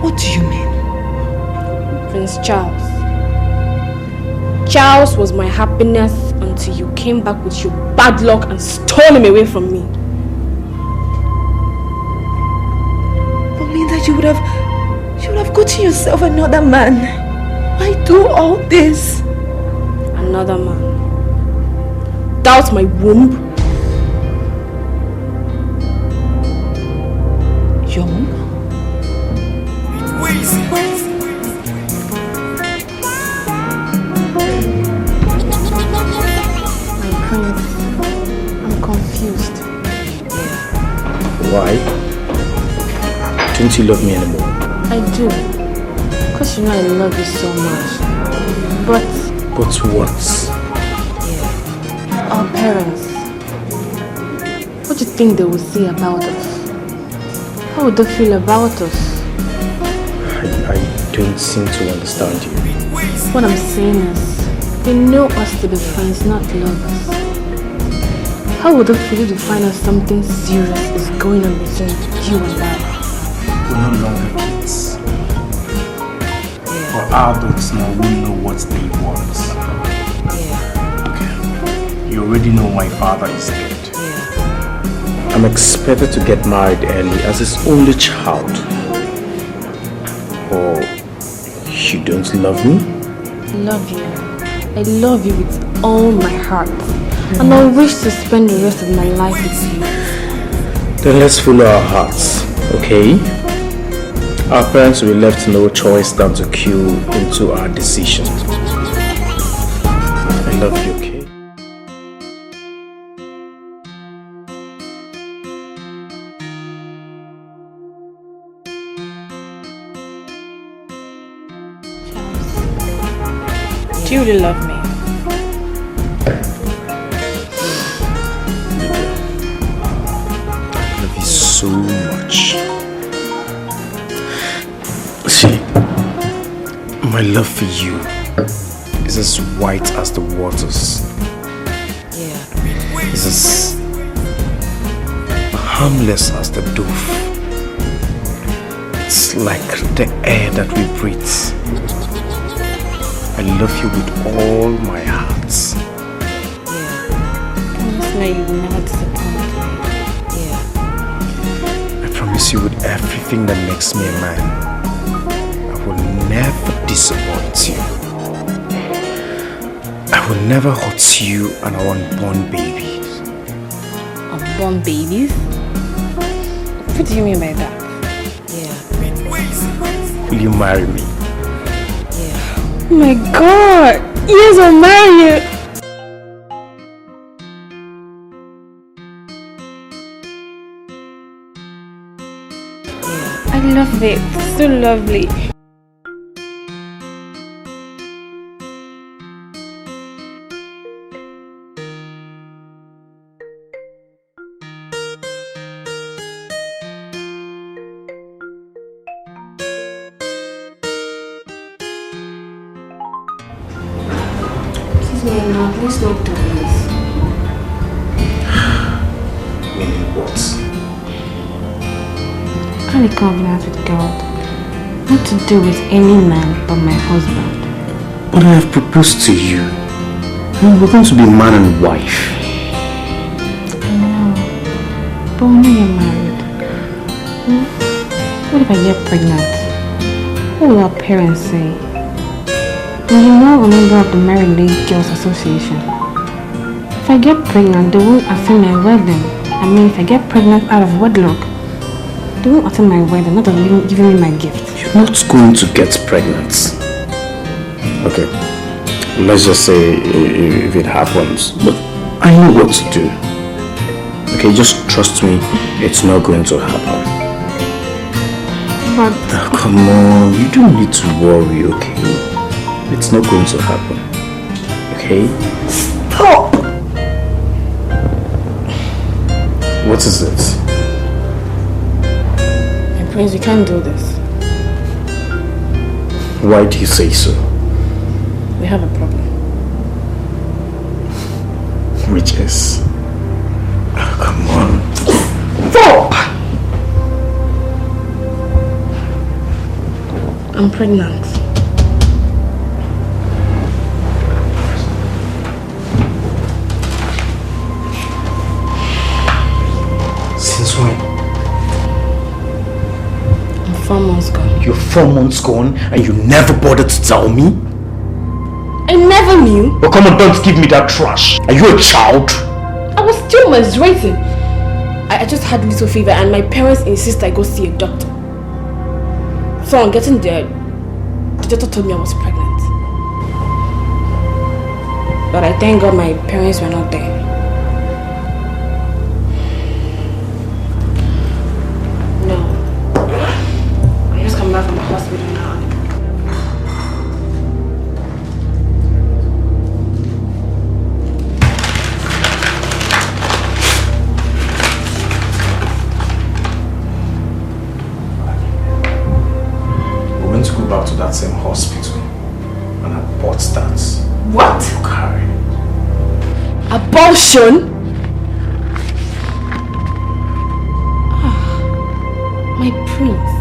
What do you mean? Prince Charles. Charles was my happiness until you came back with your bad luck and stole him away from me. But Linda, you would have gotten yourself another man. Why do all this? Another man. Doubt my womb. Your womb? I'm confused. Why? Don't you love me anymore? I do. Because you know I love you so much. But what? Our parents. What do you think they will say about us? How would they feel about us? I don't seem to understand you. What I'm saying is, they know us to be friends, not lovers. How would it feel to find out something serious is going on between you and I? We're no longer kids. We're adults now who know what they want. Okay. You already know my father is dead. I'm expected to get married early as his only child. Or you don't love me? Love you. I love you with all my heart. And I wish to spend the rest of my life with you. Then let's follow our hearts, okay? Our parents will be left no choice than to cue into our decision. I love you, okay? Do you really love me? I love you so much. See, my love for you is as white as the waters. It's as harmless as the dove. It's like the air that we breathe. I love you with all my heart. Promise me you will never disappoint me. I promise you with everything that makes me a man, I will never disappoint you. I will never hurt you and our unborn babies. Unborn babies? What do you mean by that? Will you marry me? Oh my God! Yes, I'll marry you! I love it. So lovely. promise me now, please don't do this. Meaning what? I had a covenant with God not to do with any man but my husband. But I have proposed to you. And we're going to be man and wife. I know. But when you're married, what if I get pregnant? What will our parents say? And you're not a member of the Married Lady Girls Association. If I get pregnant, they won't attend my wedding. I mean, if I get pregnant out of wedlock, they won't attend my wedding, not even giving me my gift. You're not going to get pregnant. Okay, let's just say if it happens, but I know what to do. Okay, just trust me, it's not going to happen. But... Oh, come on, you don't need to worry, okay? It's not going to happen, okay? Stop! What is it? My prince, you can't do this. Why do you say so? We have a problem. Which is? Oh, come on. Stop! I'm pregnant. Since when? I'm 4 months gone. You're 4 months gone and you never bothered to tell me? I never knew. Oh, come on, don't give me that trash. Are you a child? I was still menstruating. I just had a little fever and my parents insist I go see a doctor. So on getting there, the doctor told me I was pregnant. But I thank God my parents were not there. No. I just come back from the hospital now. To go back to that same hospital and abort that. What? Carry. Abortion? My prince.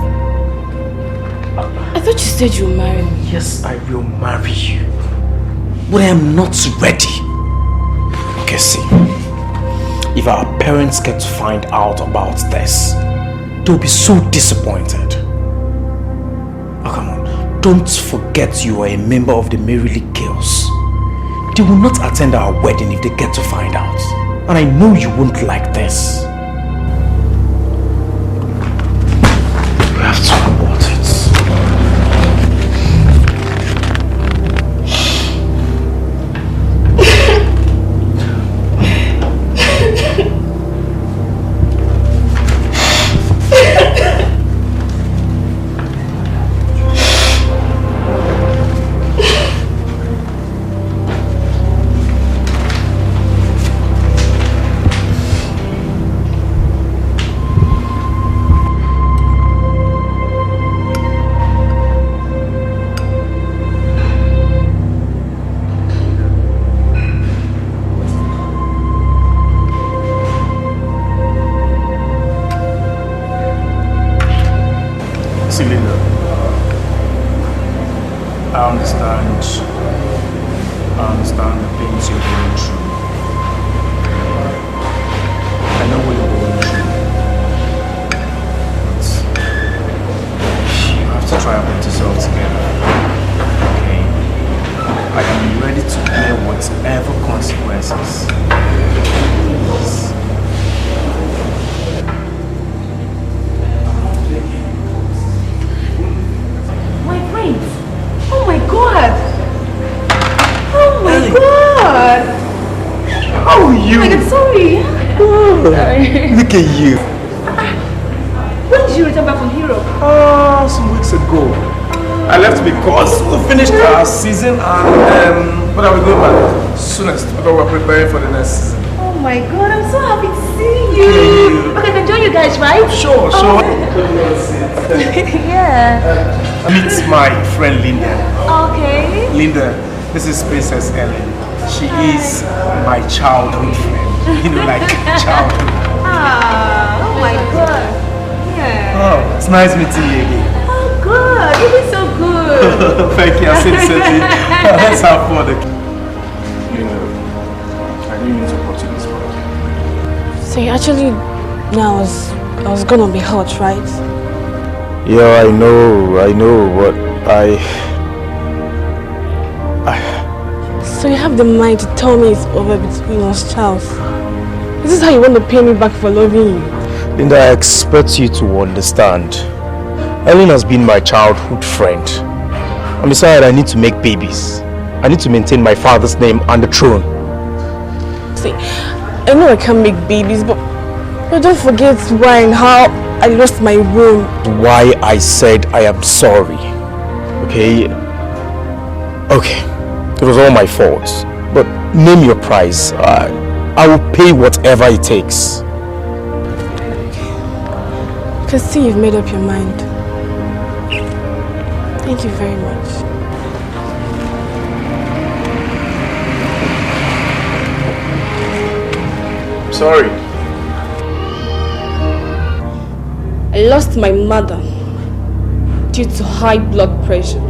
I thought you said you would marry me. Yes, I will marry you. But I am not ready. Okay, see. If our parents get to find out about this, they'll be so disappointed. Oh, come on. Don't forget you are a member of the Mary League Girls. They will not attend our wedding if they get to find out. And I know you won't like this. We have to abort it. I understand the things you're going through. I know what you're going through. But you have to try and put yourself together. Okay? I am ready to bear whatever consequences. Please. My prince! Oh my god! Oh my god! How are you? Oh my god, sorry! Sorry. Look at you. When did you return back from Europe? Some weeks ago. I left because we finished our season and but I will go back soonest. But we're preparing for the next season. Oh my god, I'm so happy to see you! Okay, I can join you guys, right? Sure. Yeah. Meet my friend Linda. Okay. Linda, this is Princess Ellen. She is my childhood friend. You know, like childhood. Oh my God. Yeah. Oh, it's nice meeting you again. Oh, good. You did so good. Thank you. I'll say the same thing. Let's have fun. You know, I didn't mean to put you this way. So you actually now I was gonna be hurt, right? Yeah, I know, but So you have the mind to tell me it's over between us, Charles? Is this how you want to pay me back for loving you? Linda, I expect you to understand. Ellen has been my childhood friend. And besides, I need to make babies. I need to maintain my father's name on the throne. See, I know I can't make babies, but don't forget why and how I lost my womb. Why I said I am sorry. Okay? Okay. It was all my fault. But name your price. I will pay whatever it takes. I can see you've made up your mind. Thank you very much. Sorry. I lost my mother due to high blood pressure.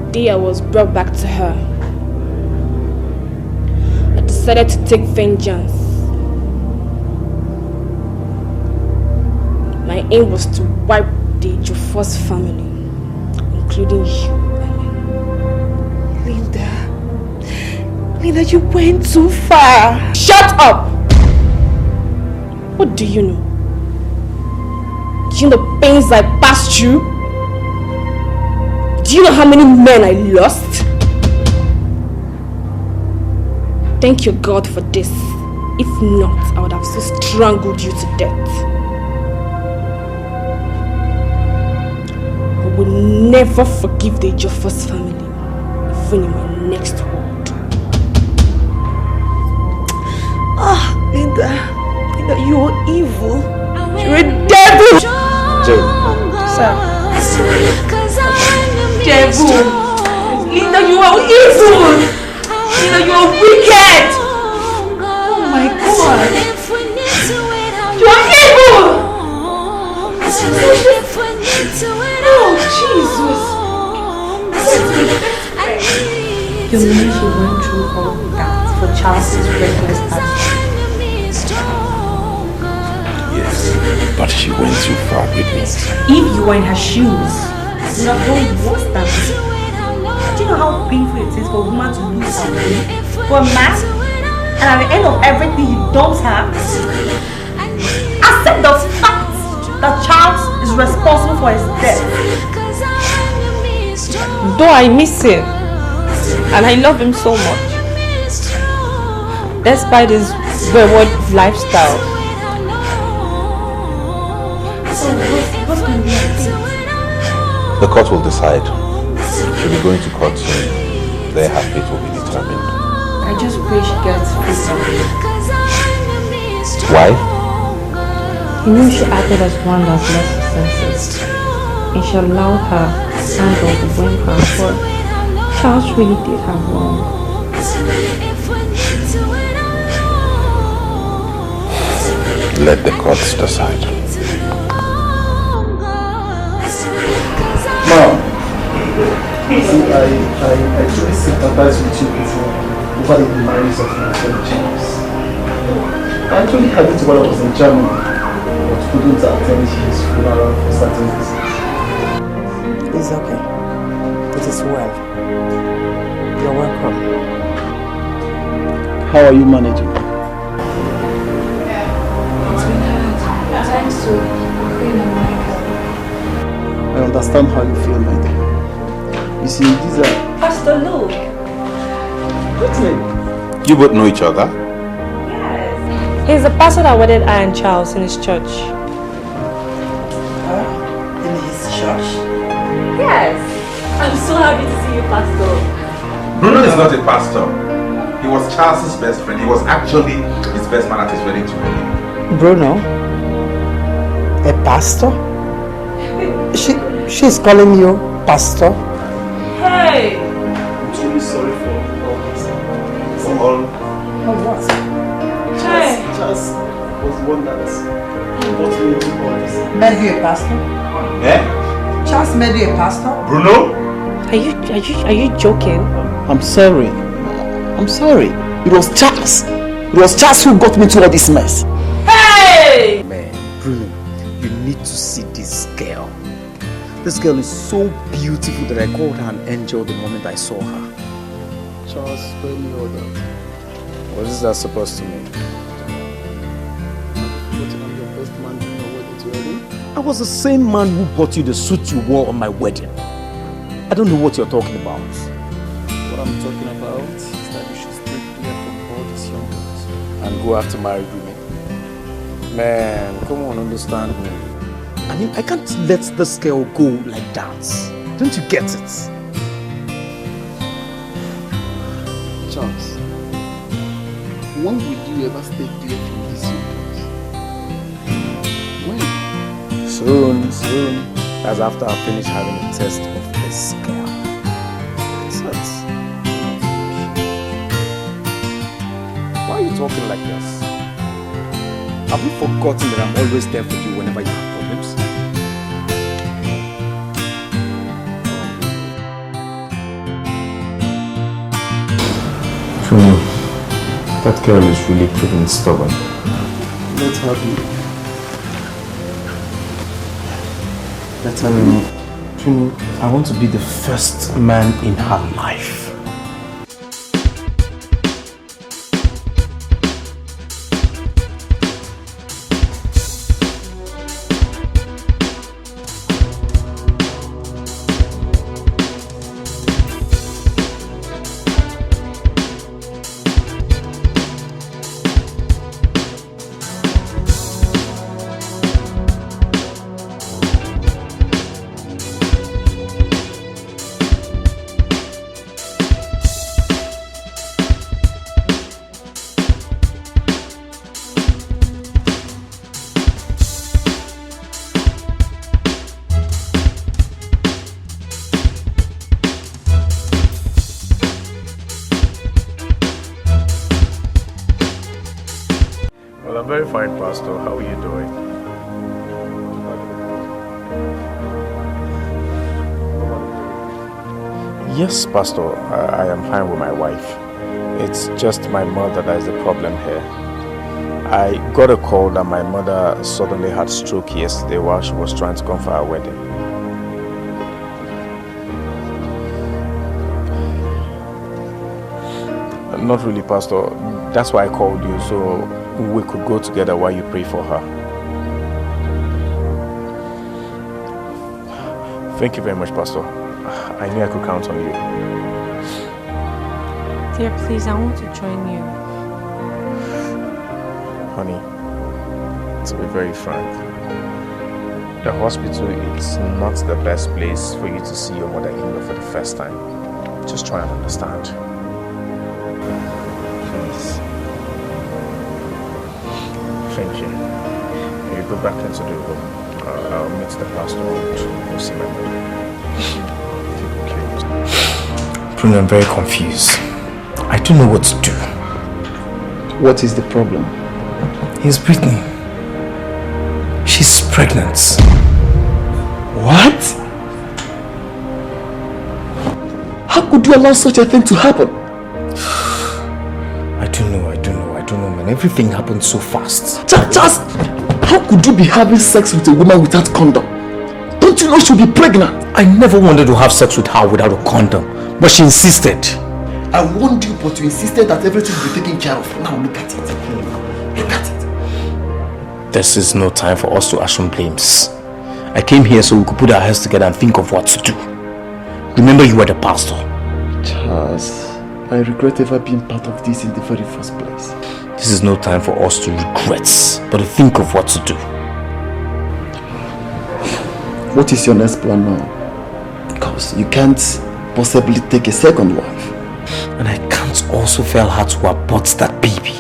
The day I was brought back to her, I decided to take vengeance. My aim was to wipe the Ejiofor's family, including you, Linda, you went too far. Shut up! What do you know? Do you know the pains I passed through? Do you know how many men I lost? Thank your God for this. If not, I would have so strangled you to death. I will never forgive the Ejiofor's family, even in my next world. Ah, Linda, you are evil. You're a devil. Jane. Sir. Devil. Linda, you are evil. Linda, you are wicked. Oh my God. You are evil. Oh, Jesus. You mean she went through all that for Charles's reckless action? Yes, but she went too far with me. If you were in her shoes, you would have done worse than this. Do you know how painful it is for a woman to lose her way for a man? And at the end of everything you don't have, accept the fact that Charles is responsible for his death. Though I miss him, and I love him so much, despite his wayward lifestyle. The court will decide. She'll be going to court soon. There her fate will be determined. I just pray she gets free. Why? He knew she acted as one that lost her senses, and she allowed her anger to bring her forth. Charles really did her wrong. Let the courts decide. Mom, see, I truly sympathize with you before over the demise of my son James. I actually had it while I was in Germany, but couldn't attend his funeral for certain reasons. It's okay. It is well. You're welcome. How are you managing? It's been hard. Thanks to Queen and Michael. I understand how you feel, my dear. You see, these are... Pastor Luke. What's name? You both know each other? He's the pastor that wedded I and Charles in his church. In his church? Yes. I'm so happy to see you, Pastor. Bruno is not a pastor. He was Charles's best friend. He was actually his best man at his wedding to me. Bruno? A pastor? She's calling you pastor? Hey! I'm truly sorry for all made you a pastor? Eh? Charles made you a pastor? Bruno? Are you joking? I'm sorry. I'm sorry. It was Charles. It was Charles who got me to all this mess. Hey! Man, Bruno, you need to see this girl. This girl is so beautiful that I called her an angel the moment I saw her. Charles, spare me all that. What is that supposed to mean? I was the same man who bought you the suit you wore on my wedding. I don't know what you're talking about. What I'm talking about is that you should stay clear from all these young girls. And go after married women. Man, come on, understand me. I mean, I can't let this girl go like that. Don't you get it? Charles, when will you ever stay clear from these young girls? When? Soon. That's after I finish having a test of this girl. That's it. Why are you talking like this? Have you forgotten that I'm always there for you whenever you have problems? Truly, that girl is really proving stubborn. Let her be. Truly, I want to be the first man in her life. Very fine, Pastor. How are you doing? Yes, Pastor. I am fine with my wife. It's just my mother that is the problem here. I got a call that my mother suddenly had stroke yesterday while she was trying to come for her wedding. Not really, Pastor. That's why I called you, so we could go together while you pray for her. Thank you very much, Pastor. I knew I could count on you. Dear, please, I want to join you. Honey, to be very frank, the hospital is not the best place for you to see your mother-in-law for the first time. Just try and understand. Please. Thank you. You go back into the room. I'll meet the pastor and we'll see my mother. Bruno, I'm very confused. I don't know what to do. What is the problem? Here's Brittany. She's pregnant. What? How could you allow such a thing to happen? I don't know, man. Everything happened so fast. Just how could you be having sex with a woman without condom? Don't you know she'll be pregnant? I never wanted to have sex with her without a condom, but she insisted. I warned you, but you insisted that everything will be taken care of. Now look at it. Look at it. This is no time for us to assume blames. I came here so we could put our heads together and think of what to do. Remember, you were the pastor. Charles, I regret ever being part of this in the very first place. This is no time for us to regret, but to think of what to do. What is your next plan now? Because you can't possibly take a second wife. And I can't also fail her to abort that baby.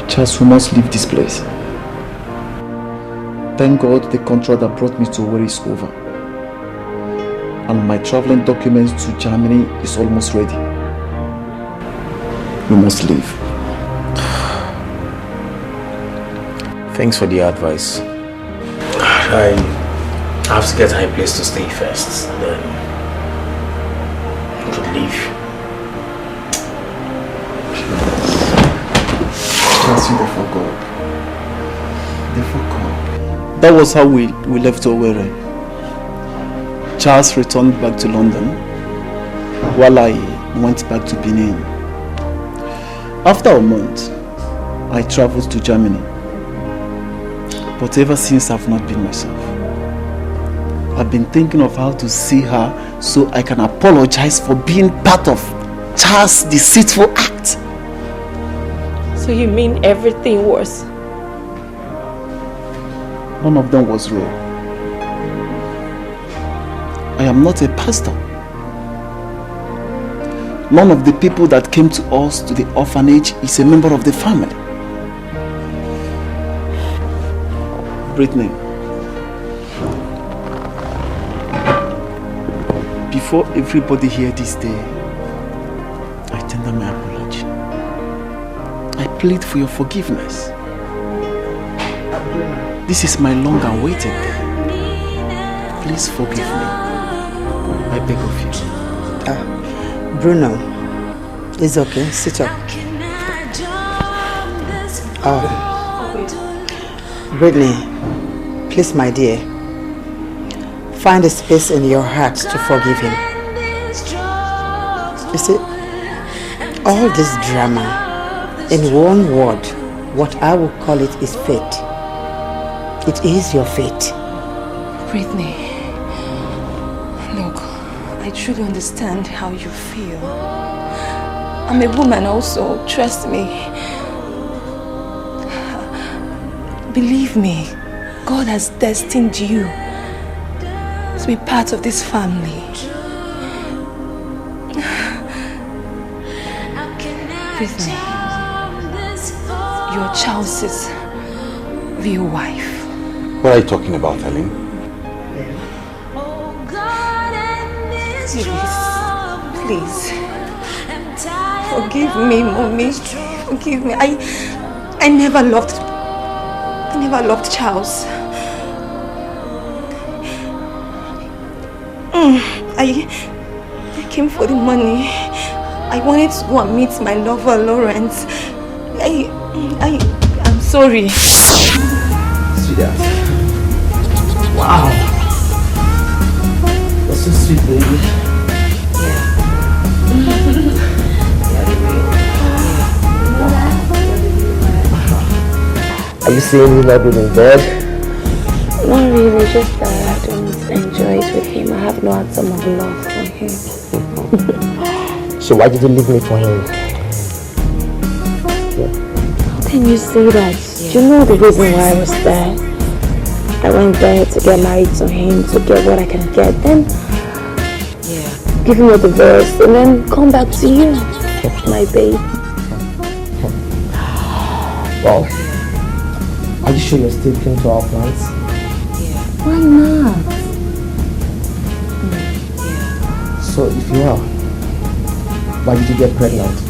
Charles, we must leave this place. Thank God the contract that brought me to where is over. And my traveling documents to Germany is almost ready. We must leave. Thanks for the advice. I have to get her a place to stay first, then I could leave. Trust you, the fuck up. The fuck up. That was how we left Owerri. Charles returned back to London while I went back to Benin. After a month, I traveled to Germany. But ever since, I've not been myself. I've been thinking of how to see her so I can apologize for being part of Charles' deceitful act. So you mean everything was? None of them was real. I am not a pastor. None of the people that came to us to the orphanage is a member of the family. Brittany, before everybody here this day, I tender my apology. I plead for your forgiveness. This is my long-awaited day. Please forgive me. I beg of you. Bruno, it's okay. Sit up. Brittany, please, my dear, find a space in your heart to forgive him. You see, all this drama, in one word, what I would call it is fate. It is your fate. Brittany, look, I truly understand how you feel. I'm a woman also, trust me. Believe me, God has destined you to be part of this family. Brittany, you're Charles's real wife. What are you talking about, Helen? Please. Forgive me, Mommy. Forgive me. I never loved Charles. I came for the money. I wanted to go and meet my lover, Lawrence. I'm sorry. Sweetheart. Wow. That's so sweet, baby. Are you saying you love him in bed? Not really, just that I don't enjoy it with him. I have no atom of love for him. So why did you leave me for him? How can you say that? Do you know the reason why I was there? I went there to get married to him, to get what I can get, then give him a divorce, and then come back to you, my babe. Wow. Are you sure you're still keen to our plans? Why not? So if you are, why did you get pregnant?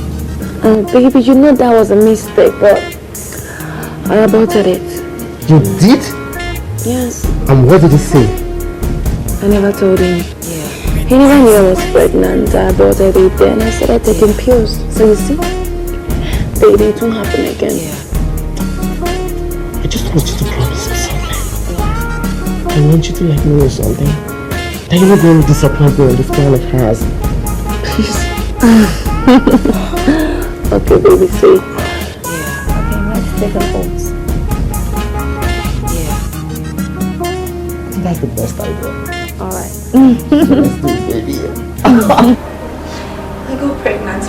Baby, you know that was a mistake, but I aborted it. You did? Yes. And what did he say? I never told him. He never knew I was pregnant. I aborted it, then I started taking pills. So you see, baby, it won't happen again. I just want you to promise me something. I want you to let me know something. That you're not going to disappoint me on this planet has. Please. Okay, baby, see. Okay, let's take an oath. I think that's the best idea. Alright. So let's do it, baby. I got pregnant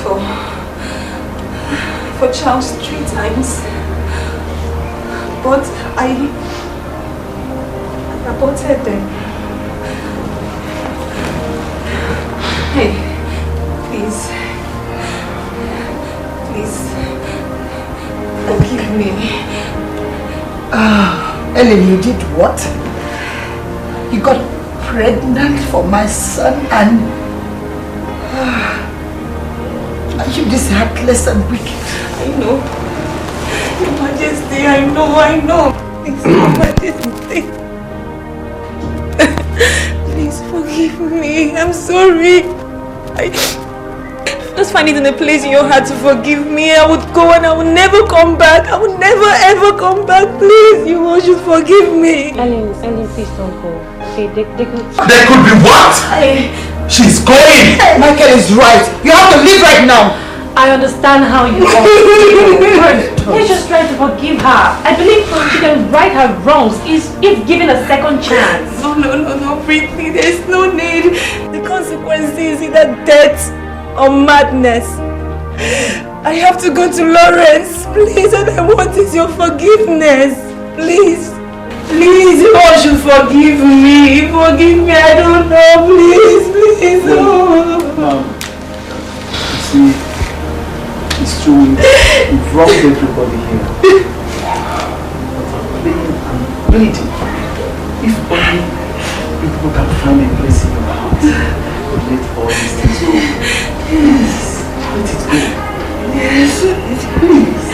for Charles 3 times. But I aborted them. Hey, please, forgive me. Ellen, you did what? You got pregnant for my son and... are you this heartless and wicked? I know. Your Majesty, I know. It's not my mistake. Please forgive me. I'm sorry. Just find it in a place in your heart to forgive me. I would go and I would never come back. I would never ever come back. Please, you all should forgive me. Ellen, please don't go. Okay, they could... There could be what? She's going! Michael is right. You have to leave right now. I understand how you are. Let's just try to forgive her. I believe she can right her wrongs if given a second chance. No, Britney, there's no need. The consequence is either death or madness. I have to go to Lawrence. Please, all I want is your forgiveness. Please, you all should forgive me. Forgive me, I don't know. Please. Mom, you see, it's true, we've wronged everybody here. I'm pleading. If only people can find a place in your heart, let all these things go. Yes, let it go. Yes, please.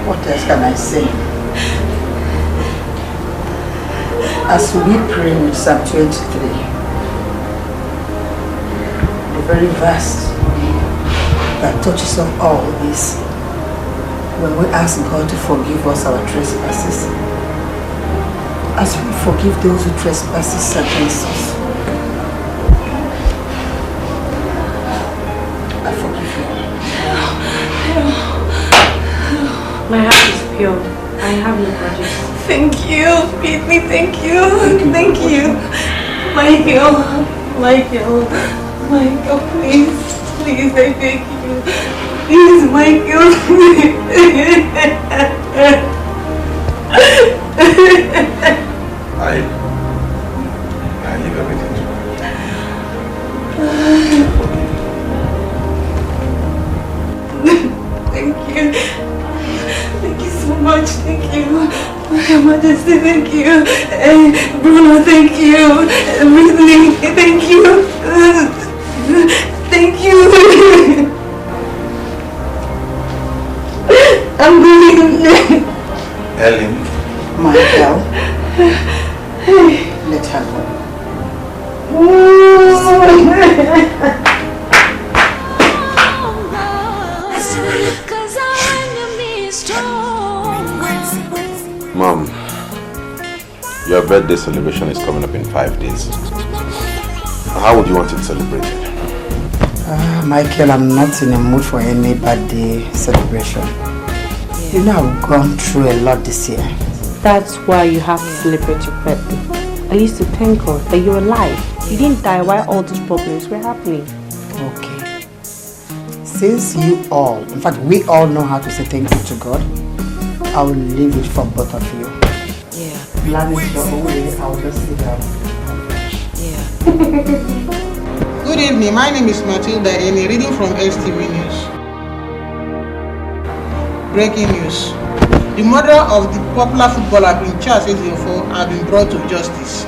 What else can I say? As we pray in Psalm 23, the very verse that touches on all this, when we ask God to forgive us our trespasses, as we forgive those who trespass against us, I forgive you. My heart is pure. I have no grudges. Thank you, Whitney, thank you. Michael, please, I beg you. Please, Michael. I leave everything to you. Thank you so much. Thank you. Your Majesty, thank you. Bruno, thank you. Whitney, thank you. Thank you. I'm going. Ellen. Michael, let her go. Mom, your birthday celebration is coming up in 5 days. How would you want it celebrated? Michael, I'm not in a mood for any birthday celebration. You know, I've gone through a lot this year. That's why you have to celebrate your birthday. At least to thank God that you're alive. You didn't die while all those problems were happening. Okay. Since you all, in fact, we all know how to say thank you to God, I will leave it for both of you. Yeah. Plan it your own way, I'll just sit down. Good evening, my name is Matilda Eni, reading from STV News. Breaking news. The murder of the popular footballer in Charles Ejiofor has been brought to justice.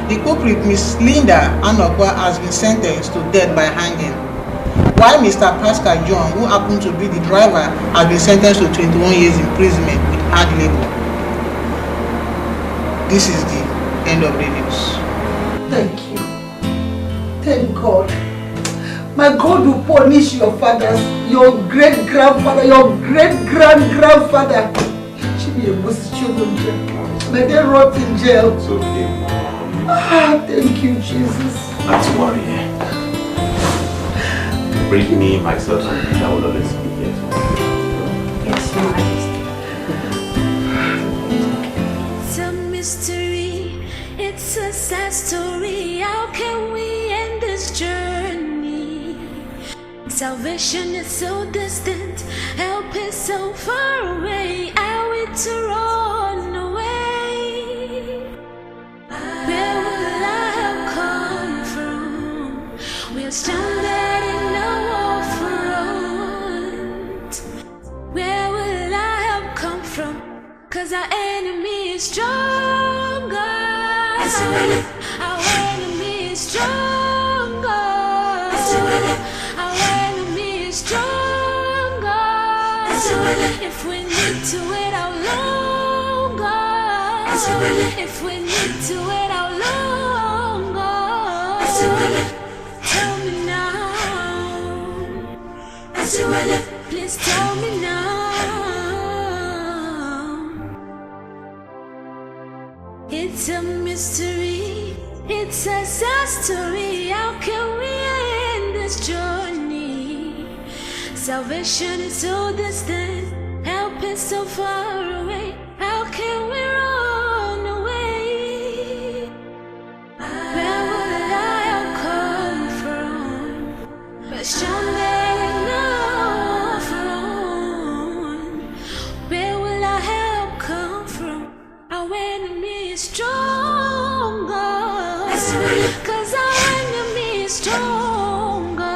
The culprit, Miss Linda Anokwa, has been sentenced to death by hanging, while Mr. Pascal John, who happened to be the driver, has been sentenced to 21 years imprisonment with hard labor. This is the end of the news. Thank you. Thank God. My God will punish your fathers, your great-grandfather, your great-grand-grandfather. Should be a children jail. May they rot in jail. It's okay, Mom. Thank you, Jesus. Not to worry. Bring me, myself, and Peter will always be here. Yes, Your Majesty. It's a mystery, it's a sad story. How can we end this journey? Salvation is so distant, help is so far away. Are we to run away? Where will our help come from? We're stranded in a war front. Where will our help come from? 'Cause our enemy is stronger. Our enemy is stronger. If we need to wait out longer, if we need to wait out longer, tell me now. Please tell me now. It's a mystery, it's a sad story. How can we end this journey? Salvation is so distant, help is so far away. How can we run away? Where would I have come from? Question enough from. Where will our help come from? Our enemy is stronger, 'cause our enemy is stronger.